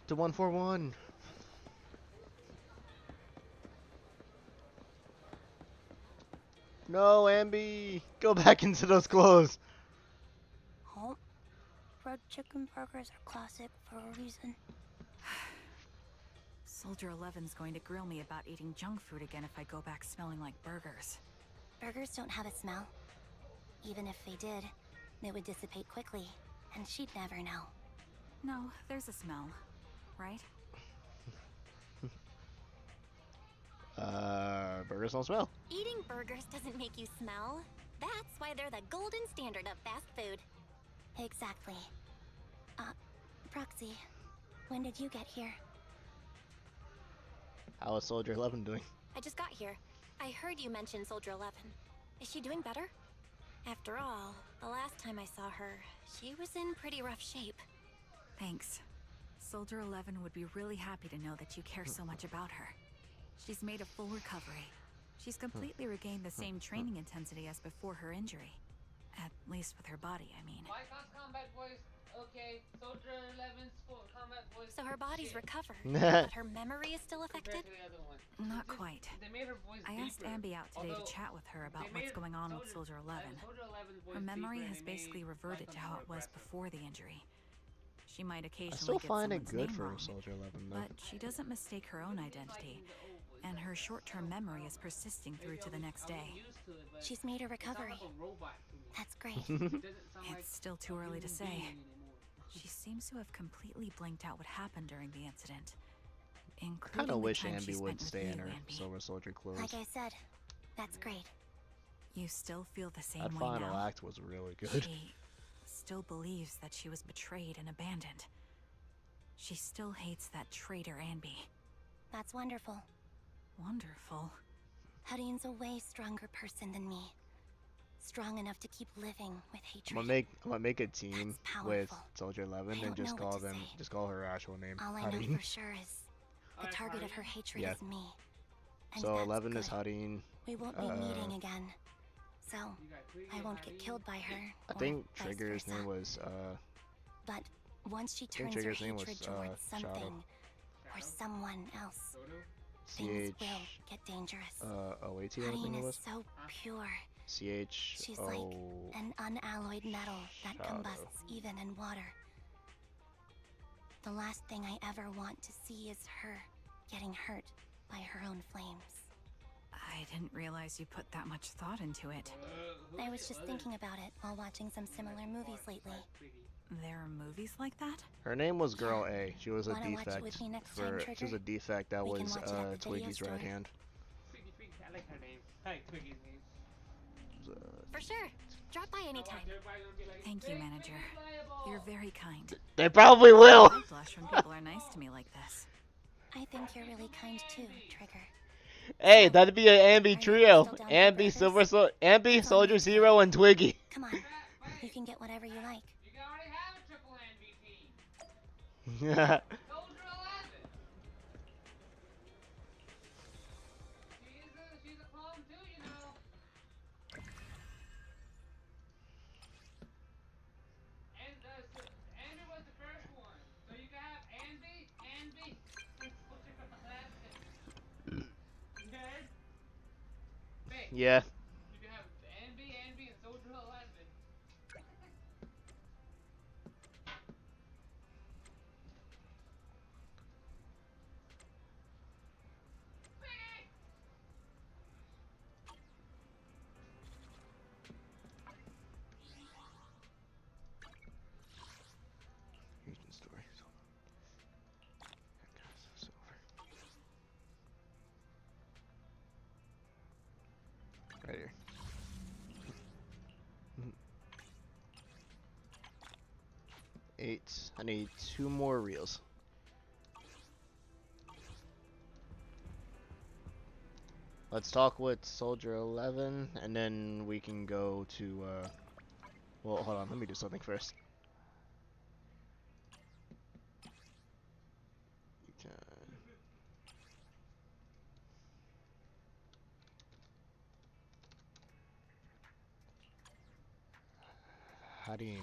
Speaker 1: To 141. No, Anby! Go back into those clothes!
Speaker 3: Oh, fried chicken burgers are classic for a reason.
Speaker 9: Soldier 11's going to grill me about eating junk food again if I go back smelling like burgers.
Speaker 3: Burgers don't have a smell. Even if they did, they would dissipate quickly, and she'd never know.
Speaker 9: No, there's a smell, right?
Speaker 1: Burgers don't smell.
Speaker 12: Eating burgers doesn't make you smell. That's why they're the golden standard of fast food.
Speaker 3: Exactly. Proxy, when did you get here?
Speaker 1: How is Soldier 11 doing?
Speaker 12: I just got here. I heard you mention Soldier 11. Is she doing better? After all, the last time I saw her, she was in pretty rough shape.
Speaker 9: Thanks. Soldier 11 would be really happy to know that you care so much about her. She's made a full recovery. She's completely regained the same training intensity as before her injury. At least with her body, I mean.
Speaker 4: Lycon's combat voice, okay. Soldier 11's combat voice.
Speaker 12: So her body's
Speaker 4: shit.
Speaker 12: recovered, but her memory is still affected?
Speaker 4: Compared to the other one.
Speaker 9: Not quite.
Speaker 4: They made her voice
Speaker 9: I asked
Speaker 4: deeper.
Speaker 9: Anby out today to chat with her about what's going on with Soldier 11. Her memory has basically reverted to how it was before the injury. She might
Speaker 1: I
Speaker 9: occasionally
Speaker 1: still
Speaker 9: get
Speaker 1: find it
Speaker 9: someone's
Speaker 1: good
Speaker 9: name
Speaker 1: for
Speaker 9: wrong,
Speaker 1: Soldier 11 though.
Speaker 9: but she doesn't mistake her own identity, and her short-term memory is persisting through to the next day.
Speaker 3: She's made a recovery. That's great.
Speaker 9: It's still too early to say. She seems to have completely blanked out what happened during the incident,
Speaker 1: I
Speaker 9: including
Speaker 1: kind of
Speaker 9: the
Speaker 1: wish
Speaker 9: time she
Speaker 1: Anby
Speaker 9: spent
Speaker 1: would
Speaker 9: with
Speaker 1: stay
Speaker 9: you,
Speaker 1: in her
Speaker 9: Anby.
Speaker 1: Silver Soldier clothes.
Speaker 3: Like I said, that's great.
Speaker 9: You still feel the same
Speaker 1: That
Speaker 9: way
Speaker 1: final
Speaker 9: now?
Speaker 1: act was really good.
Speaker 9: She still believes that she was betrayed and abandoned. She still hates that traitor Anby.
Speaker 3: That's wonderful.
Speaker 9: Wonderful.
Speaker 3: Hudeen's a way stronger person than me. Strong enough to keep living with hatred.
Speaker 1: I'm gonna make a team with Soldier 11 and just call them, just call her actual name.
Speaker 3: All I know
Speaker 1: Hudeen.
Speaker 3: for sure is the target of her hatred
Speaker 1: Yeah.
Speaker 3: is me. And
Speaker 1: So
Speaker 3: that's
Speaker 1: 11 is
Speaker 3: good.
Speaker 1: Hudeen.
Speaker 3: We won't be meeting again. So, I won't get killed by her.
Speaker 1: I
Speaker 3: or
Speaker 1: think
Speaker 3: vice
Speaker 1: Trigger's
Speaker 3: versa.
Speaker 1: name was
Speaker 3: But once she
Speaker 1: I think
Speaker 3: turns her
Speaker 1: Trigger's name
Speaker 3: hatred
Speaker 1: was,
Speaker 3: towards
Speaker 1: Shadow.
Speaker 3: something or someone else, things
Speaker 1: CH
Speaker 3: will get dangerous.
Speaker 1: OAT I think
Speaker 3: Hudeen
Speaker 1: it
Speaker 3: is
Speaker 1: was.
Speaker 3: so pure.
Speaker 1: CH
Speaker 3: She's like
Speaker 1: O
Speaker 3: an unalloyed metal that
Speaker 1: Shadow.
Speaker 3: combusts even in water. The last thing I ever want to see is her getting hurt by her own flames.
Speaker 9: I didn't realize you put that much thought into it.
Speaker 3: I was just thinking about it while watching some similar movies lately.
Speaker 9: There are movies like that?
Speaker 1: Her name was Girl A. She was a
Speaker 3: Wanna watch it
Speaker 1: defect
Speaker 3: with me next
Speaker 1: for
Speaker 3: time,
Speaker 1: she was
Speaker 3: Trigger?
Speaker 1: a defect that
Speaker 3: We can
Speaker 1: was
Speaker 3: watch it at the video
Speaker 1: Twiggy's
Speaker 3: store.
Speaker 1: right hand.
Speaker 4: Twiggy, I like her name. I like Twiggy's name.
Speaker 12: For sure. Drop by anytime.
Speaker 9: Thank you, manager. You're very kind.
Speaker 1: They probably will.
Speaker 9: I blush when people are nice to me like this.
Speaker 3: I think you're really kind too, Trigger.
Speaker 1: Hey, that'd be an Anby trio. Anby, Anby, Soldier Zero, and Twiggy.
Speaker 3: Come on, you can get whatever you like.
Speaker 4: You can already have a triple MVP.
Speaker 1: Yeah.
Speaker 4: Soldier 11. She's a clone too, you know. And Anby was the first one, so you can have Anby, and Pulchra Classic. Okay? Babe,
Speaker 1: Yeah.
Speaker 4: You can have Anby, and Soldier 11.
Speaker 1: Region story. Right here. 8. I need 2 more reels. Let's talk with Soldier 11, and then we can go to, well, hold on, let me do something first. You can... Hadim.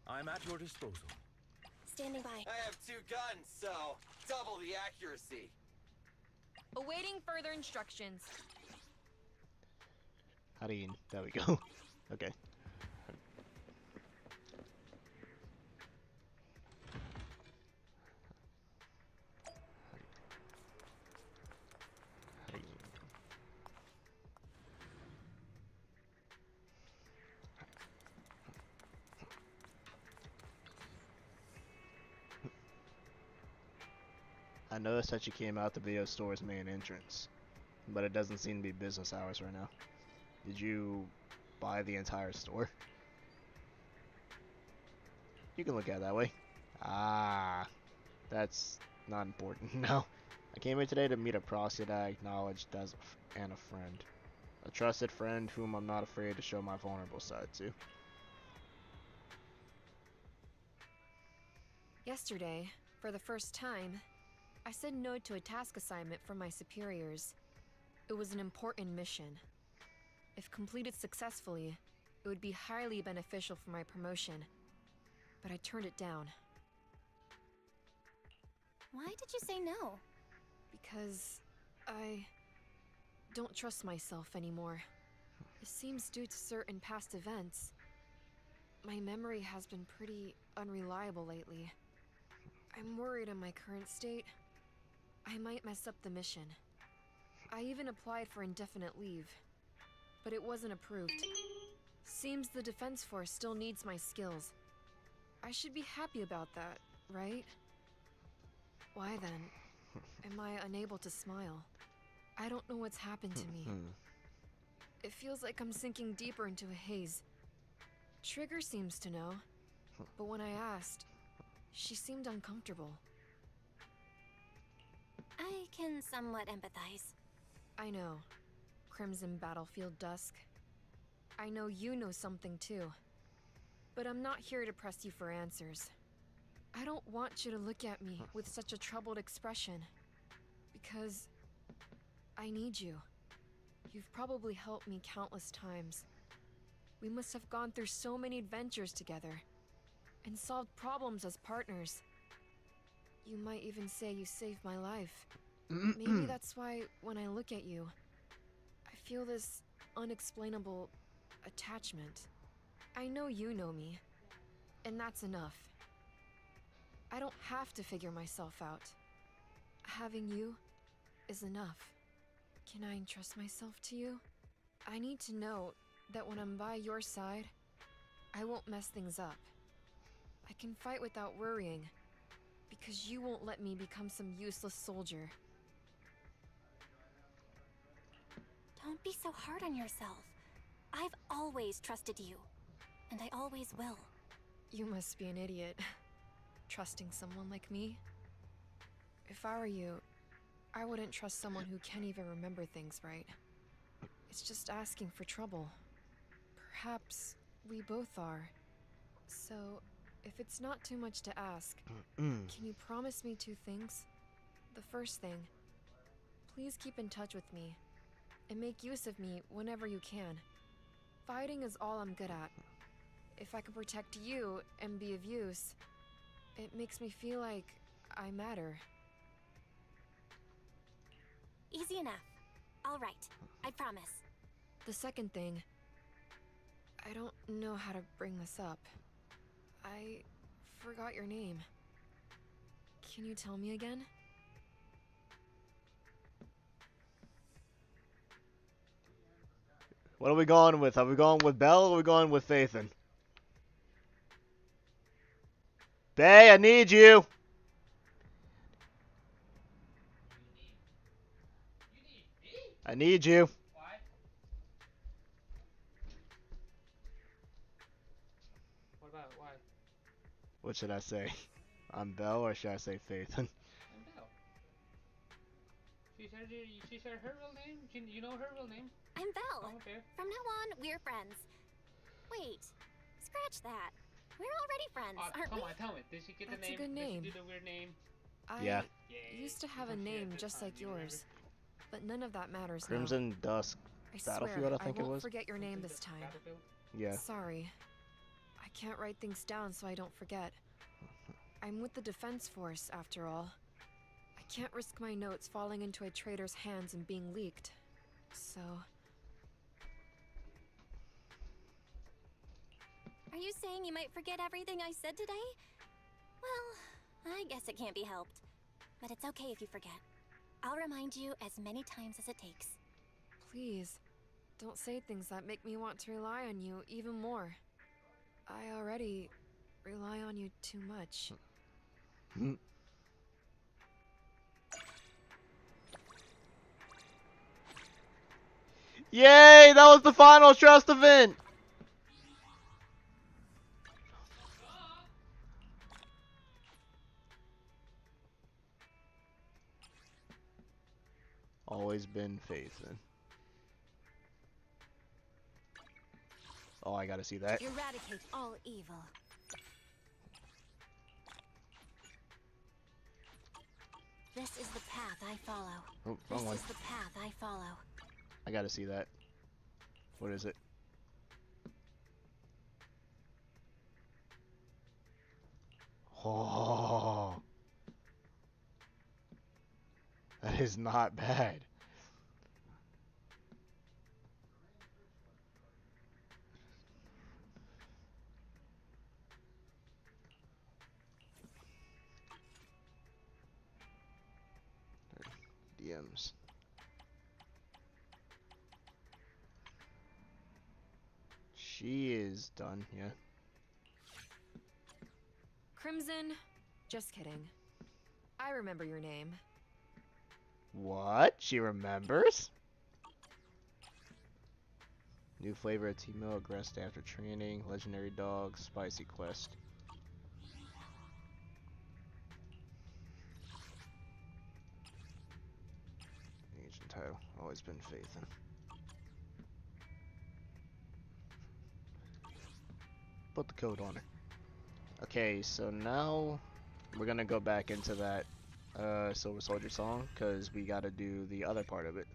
Speaker 16: I'm at your disposal.
Speaker 12: Standing by.
Speaker 17: I have 2 guns, so double the accuracy.
Speaker 11: Awaiting further instructions.
Speaker 1: Hadim. There we go. Okay. I noticed that you came out the video store's main entrance, but it doesn't seem to be business hours right now. Did you buy the entire store? You can look at it that way. Ah, that's not important. No. I came here today to meet a proxy that I acknowledged as and a friend. A trusted friend whom I'm not afraid to show my vulnerable side to.
Speaker 11: Yesterday, for the first time, I said no to a task assignment from my superiors. It was an important mission. If completed successfully, it would be highly beneficial for my promotion. But I turned it down.
Speaker 12: Why did you say no?
Speaker 11: Because I don't trust myself anymore. It seems due to certain past events. My memory has been pretty unreliable lately. I'm worried in my current state, I might mess up the mission. I even applied for indefinite leave, but it wasn't approved. Seems the Defense Force still needs my skills. I should be happy about that, right? Why then, am I unable to smile? I don't know what's happened to me. It feels like I'm sinking deeper into a haze. Trigger seems to know, but when I asked, she seemed uncomfortable.
Speaker 12: I can somewhat empathize.
Speaker 11: I know. Crimson Battlefield Dusk. I know you know something too. But I'm not here to press you for answers. I don't want you to look at me with such a troubled expression. Because I need you. You've probably helped me countless times. We must have gone through so many adventures together, and solved problems as partners. You might even say you saved my life. Maybe that's why, when I look at you, I feel this unexplainable attachment. I know you know me, and that's enough. I don't have to figure myself out. Having you is enough. Can I entrust myself to you? I need to know that when I'm by your side, I won't mess things up. I can fight without worrying, because you won't let me become some useless soldier.
Speaker 12: Don't be so hard on yourself. I've always trusted you, and I always will.
Speaker 11: You must be an idiot, trusting someone like me. If I were you, I wouldn't trust someone who can't even remember things right. It's just asking for trouble. Perhaps we both are. So, if it's not too much to ask, can you promise me 2 things? The first thing, please keep in touch with me, and make use of me whenever you can. Fighting is all I'm good at. If I can protect you and be of use, it makes me feel like I matter.
Speaker 12: Easy enough. All right, I promise.
Speaker 11: The second thing, I don't know how to bring this up. I forgot your name. Can you tell me again?
Speaker 1: What are we going with? Are we going with Belle or are we going with Phaethon? Bay, I need you! I need you.
Speaker 4: Why? What about it? Why?
Speaker 1: What should I say? I'm Belle or should I say Phaethon?
Speaker 4: I'm Belle. She said her real name? You know her real name?
Speaker 3: I'm Belle.
Speaker 4: Oh, okay.
Speaker 3: From now on, we're friends. Wait, scratch that. We're already friends, aren't
Speaker 4: come
Speaker 3: we?
Speaker 4: on, tell me. Did she get
Speaker 11: That's
Speaker 4: the name?
Speaker 11: a good name.
Speaker 4: Did she do the weird name?
Speaker 11: I
Speaker 1: Yeah.
Speaker 11: used to have a name just like yours, but none of that matters now.
Speaker 1: Crimson Dusk
Speaker 11: I swear,
Speaker 1: Battlefield, I think it
Speaker 11: won't
Speaker 1: was.
Speaker 11: forget your name this time.
Speaker 1: Yeah.
Speaker 11: Sorry. I can't write things down so I don't forget. I'm with the Defense Force, after all. I can't risk my notes falling into a traitor's hands and being leaked. So...
Speaker 3: Are you saying you might forget everything I said today? Well, I guess it can't be helped. But it's okay if you forget. I'll remind you as many times as it takes.
Speaker 11: Please, don't say things that make me want to rely on you even more. I already rely on you too much.
Speaker 1: Yay! That was the final trust event! Always been Phaethon. Oh, I gotta see that.
Speaker 3: Eradicate all evil. This is the path I follow.
Speaker 1: Oh, wrong one.
Speaker 3: This is the path I follow.
Speaker 1: I gotta see that. What is it? Oh, that is not bad. DMs. She is done, yeah.
Speaker 11: Crimson? Just kidding. I remember your name.
Speaker 1: What? She remembers? New flavor of T-Mill, aggressed after training, legendary dog, spicy quest. Agent title, always been Phaethon. Put the code on her. Okay, so now we're gonna go back into that Silver Soldier song, because we gotta do the other part of it.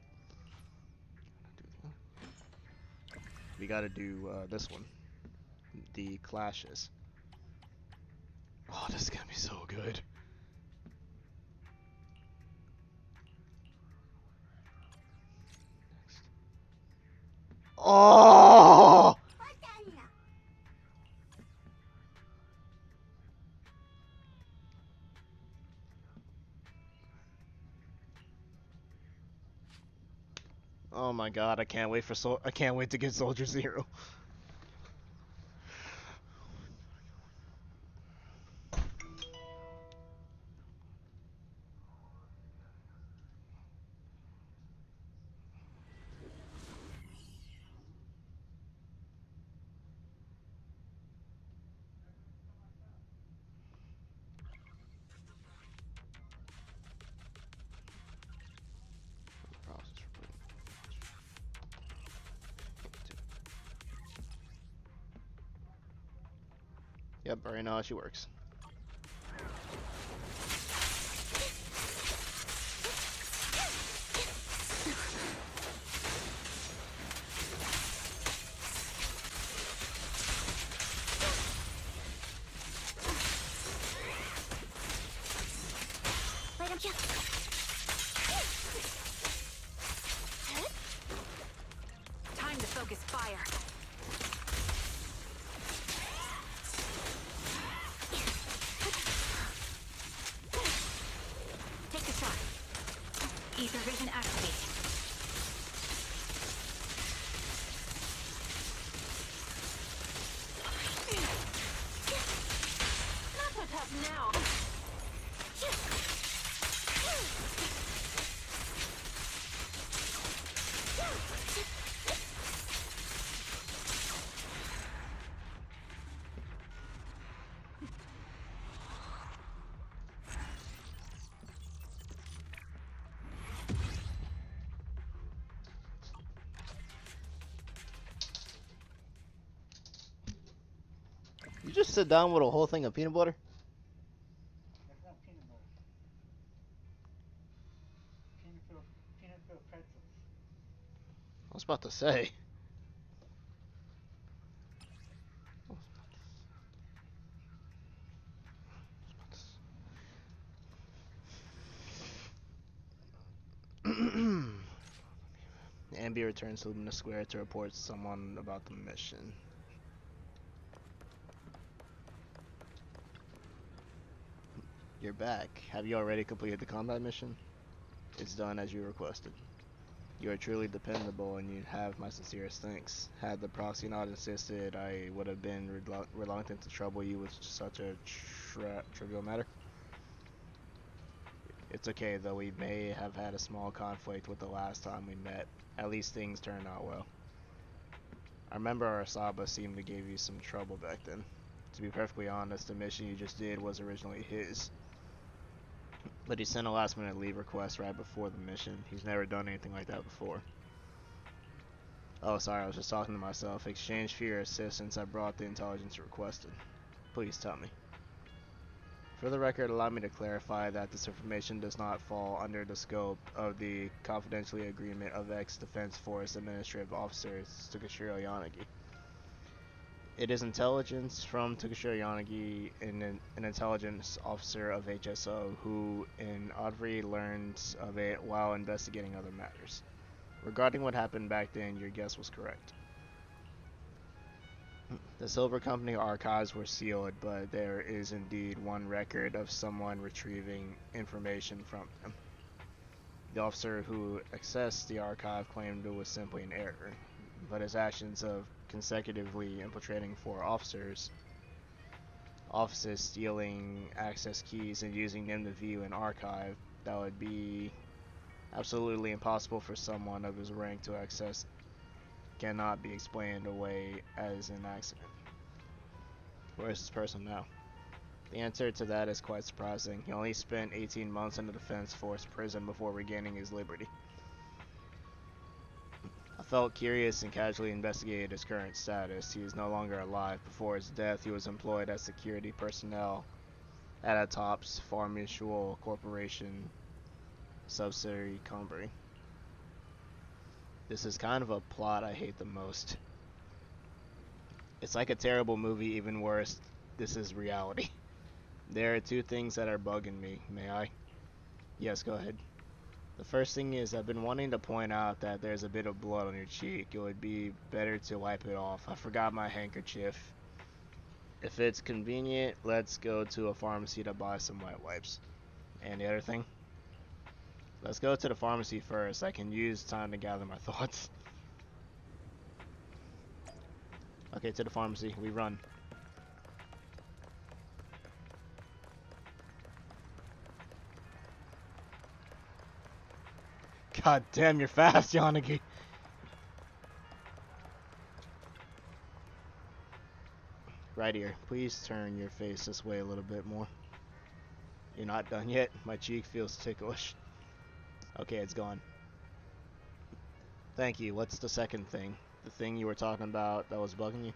Speaker 1: We gotta do this one. The clashes. Oh, this is gonna be so good. Next. Oh! Oh my god, I can't wait for I can't wait to get Soldier Zero. Yep, I already know how she works.
Speaker 3: Why don't you?
Speaker 9: Time to Ether vision activate.
Speaker 13: Not so tough now.
Speaker 1: You just sit down with a whole thing of peanut butter?
Speaker 18: That's not peanut butter. Peanut filled pretzels.
Speaker 1: I was about to say. Anby returns to Lumina Square to report someone about the mission. You're back. Have you already completed the combat mission? It's done as you requested. You are truly dependable and you have my sincerest thanks. Had the proxy not insisted, I would have been reluctant to trouble you with such a trivial matter. It's okay, though we may have had a small conflict with the last time we met. At least things turned out well. I remember Arasaba seemed to give you some trouble back then. To be perfectly honest, the mission you just did was originally his. But he sent a last minute leave request right before the mission. He's never done anything like that before. Oh, sorry, I was just talking to myself. Exchange for your assistance, I brought the intelligence you requested. Please tell me. For the record, allow me to clarify that this information does not fall under the scope of the confidentiality agreement of ex-Defense Force Administrative Officer Takashiro Yanagi. It is intelligence from Takashiro Yanagi, an intelligence officer of HSO, who in Audrey learned of it while investigating other matters. Regarding what happened back then, your guess was correct. The Silver Company archives were sealed, but there is indeed one record of someone retrieving information from them. The officer who accessed the archive claimed it was simply an error, but his actions of consecutively infiltrating 4 offices, stealing access keys, and using them to view an archive that would be absolutely impossible for someone of his rank to access cannot be explained away as an accident. Where is this person now? The answer to that is quite surprising. He only spent 18 months in the Defense Force prison before regaining his liberty. I felt curious and casually investigated his current status. He is no longer alive. Before his death, he was employed as security personnel at a TOPS Pharmaceutical Corporation subsidiary company. This is kind of a plot I hate the most. It's like a terrible movie, even worse, this is reality. There are 2 things that are bugging me, may I? Yes, go ahead. The first thing is, I've been wanting to point out that there's a bit of blood on your cheek. It would be better to wipe it off. I forgot my handkerchief. If it's convenient, let's go to a pharmacy to buy some wet wipes. And the other thing? Let's go to the pharmacy first. I can use time to gather my thoughts. Okay, to the pharmacy. We run. God damn, you're fast, Yanagi. Right here. Please turn your face this way a little bit more. You're not done yet? My cheek feels ticklish. Okay, it's gone. Thank you. What's the second thing? The thing you were talking about that was bugging you?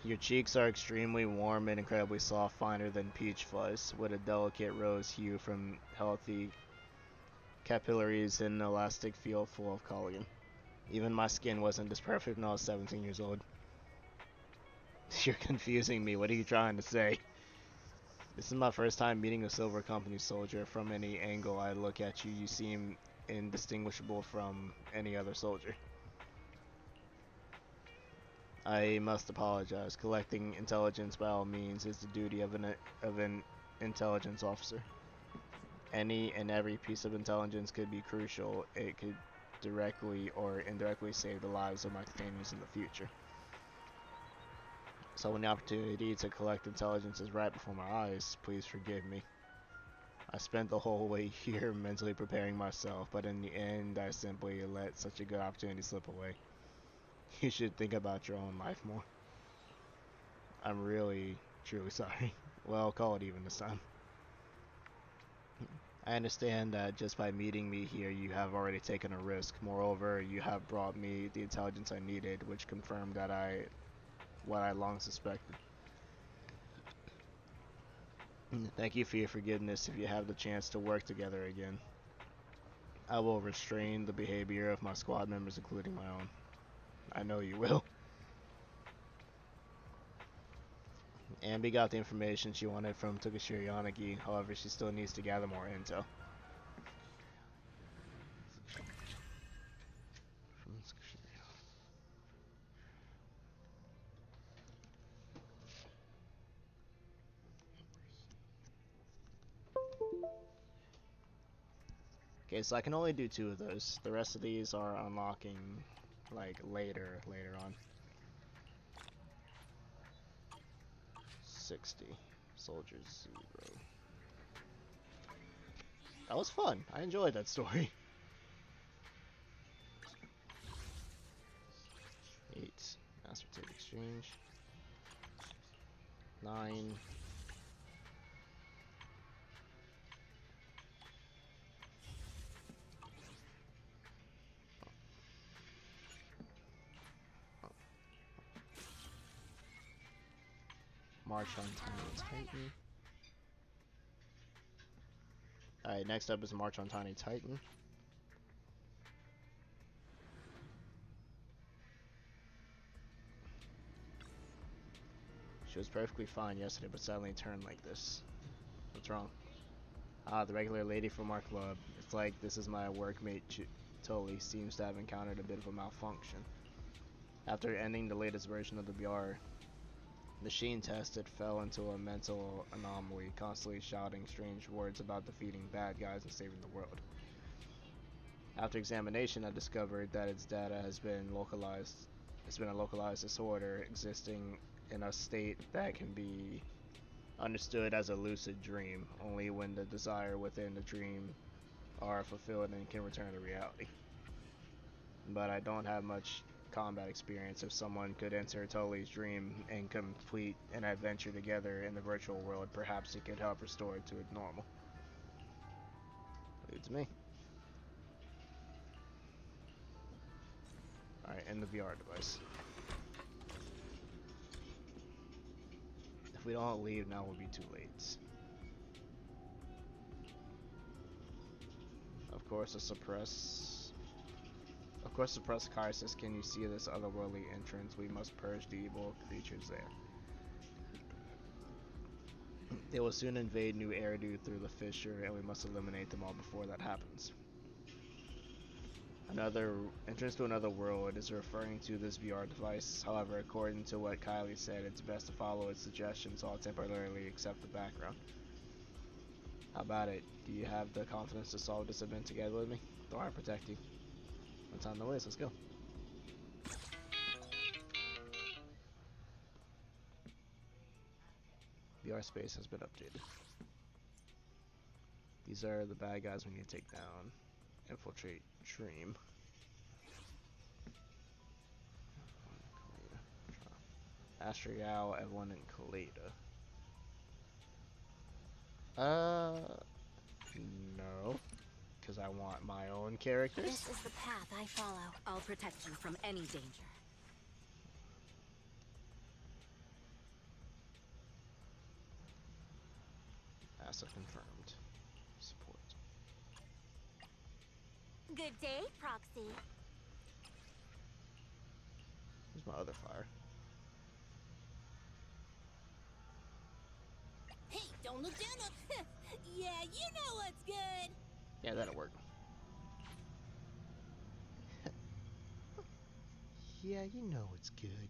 Speaker 1: Your cheeks are extremely warm and incredibly soft, finer than peach fuzz, with a delicate rose hue from healthy capillaries and an elastic feel full of collagen. Even my skin wasn't this perfect when I was 17 years old. You're confusing me. What are you trying to say? This is my first time meeting a Silver Company soldier. From any angle I look at you, you seem indistinguishable from any other soldier. I must apologize. Collecting intelligence by all means is the duty of an intelligence officer. Any and every piece of intelligence could be crucial. It could directly or indirectly save the lives of my companions in the future. So when the opportunity to collect intelligence is right before my eyes, please forgive me. I spent the whole way here mentally preparing myself, but in the end I simply let such a good opportunity slip away. You should think about your own life more. I'm really, truly sorry. Well, call it even this time. I understand that just by meeting me here you have already taken a risk. Moreover, you have brought me the intelligence I needed, which confirmed that what I long suspected. Thank you for your forgiveness. If you have the chance to work together again, I will restrain the behavior of my squad members, including my own. I know you will. Anby got the information she wanted from Tokashiro Yanagi, however she still needs to gather more intel. Okay, so I can only do 2 of those. The rest of these are unlocking like later on. 60. Soldier 0. That was fun. I enjoyed that story. 8. Master Tape Exchange. 9. March on Tiny Titan. Alright, next up is March on Tiny Titan. She was perfectly fine yesterday, but suddenly turned like this. What's wrong? Ah, the regular lady from our club. It's like this is my workmate Tully seems to have encountered a bit of a malfunction. After ending the latest version of the VR machine test, it fell into a mental anomaly, constantly shouting strange words about defeating bad guys and saving the world. After examination, I discovered that its data has been localized. It's been a localized disorder existing in a state that can be understood as a lucid dream, only when the desire within the dream are fulfilled and can return to reality. But I don't have much combat experience. If someone could enter Tully's dream and complete an adventure together in the virtual world, perhaps it could help restore it to normal. Leave it to me. Alright, and the VR device. If we don't leave now, we'll be too late. Of course, suppress Kaisis. Can you see this otherworldly entrance? We must purge the evil creatures there. They will soon invade New Eridu through the fissure, and we must eliminate them all before that happens. Another entrance to another world is referring to this VR device. However, according to what Kylie said, it's best to follow its suggestions, so I'll temporarily accept the background. How about it? Do you have the confidence to solve this event together with me? Don't I protect you? No time to waste, let's go. VR space has been updated. These are the bad guys we need to take down. Infiltrate Dream. Astrial, Evelyn, and Kaleda. No. Because I want my own characters.
Speaker 12: This is the path I follow. I'll protect you from any danger.
Speaker 1: Asset confirmed. Support.
Speaker 2: Good day, Proxy.
Speaker 1: Where's my other fire?
Speaker 12: Hey, don't look down on... Yeah, you know what's good.
Speaker 1: Yeah, that'll work. Yeah, you know it's good.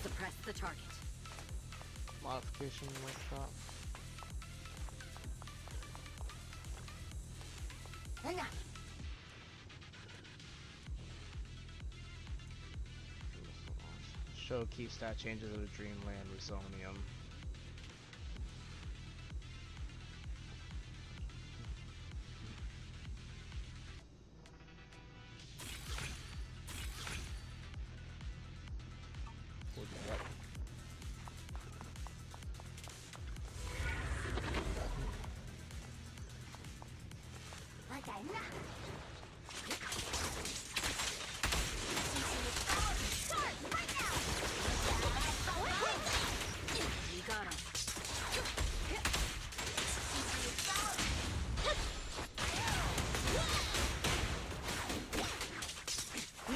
Speaker 12: Suppress the target.
Speaker 1: Modification like that. Show key stat changes of the Dreamland Resonium.
Speaker 12: You got him.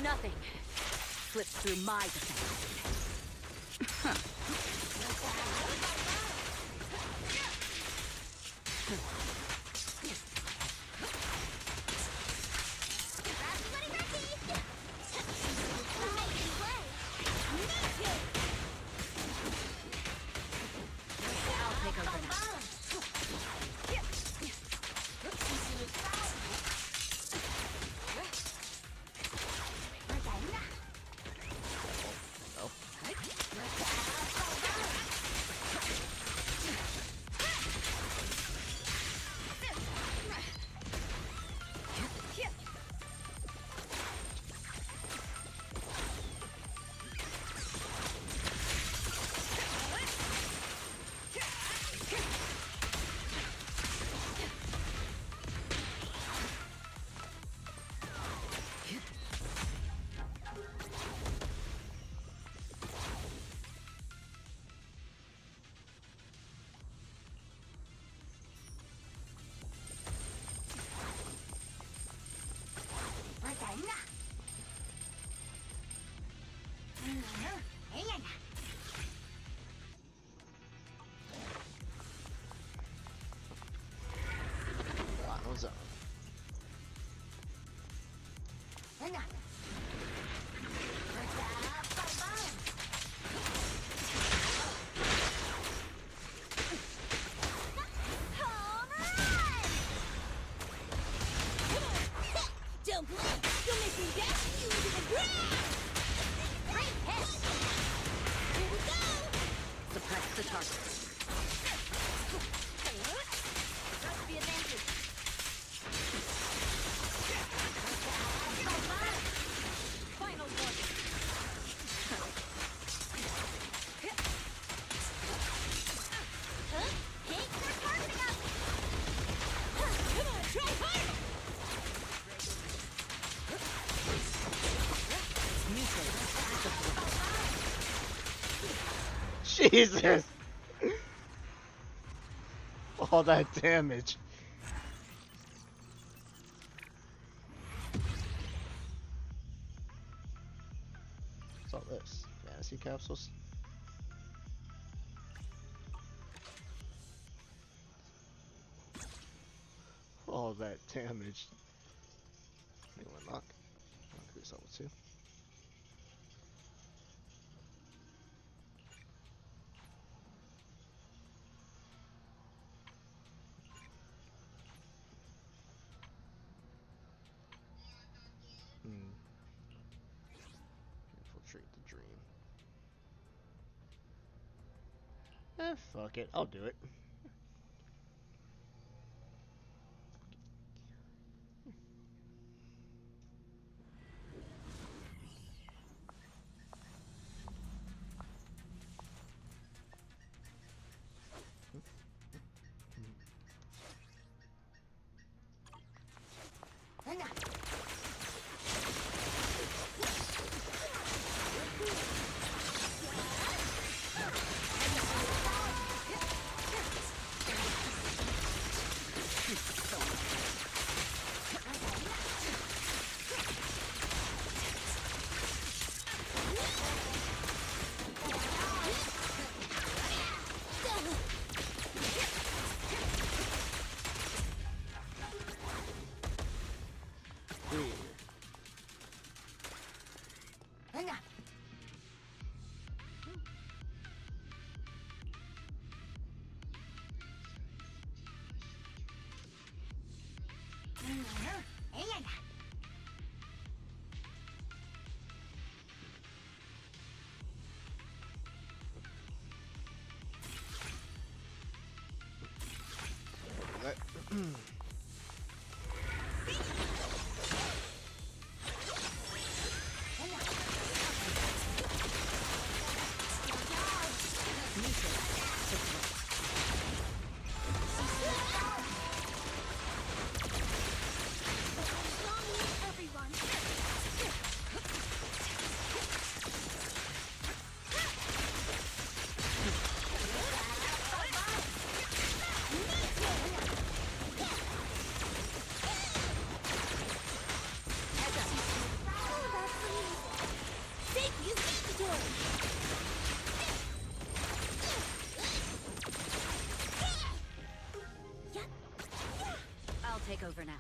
Speaker 12: Nothing slips through my defense. I'll take over now.
Speaker 1: Final zone.
Speaker 12: Don't blink! You'll make me dash you to the ground! Great hit! Here we go! Suppress the target. That's the advantage. Final warning. Cakes are carving up! Come on, try harder!
Speaker 1: Jesus! All that damage. What's all this? Fantasy capsules? All that damage. New unlock. Increase level 2. Infiltrate the dream. Fuck it. I'll do it.
Speaker 12: I'll take over now.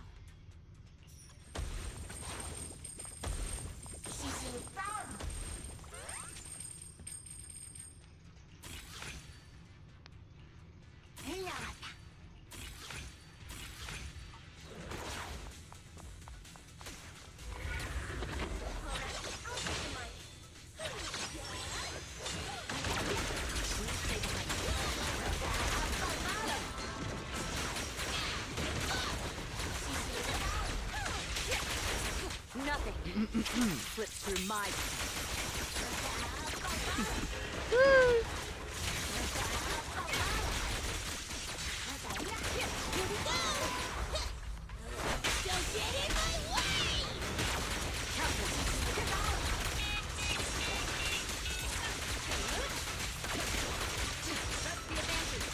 Speaker 12: Nothing slips through my Don't get in my way! That's the advantage.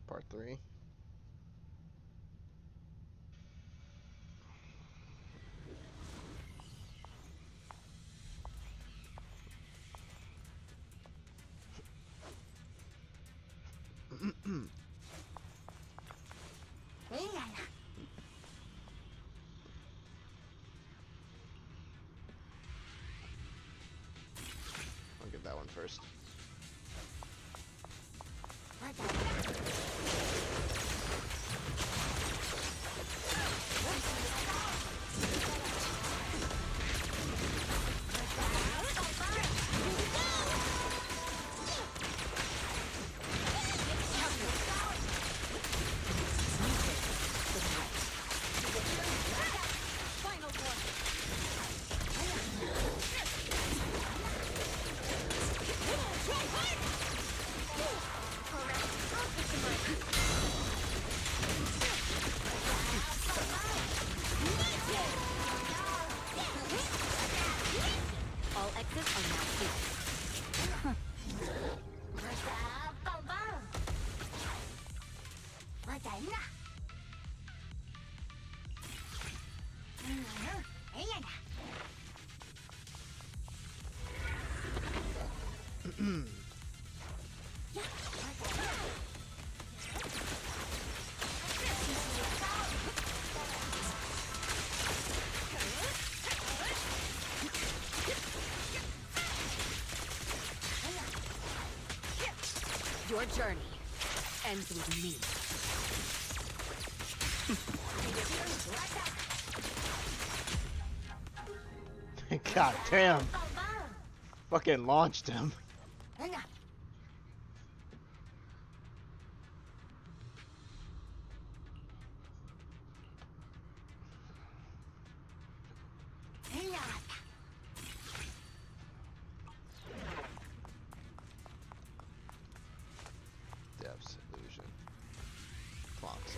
Speaker 1: Part 3. I'll get that one first.
Speaker 12: All exits are now clear. Your journey ends with me.
Speaker 1: God damn. Fucking launched him. Depths illusion. Clocks.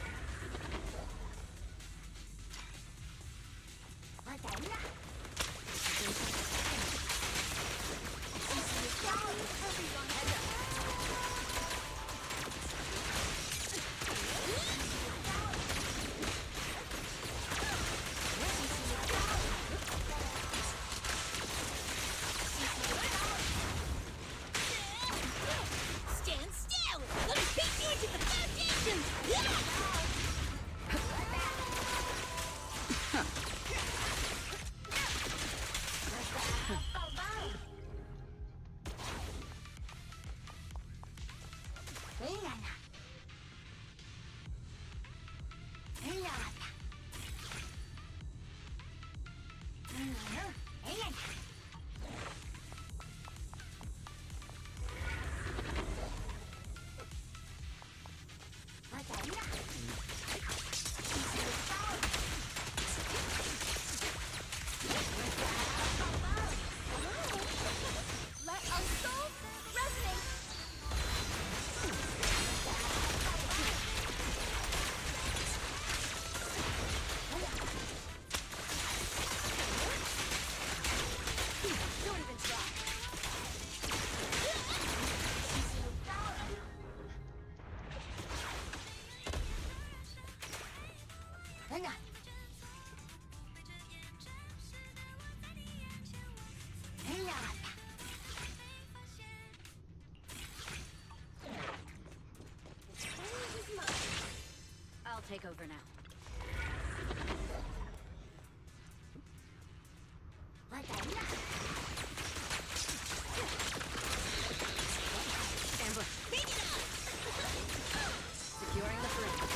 Speaker 12: Stand still! Let me beat you into the foundations!
Speaker 9: for now. Ambush. Securing the perimeter.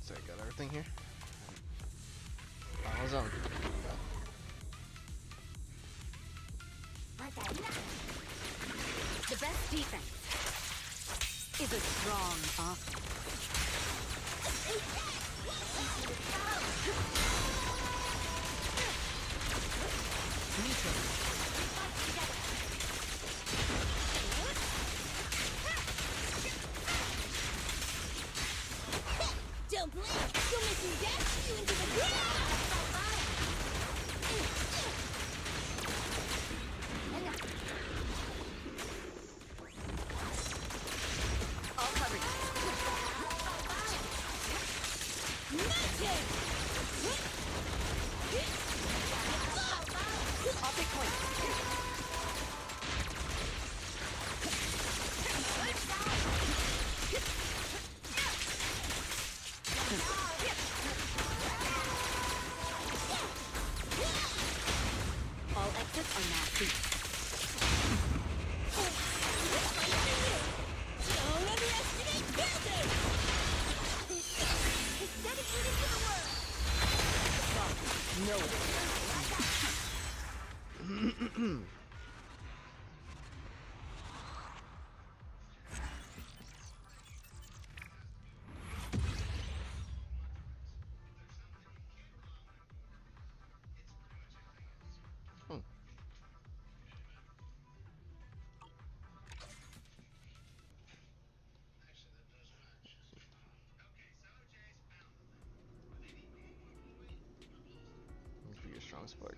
Speaker 1: So I got everything here. Final zone.
Speaker 9: The best defense is a strong offense.
Speaker 2: Don't blink! You'll make me dash you into the ground!
Speaker 9: All covered.
Speaker 2: Magic!
Speaker 9: I'll take point. All exits are now free.
Speaker 2: Don't underestimate building! It's dedicated to the world!
Speaker 1: No. For your strong spark.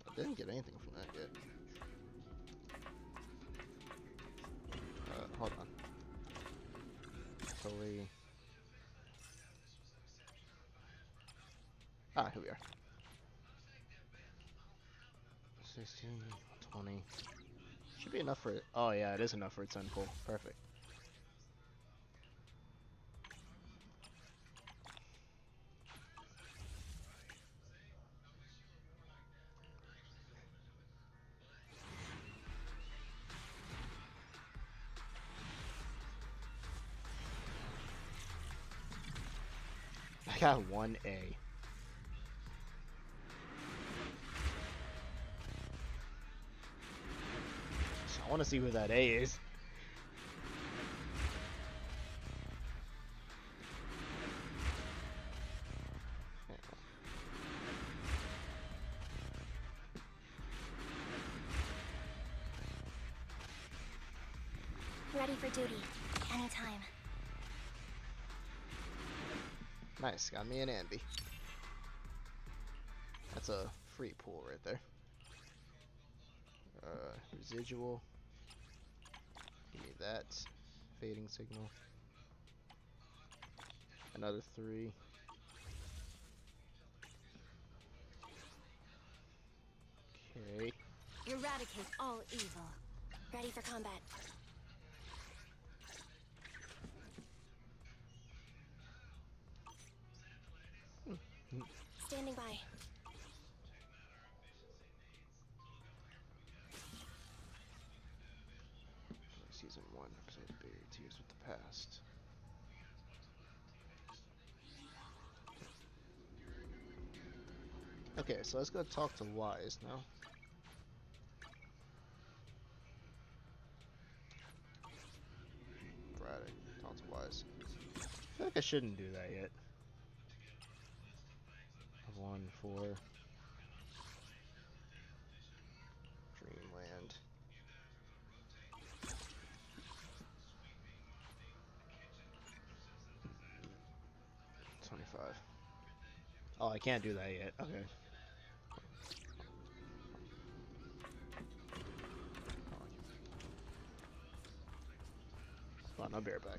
Speaker 1: I didn't get anything from that yet. Hold on. Totally. Ah, here we are. 16, 20. Should be enough for it. Oh yeah, it is enough for its end pull. Perfect. I got 1A. So I want to see who that A is.
Speaker 12: Ready for duty. Anytime.
Speaker 1: Nice, got me an Anby. That's a free pull right there. Residual. Give me that. Fading signal. Another 3. Okay.
Speaker 12: Eradicate all evil. Ready for combat. Standing by.
Speaker 1: Season 1, episode Buried Tears with the Past. Okay, so let's go talk to Wise now. I shouldn't do that yet. 1 for Dreamland. $25. Oh, I can't do that yet. Okay. Come on, I'll be right back.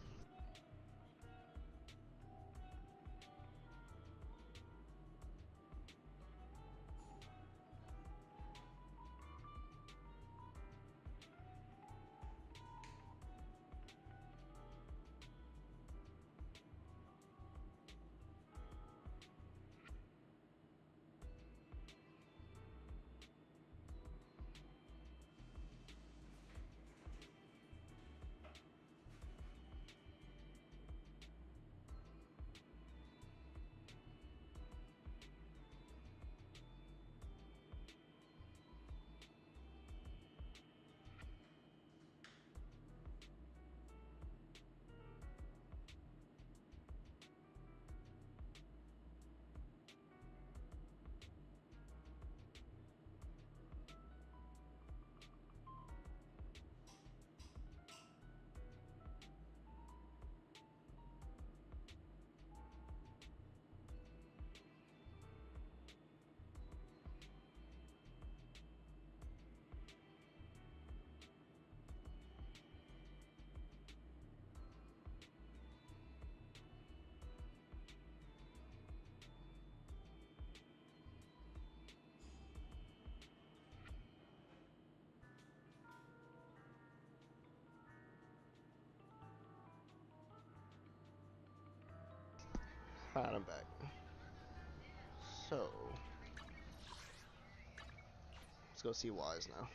Speaker 1: Alright, I'm back. So, let's go see Wise now.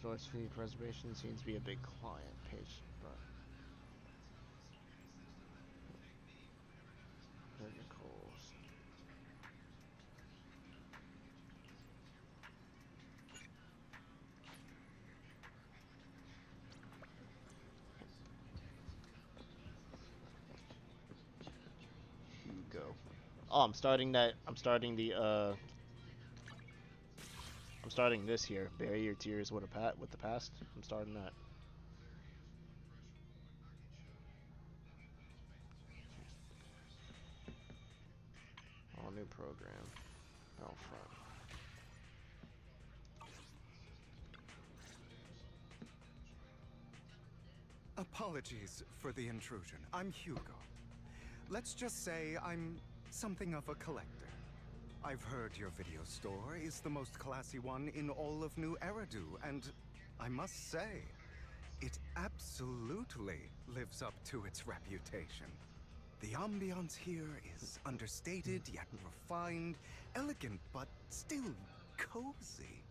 Speaker 1: Source feed preservation seems to be a big client page, but Nicole's. Hugo. Oh, I'm starting that. I'm starting this here. Bury your tears with the past. I'm starting that. All new program. Out front.
Speaker 19: Apologies for the intrusion. I'm Hugo. Let's just say I'm something of a collector. I've heard your video store is the most classy one in all of New Eridu, and I must say, it absolutely lives up to its reputation. The ambiance here is understated yet refined, elegant but still cozy.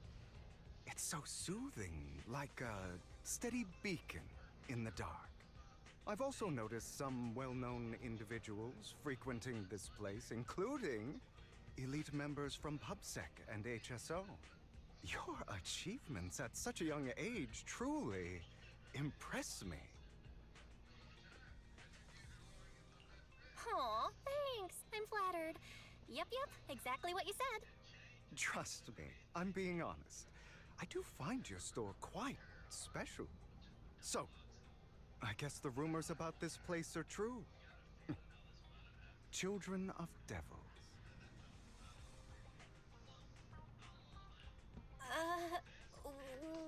Speaker 19: It's so soothing, like a steady beacon in the dark. I've also noticed some well-known individuals frequenting this place, including elite members from PubSec and HSO. Your achievements at such a young age truly impress me.
Speaker 12: Aw, thanks. I'm flattered. Yep, exactly what you said.
Speaker 19: Trust me, I'm being honest. I do find your store quite special. So, I guess the rumors about this place are true. Children of devils.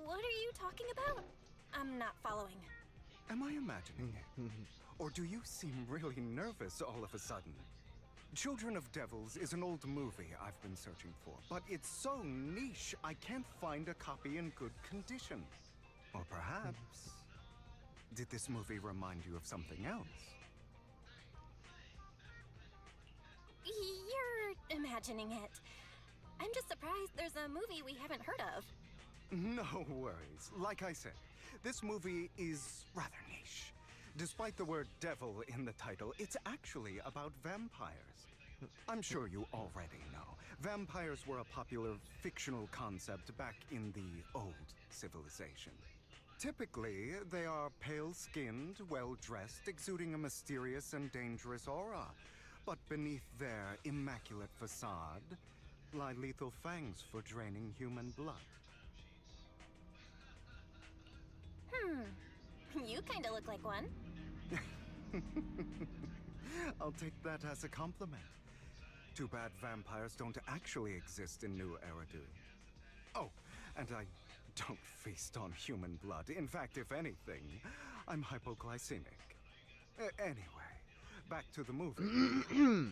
Speaker 12: What are you talking about? I'm not following.
Speaker 19: Am I imagining it? Or do you seem really nervous all of a sudden? Children of Devils is an old movie I've been searching for, but it's so niche I can't find a copy in good condition. Or perhaps, did this movie remind you of something else?
Speaker 12: You're imagining it. I'm just surprised there's a movie we haven't heard of.
Speaker 19: No worries. Like I said, this movie is rather niche. Despite the word devil in the title, it's actually about vampires. I'm sure you already know. Vampires were a popular fictional concept back in the old civilization. Typically, they are pale-skinned, well-dressed, exuding a mysterious and dangerous aura. But beneath their immaculate facade lie lethal fangs for draining human blood.
Speaker 12: You kinda look like one.
Speaker 19: I'll take that as a compliment. Too bad vampires don't actually exist in New Eridu. Oh, and I don't feast on human blood. In fact, if anything, I'm hypoglycemic. Anyway, back to the movie.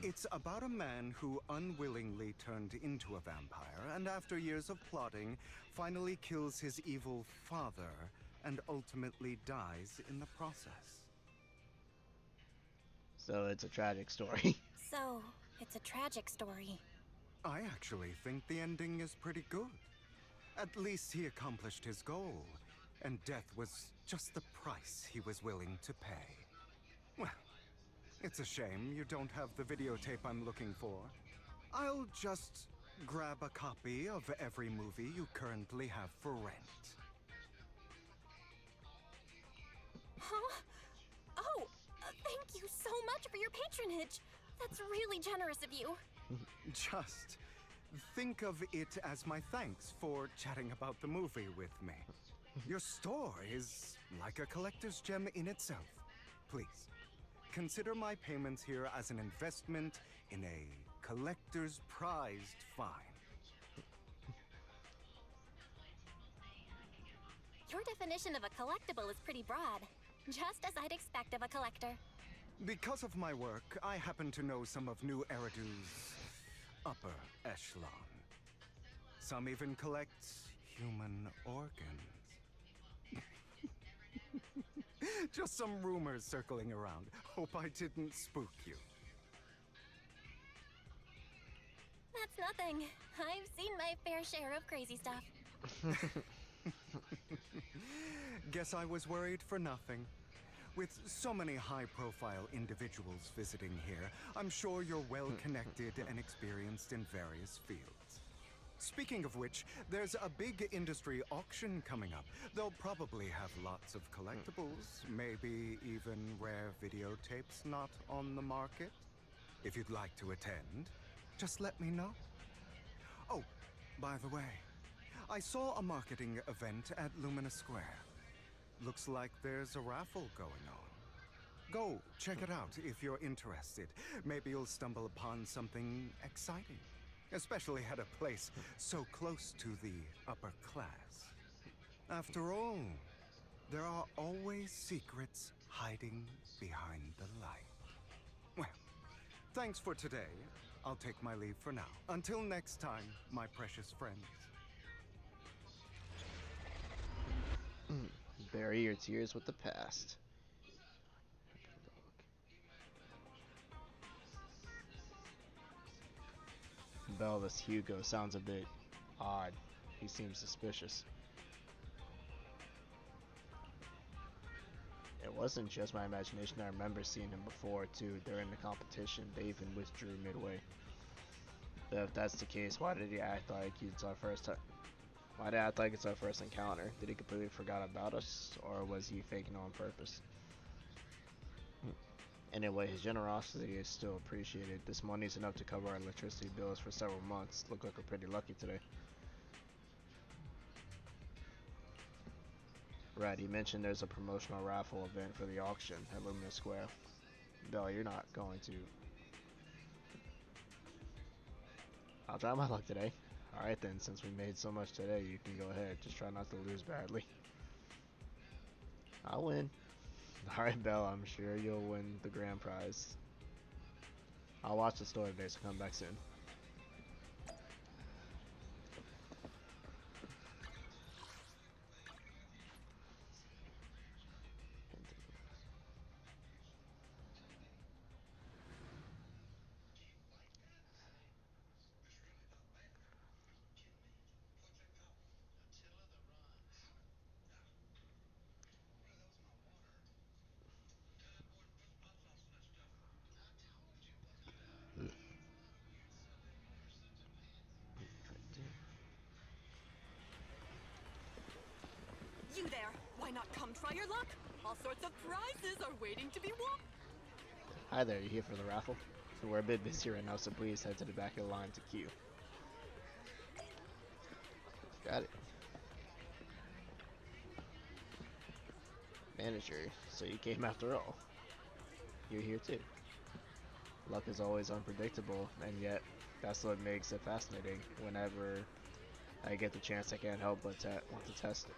Speaker 19: It's about a man who unwillingly turned into a vampire, and after years of plotting, finally kills his evil father and ultimately dies in the process.
Speaker 1: So it's a tragic story.
Speaker 12: So, it's a tragic story.
Speaker 19: I actually think the ending is pretty good. At least he accomplished his goal, and death was just the price he was willing to pay. Well, it's a shame you don't have the videotape I'm looking for. I'll just grab a copy of every movie you currently have for rent.
Speaker 12: Huh? Oh, thank you so much for your patronage. That's really generous of you.
Speaker 19: Just think of it as my thanks for chatting about the movie with me. Your store is like a collector's gem in itself. Please, consider my payments here as an investment in a collector's prized find.
Speaker 12: Your definition of a collectible is pretty broad. Just as I'd expect of a collector.
Speaker 19: Because of my work, I happen to know some of New Eridu's upper echelon. Some even collect human organs. Just some rumors circling around. Hope I didn't spook you.
Speaker 12: That's nothing. I've seen my fair share of crazy stuff.
Speaker 19: Guess I was worried for nothing. With so many high-profile individuals visiting here, I'm sure you're well-connected and experienced in various fields. Speaking of which, there's a big industry auction coming up. They'll probably have lots of collectibles, maybe even rare videotapes not on the market. If you'd like to attend, just let me know. Oh, by the way, I saw a marketing event at Lumina Square. Looks like there's a raffle going on. Go check it out if you're interested. Maybe you'll stumble upon something exciting. Especially at a place so close to the upper class. After all, there are always secrets hiding behind the light. Well, thanks for today. I'll take my leave for now. Until next time, my precious friends.
Speaker 1: Bury your tears with the past. Belvis Hugo sounds a bit odd. He seems suspicious. It wasn't just my imagination. I remember seeing him before too. During the competition, they even withdrew midway. But if that's the case, why did he act like it's our first time? Why did he act like it's our first encounter? Did he completely forgot about us, or was he faking on purpose? Anyway, his generosity is still appreciated. This money's enough to cover our electricity bills for several months. Look like we're pretty lucky today. Right, he mentioned there's a promotional raffle event for the auction at Lumina Square. Bell, you're not going to... I'll try my luck today. Alright then, since we made so much today, you can go ahead. Just try not to lose badly. I'll win. Alright, Belle, I'm sure you'll win the grand prize. I'll watch the store today, so come back soon.
Speaker 20: try your luck. All sorts of prizes are waiting to be won.
Speaker 1: Hi there, you here for the raffle? We're a bit busy right now, so please head to the back of the line to queue. Got it. Manager, so you came after all. You're here too. Luck is always unpredictable, and yet that's what makes it fascinating. Whenever I get the chance, I can't help but want to test it.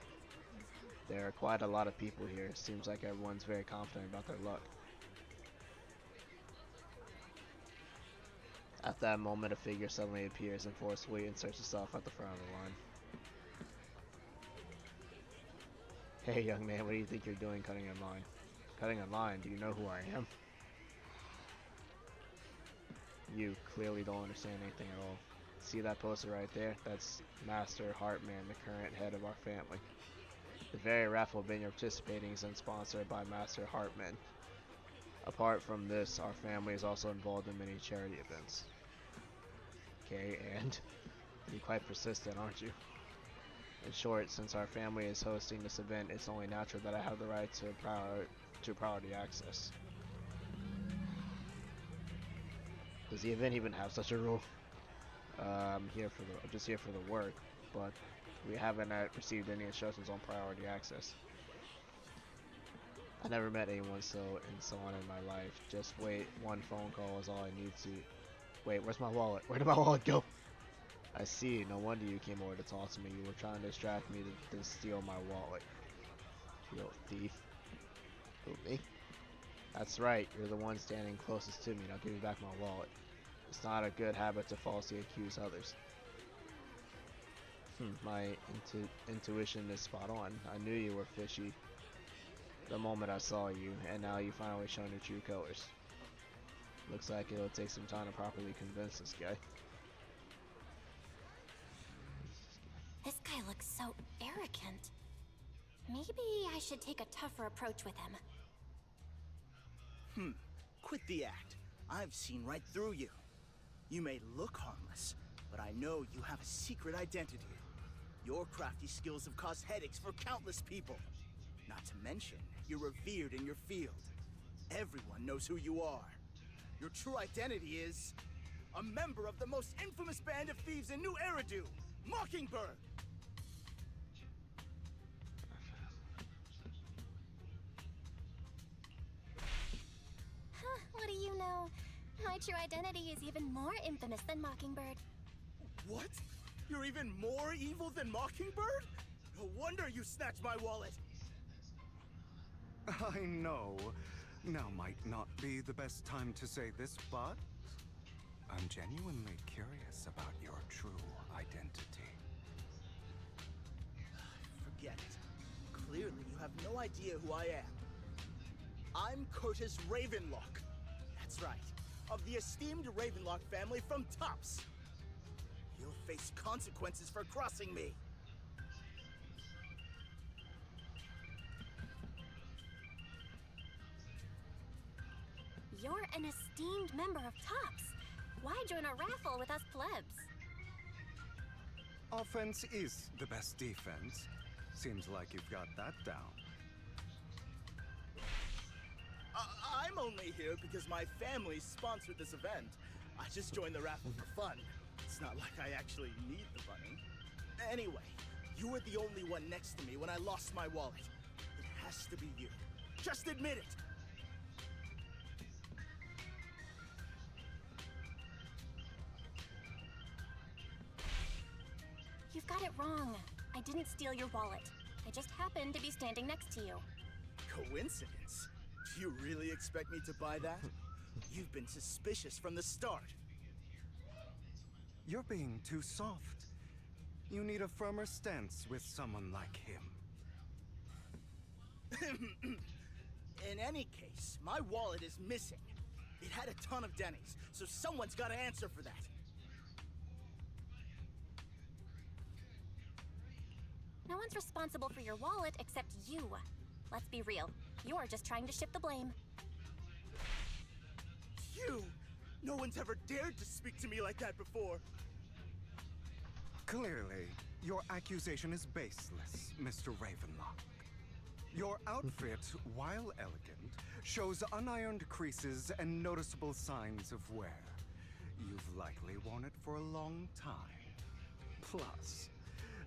Speaker 1: There are quite a lot of people here. Seems like everyone's very confident about their luck. At that moment, a figure suddenly appears in full suite and inserts itself at the front of the line. Hey young man, what do you think you're doing cutting in line? Cutting in line? Do you know who I am? You clearly don't understand anything at all. See that poster right there? That's Master Hartman, the current head of our family. The very raffle bin you're participating is sponsored by Master Hartman. Apart from this, our family is also involved in many charity events. Okay, and you're quite persistent, aren't you? In short, since our family is hosting this event, it's only natural that I have the right to priority access. Does the event even have such a rule? I'm just here for the work, but we haven't received any instructions on priority access. I never met anyone so insolent in my life. Just wait, one phone call is all I need to. Wait, where's my wallet? Where did my wallet go? I see. No wonder you came over to talk to me. You were trying to distract me to steal my wallet. You little thief. Who, me? That's right. You're the one standing closest to me. Now give me back my wallet. It's not a good habit to falsely accuse others. My intuition is spot on. I knew you were fishy the moment I saw you, and now you finally shown your true colors. Looks like it'll take some time to properly convince this guy.
Speaker 3: This guy looks so arrogant. Maybe I should take a tougher approach with him.
Speaker 21: Quit the act. I've seen right through you. You may look harmless, but I know you have a secret identity. Your crafty skills have caused headaches for countless people. Not to mention, you're revered in your field. Everyone knows who you are. Your true identity is a member of the most infamous band of thieves in New Eridu, Mockingbird.
Speaker 3: What do you know? My true identity is even more infamous than Mockingbird.
Speaker 21: What? You're even more evil than Mockingbird? No wonder you snatched my wallet.
Speaker 19: I know. Now might not be the best time to say this, but I'm genuinely curious about your true identity.
Speaker 21: Forget it. Clearly, you have no idea who I am. I'm Curtis Ravenlock. That's right. Of the esteemed Ravenlock family from Tops. You'll face consequences for crossing me.
Speaker 3: You're an esteemed member of Tops. Why join a raffle with us plebs?
Speaker 19: Offense is the best defense. Seems like you've got that down.
Speaker 21: I'm only here because my family sponsored this event. I just joined the raffle for fun. It's not like I actually need the money. Anyway, you were the only one next to me when I lost my wallet. It has to be you. Just admit it!
Speaker 3: You've got it wrong. I didn't steal your wallet. I just happened to be standing next to you.
Speaker 21: Coincidence? Do you really expect me to buy that? You've been suspicious from the start.
Speaker 19: You're being too soft. You need a firmer stance with someone like him.
Speaker 21: In any case, my wallet is missing. It had a ton of Denny's, so someone's got to answer for that.
Speaker 3: No one's responsible for your wallet except you. Let's be real. You're just trying to shift the blame.
Speaker 21: You! No one's ever dared to speak to me like that before.
Speaker 19: Clearly, your accusation is baseless, Mr. Ravenlock. Your outfit, while elegant, shows unironed creases and noticeable signs of wear. You've likely worn it for a long time. Plus,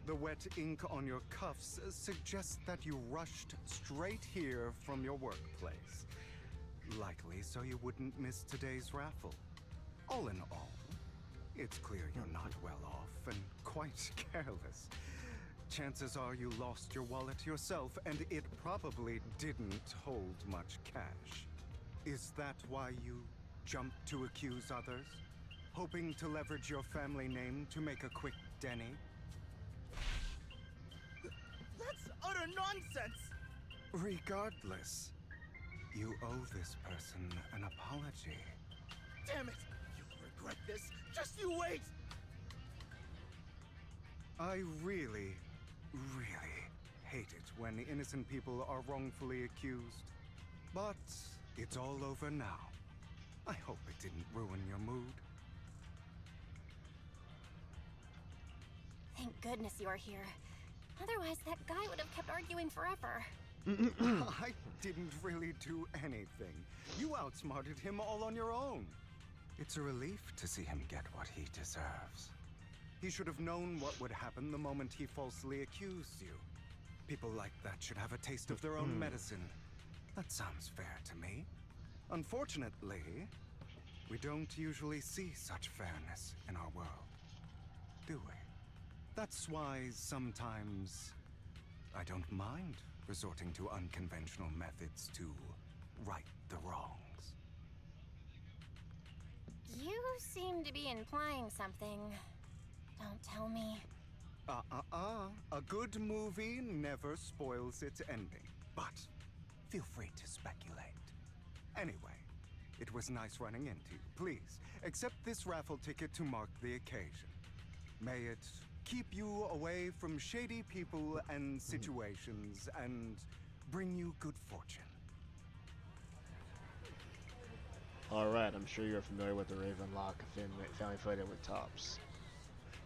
Speaker 19: the wet ink on your cuffs suggests that you rushed straight here from your workplace. Likely so you wouldn't miss today's raffle. All in all, it's clear you're not well off and quite careless. Chances are you lost your wallet yourself, and it probably didn't hold much cash. Is that why you jumped to accuse others? Hoping to leverage your family name to make a quick Denny?
Speaker 21: That's utter nonsense!
Speaker 19: Regardless, you owe this person an apology.
Speaker 21: Damn it! You'll regret this! Just you wait!
Speaker 19: I really hate it when innocent people are wrongfully accused. But it's all over now. I hope it didn't ruin your mood.
Speaker 3: Thank goodness you're here. Otherwise, that guy would have kept arguing forever.
Speaker 19: I didn't really do anything. You outsmarted him all on your own. It's a relief to see him get what he deserves. He should have known what would happen the moment he falsely accused you. People like that should have a taste of their own medicine. That sounds fair to me. Unfortunately, we don't usually see such fairness in our world, do we? That's why sometimes I don't mind resorting to unconventional methods to right the wrongs.
Speaker 3: You seem to be implying something. Don't tell me.
Speaker 19: A good movie never spoils its ending, but feel free to speculate. Anyway, it was nice running into you. Please, accept this raffle ticket to mark the occasion. May it keep you away from shady people and situations and bring you good fortune.
Speaker 1: Alright, I'm sure you're familiar with the Ravenlock family affiliated with Tops.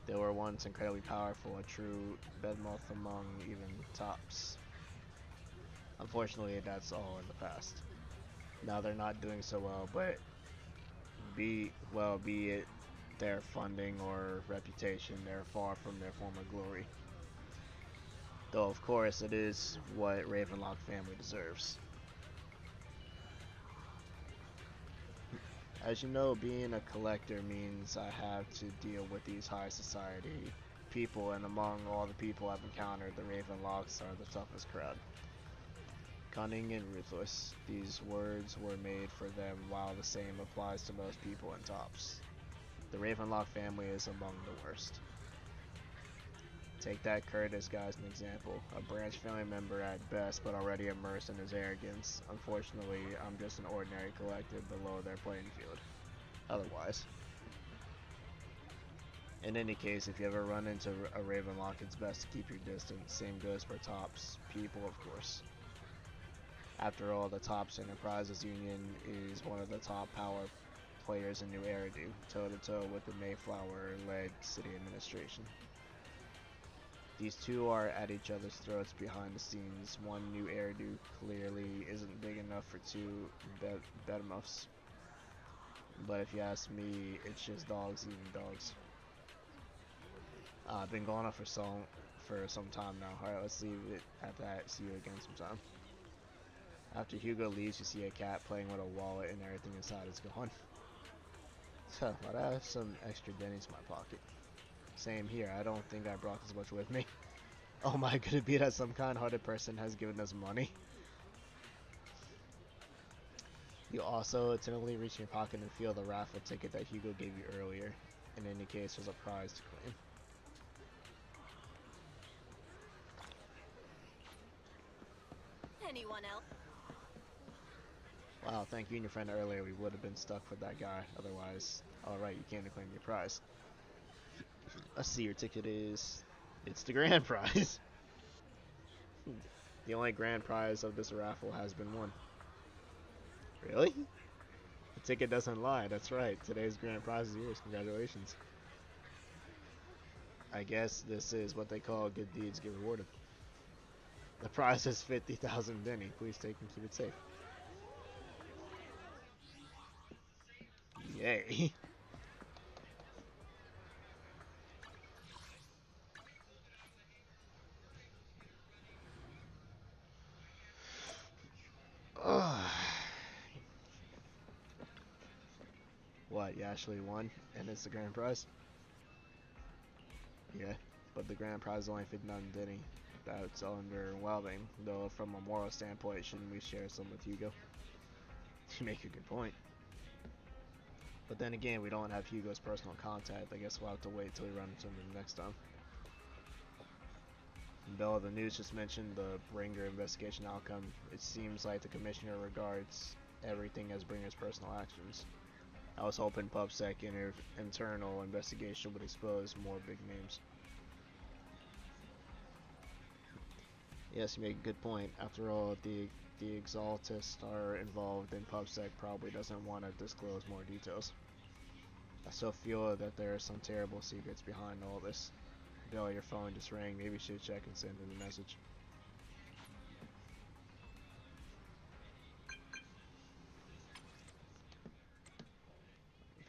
Speaker 1: They were once incredibly powerful, a true behemoth among even Tops. Unfortunately, that's all in the past. Now they're not doing so well, but be it their funding or reputation, they're far from their former glory. Though of course it is what Ravenlock family deserves. As you know, being a collector means I have to deal with these high society people, and among all the people I've encountered, the Ravenlocks are the toughest crowd. Cunning and ruthless, these words were made for them, while the same applies to most people in Tops. The Ravenlock family is among the worst. Take that Curtis guy as an example, a branch family member at best, but already immersed in his arrogance. Unfortunately, I'm just an ordinary collector below their playing field. Otherwise. In any case, if you ever run into a Ravenlock, it's best to keep your distance. Same goes for Tops people, of course. After all, the Tops Enterprises Union is one of the top power players in New Eridu, toe-to-toe with the Mayflower-led city administration. These two are at each other's throats behind the scenes. One New Eridu clearly isn't big enough for two behemoths. But if you ask me, it's just dogs eating dogs. I've been going on for some time now. Alright, let's leave it at that. See you again sometime. After Hugo leaves, you see a cat playing with a wallet and everything inside is gone. So, but I have some extra Denny's in my pocket. Same here, I don't think I brought this much with me. Oh my, could it be that some kind-hearted person has given us money? You also attentively reach in your pocket and feel the raffle ticket that Hugo gave you earlier. In any case, there's a prize to claim.
Speaker 12: Anyone else?
Speaker 1: Wow, thank you and your friend earlier. We would have been stuck with that guy otherwise. Alright, you came to claim your prize. Let's see, your ticket is... It's the grand prize. The only grand prize of this raffle has been won. Really? The ticket doesn't lie, that's right. Today's grand prize is yours. Congratulations. I guess this is what they call good deeds get rewarded. The prize is 50,000 Denny. Please take and keep it safe. Yay. What, you actually won? And it's the grand prize? Yeah, but the grand prize is only 50,000 Denny. That's underwhelming, though from a moral standpoint, shouldn't we share some with Hugo? You make a good point. But then again, we don't have Hugo's personal contact. I guess we'll have to wait till we run into him next time. And though the news just mentioned the Bringer investigation outcome, it seems like the commissioner regards everything as Bringer's personal actions. I was hoping PubSec internal investigation would expose more big names. Yes, you make a good point. After all, the Exaltists are involved, and PubSec probably doesn't want to disclose more details. I still feel that there are some terrible secrets behind all this. Bill, your phone just rang. Maybe you should check and send him a message.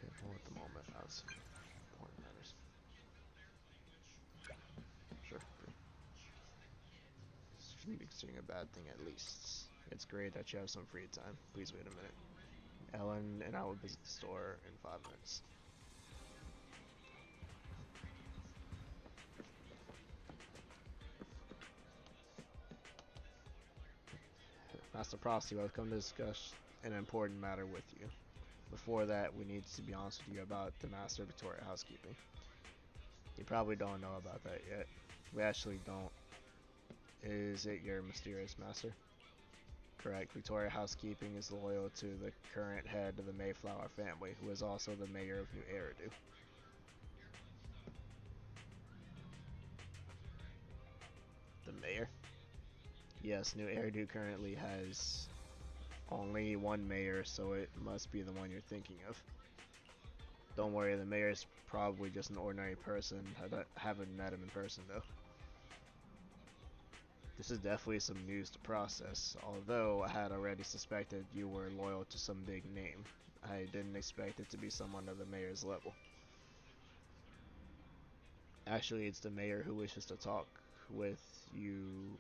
Speaker 1: People at the moment as important matters. Sure. Sleeping's doing a bad thing at least. It's great that you have some free time. Please wait a minute. Ellen and I will visit the store in 5 minutes. Master Prosty, I've come to discuss an important matter with you. Before that, we need to be honest with you about the Master of Victoria Housekeeping. You probably don't know about that yet. We actually don't. Is it your mysterious master? Correct. Victoria Housekeeping is loyal to the current head of the Mayflower family, who is also the mayor of New Eridu. The mayor? Yes, New Eridu currently has only one mayor, so it must be the one you're thinking of. Don't worry, the mayor is probably just an ordinary person. I haven't met him in person, though. This is definitely some news to process, although I had already suspected you were loyal to some big name. I didn't expect it to be someone of the mayor's level. Actually, it's the mayor who wishes to talk with you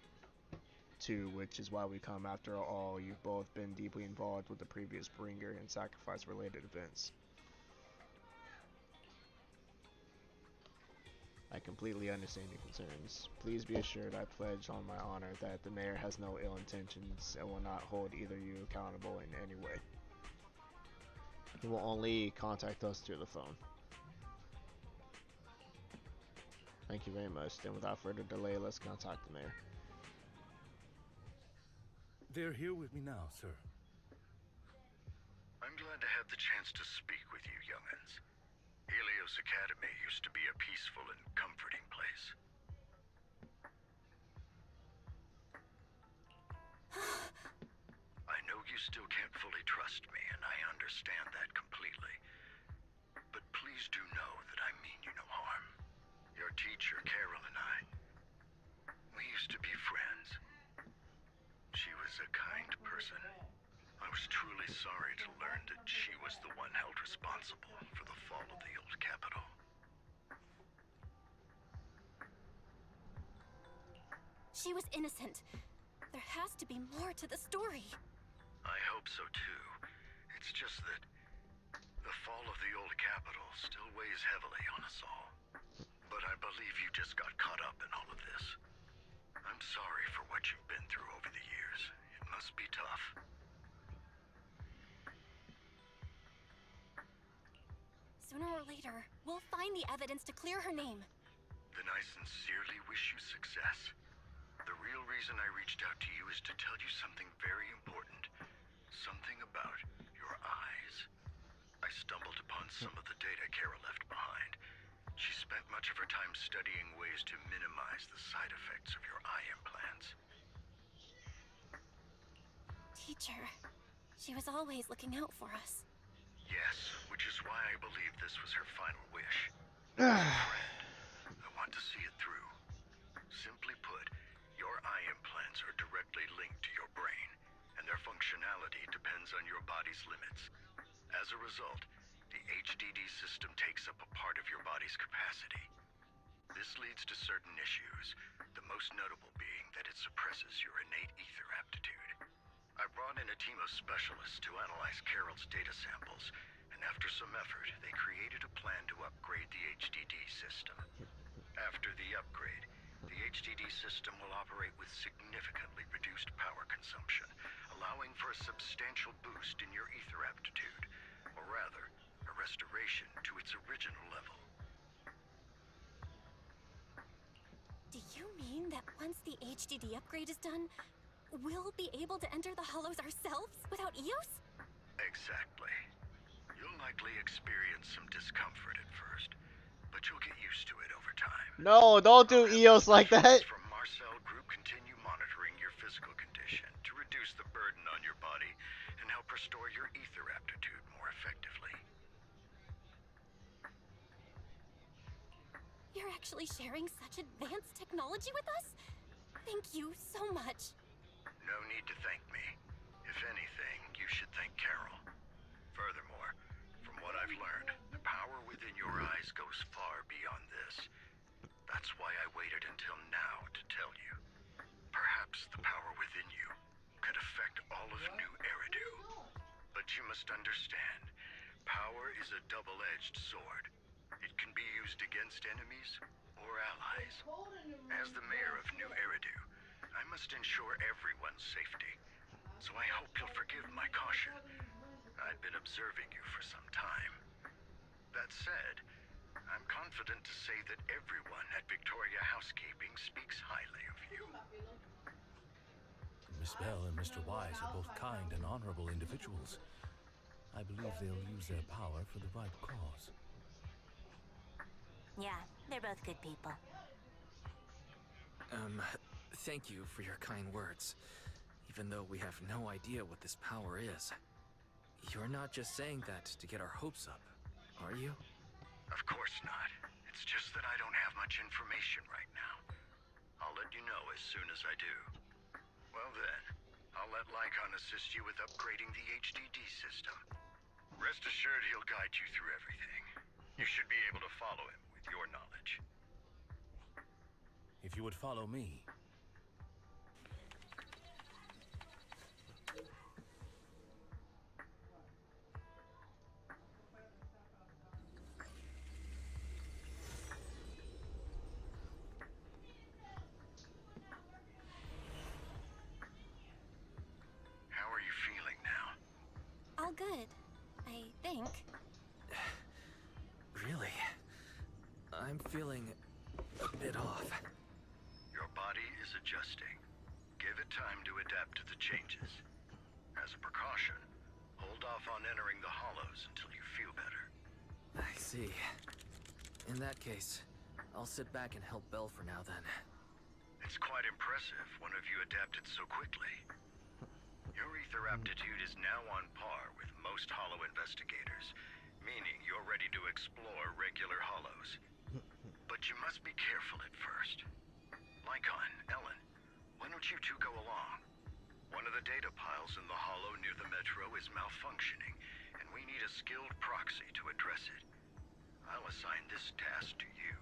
Speaker 1: too, which is why we come. After all, you've both been deeply involved with the previous Bringer and sacrifice-related events. I completely understand your concerns. Please be assured I pledge on my honor that the mayor has no ill intentions and will not hold either you accountable in any way. He will only contact us through the phone. Thank you very much. Then without further delay, let's contact the mayor.
Speaker 16: They're here with me now, sir.
Speaker 10: I'm glad to have the chance to speak with you, young'uns. Helios Academy used to be a peaceful and comforting place. I know you still can't fully trust me, and I understand that completely. But please do know that I mean you no harm. Your teacher, Carol, and I, we used to be friends. She was a kind person. I was truly sorry to learn that she was the one held responsible for the fall of the old capital.
Speaker 12: She was innocent. There has to be more to the story.
Speaker 10: I hope so too. It's just that the fall of the old capital still weighs heavily on us all. But I believe you just got caught up in all of this. I'm sorry for what you've been through over the years. It must be tough.
Speaker 12: Sooner or later, we'll find the evidence to clear her name.
Speaker 10: Then I sincerely wish you success. The real reason I reached out to you is to tell you something very important. Something about your eyes. I stumbled upon some of the data Carol left behind. She spent much of her time studying ways to minimize the side effects of your eye implants.
Speaker 12: Teacher, she was always looking out for us.
Speaker 10: Yes, which is why I believe this was her final wish. As a friend, I want to see it through. Simply put, your eye implants neurons are directly linked to your brain, and their functionality depends on your body's limits. As a result, the HDD system takes up a part of your body's capacity. This leads to certain issues, the most notable being that it suppresses your innate ether aptitude. I brought in a team of specialists to analyze Carol's data samples, and after some effort, they created a plan to upgrade the HDD system. After the upgrade, the HDD system will operate with significantly reduced power consumption, allowing for a substantial boost in your ether aptitude, or rather, a restoration to its original level.
Speaker 12: Do you mean that once the HDD upgrade is done, we'll be able to enter the hollows ourselves without Eos?
Speaker 10: Exactly. You'll likely experience some discomfort at first, but you'll get used to it over time.
Speaker 1: No, don't do EOS like that.
Speaker 10: From Marcel Group continue monitoring your physical condition to reduce the burden on your body and help restore your ether aptitude more effectively.
Speaker 12: You're actually sharing such advanced technology with us? Thank you so much.
Speaker 10: No need to thank me. If anything, you should thank Carol. Furthermore, from what I've learned, the power within your eyes goes far beyond this. That's why I waited until now to tell you. Perhaps the power within you could affect all of New Eridu. But you must understand, power is a double-edged sword. It can be used against enemies or allies. As the mayor of New Eridu, I must ensure everyone's safety. So I hope you'll forgive my caution. I've been observing you for some time. That said, I'm confident to say that everyone at Victoria Housekeeping speaks highly of you.
Speaker 16: Miss Bell and Mr. Wise are both kind and honorable individuals. I believe they'll use their power for the right cause.
Speaker 12: Yeah, they're both good people.
Speaker 8: Thank you for your kind words. Even though we have no idea what this power is. You're not just saying that to get our hopes up, are you?
Speaker 10: Of course not. It's just that I don't have much information right now. I'll let you know as soon as I do. Well then, I'll let Lycon assist you with upgrading the HDD system. Rest assured he'll guide you through everything. You should be able to follow him with your knowledge.
Speaker 16: If you would follow me.
Speaker 10: How are you feeling now?
Speaker 12: All good, I think.
Speaker 8: Really? I'm feeling a bit off.
Speaker 10: Your body is adjusting. Give it time to adapt to the changes. As a precaution, hold off on entering the hollows until you feel better.
Speaker 8: I see. In that case, I'll sit back and help Belle for now then.
Speaker 10: It's quite impressive one of you adapted so quickly. Your ether aptitude is now on par with most hollow investigators, meaning you're ready to explore regular hollows. But you must be careful at first. Lycon, Ellen, why don't you two go along? One of the data piles in the hollow near the metro is malfunctioning, and we need a skilled proxy to address it. I'll assign this task to you.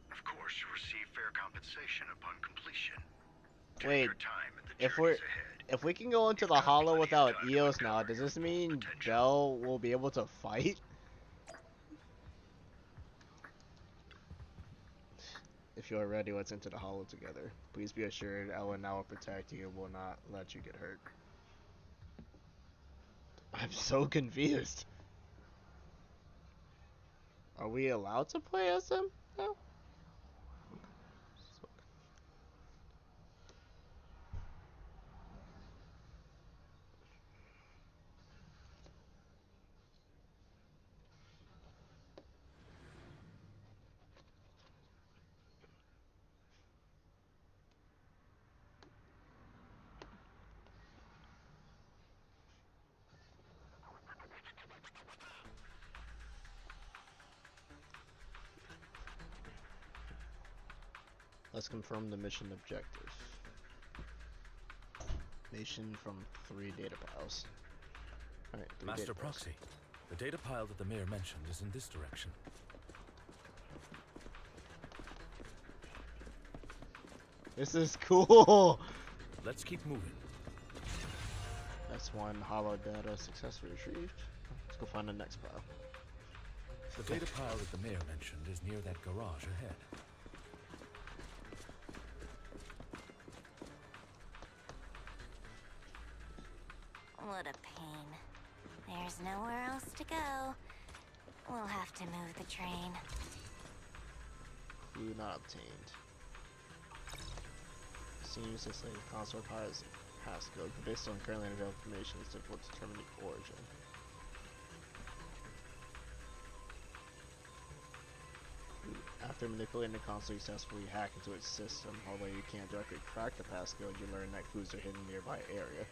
Speaker 10: Of course, you'll receive fair compensation upon completion.
Speaker 1: Wait,
Speaker 10: Take your time and the
Speaker 1: if we can go into the hollow without EOS now, does this mean Belle will be able to fight? If you are ready, let's enter the hollow together. Please be assured, Ellen now will protect you and will not let you get hurt. I'm so confused. Are we allowed to play as him now? Let's confirm the mission objective. Information from 3 data piles. Alright, 3
Speaker 16: Master
Speaker 1: data piles.
Speaker 16: Proxy, the data pile that the mayor mentioned is in this direction.
Speaker 1: This is cool!
Speaker 16: Let's keep moving.
Speaker 1: That's 1 hollow data successfully retrieved. Let's go find the next pile.
Speaker 16: The data pile that the mayor mentioned is near that garage ahead.
Speaker 3: What a pain. There's nowhere else to go. We'll have to move the train.
Speaker 1: Clue not obtained. Seems this like console has passcode, but based on currently available information, it's difficult to determine the origin. After manipulating the console, you successfully hack into its system. Although you can't directly crack the passcode, you learn that clues are hidden in a nearby area.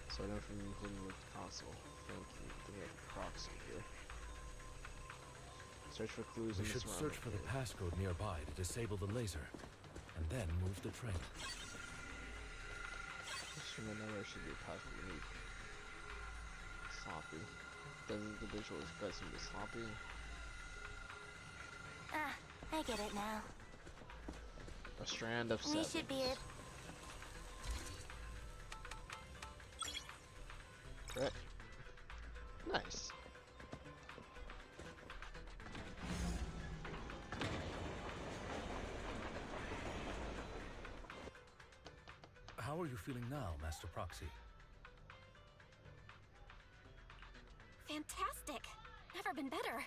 Speaker 1: So I know from including with the console. Thank you. We have a proxy here. Search for clues in
Speaker 16: We
Speaker 1: the
Speaker 16: should
Speaker 1: surrounding
Speaker 16: search for the
Speaker 1: area.
Speaker 16: passcode nearby to disable the laser, and then move the train.
Speaker 1: Assuming there should be a passcode beneath. Sloppy. Doesn't the visual express him to sloppy?
Speaker 3: Ah, I get it now.
Speaker 1: A strand of
Speaker 3: We
Speaker 1: sevens.
Speaker 3: should be able...
Speaker 1: Right. Nice.
Speaker 16: How are you feeling now, Master Proxy?
Speaker 12: Fantastic! Never been better.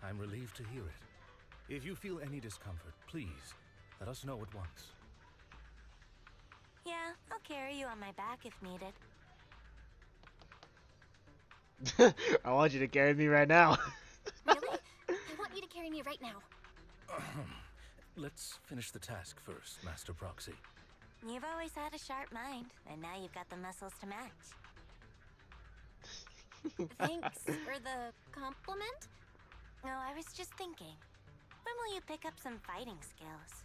Speaker 16: I'm relieved to hear it. If you feel any discomfort, please let us know at once.
Speaker 3: Yeah, I'll carry you on my back if needed.
Speaker 1: I want you to carry me right now.
Speaker 12: Really? I want you to carry me right now.
Speaker 16: Let's finish the task first, Master Proxy.
Speaker 3: You've always had a sharp mind, and now you've got the muscles to match.
Speaker 12: Thanks for the compliment.
Speaker 3: Oh, I was just thinking. When will you pick up some fighting skills?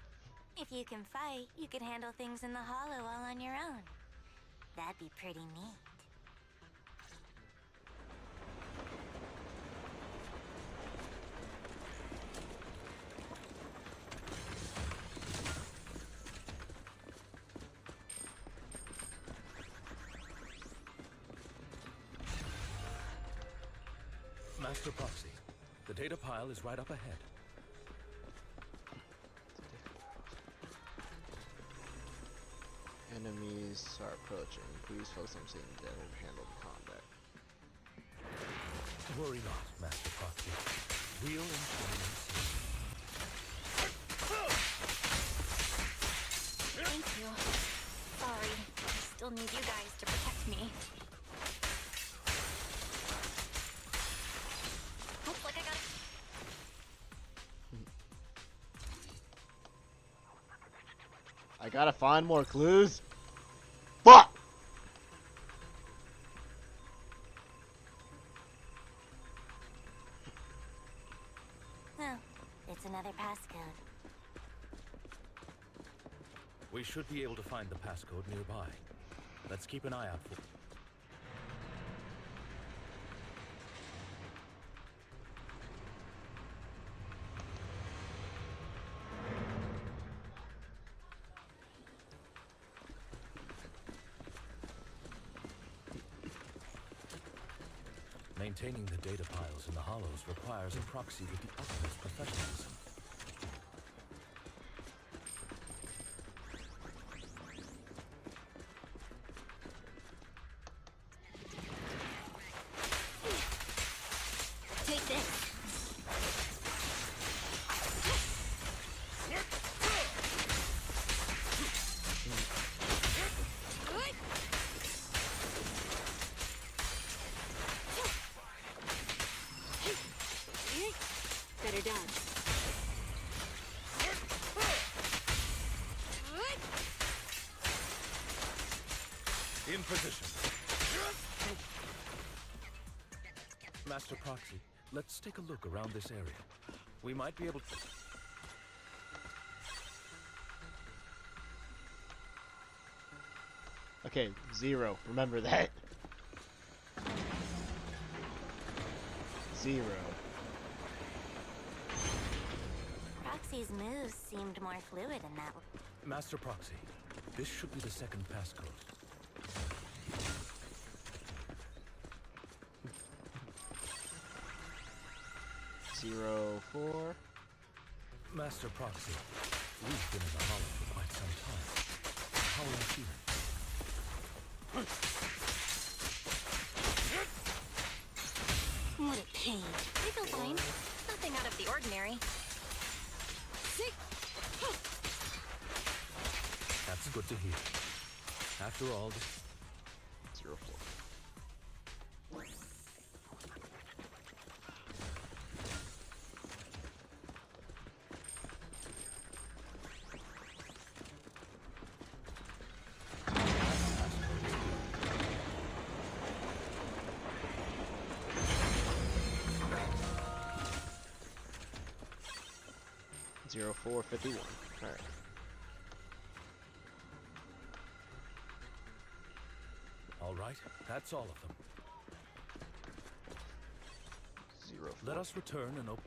Speaker 3: If you can fight, you could handle things in the hollow all on your own. That'd be pretty neat.
Speaker 16: Master Proxy, the data pile is right up ahead.
Speaker 1: Enemies are approaching. Please focus on seeing them and handle the combat.
Speaker 16: Worry not, Master Proxy. We'll ensure you
Speaker 12: Thank you. Sorry, I still need you guys to protect me. Looks like I got...
Speaker 1: I gotta find more clues. Fuck!
Speaker 3: Oh, it's another passcode.
Speaker 16: We should be able to find the passcode nearby. Let's keep an eye out for... Maintaining the data piles in the hollows requires a proxy with the utmost professionalism.
Speaker 12: Take this.
Speaker 20: Better done.
Speaker 16: In position. Master Proxy, let's take a look around this area. We might be able to...
Speaker 1: Okay, 0. Remember that. 0.
Speaker 12: Proxy's moves seemed more fluid in that.
Speaker 16: Master Proxy, this should be the second passcode.
Speaker 1: 04.
Speaker 16: Master Proxy, we've been in the Hollow for quite some time. How are you feeling?
Speaker 12: What a pain. I feel fine. Nothing out of the ordinary.
Speaker 16: That's good to hear. After all,
Speaker 1: 04. Zero 0451. All right.
Speaker 16: all right, that's all of them.
Speaker 1: 04.
Speaker 16: Let us return and open.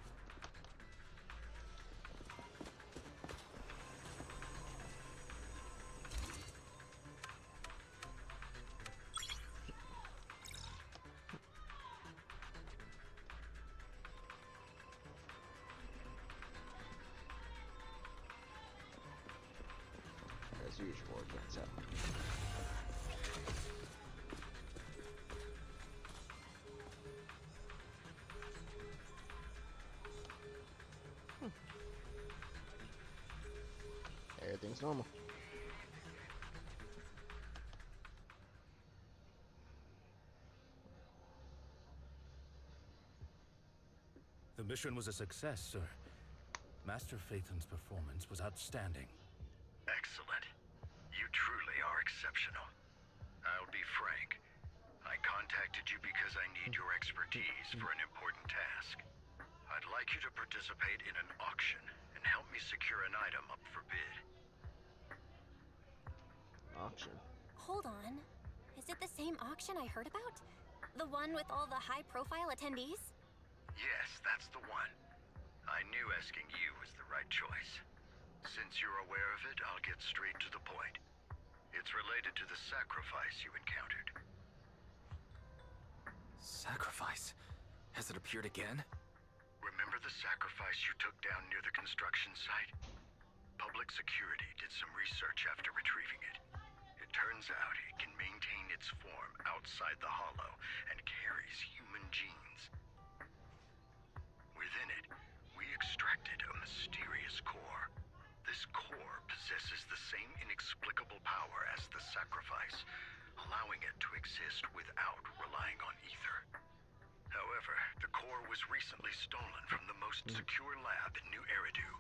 Speaker 1: As usual, it gets out. Everything's normal.
Speaker 16: The mission was a success, sir. Master Phaethon's performance was outstanding.
Speaker 10: Excellent. You truly are exceptional. I'll be frank. I contacted you because I need your expertise for an important task. I'd like you to participate in an auction and help me secure an item up for bid.
Speaker 1: Auction?
Speaker 12: Hold on. Is it the same auction I heard about? The one with all the high-profile attendees?
Speaker 10: Yes, that's the one. I knew asking you was the right choice. Since you're aware of it, I'll get straight to the point. It's related to the sacrifice you encountered.
Speaker 8: Sacrifice? Has it appeared again?
Speaker 10: Remember the sacrifice you took down near the construction site? Public security did some research after retrieving it. It turns out it can maintain its form outside the Hollow and carries human genes. Within it, we extracted a mysterious core. This core possesses the same inexplicable power as the sacrifice, allowing it to exist without relying on ether. However, the core was recently stolen from the most secure lab in New Eridu.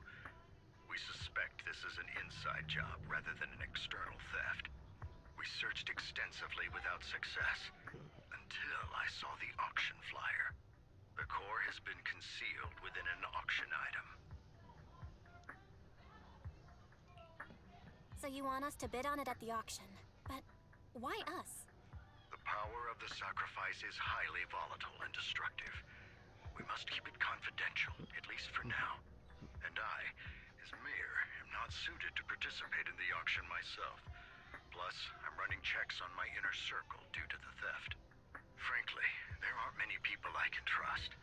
Speaker 10: We suspect this is an inside job rather than an external theft. We searched extensively without success, until I saw the auction flyer. The core has been concealed within an auction item.
Speaker 12: So you want us to bid on it at the auction. But why us?
Speaker 10: The power of the sacrifice is highly volatile and destructive. We must keep it confidential, at least for now. And I, as mayor, am not suited to participate in the auction myself. Plus, I'm running checks on my inner circle due to the theft. Frankly, there aren't many people I can trust.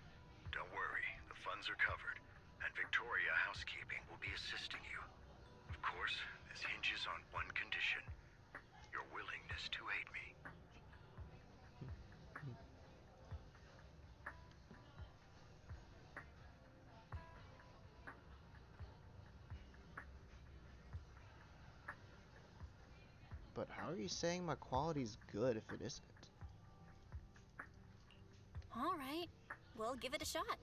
Speaker 10: Don't worry, the funds are covered, and Victoria Housekeeping will be assisting you. Of course, this hinges on one condition: your willingness to aid me.
Speaker 1: But how are you saying my quality's good if it isn't?
Speaker 12: All right, we'll give it a shot.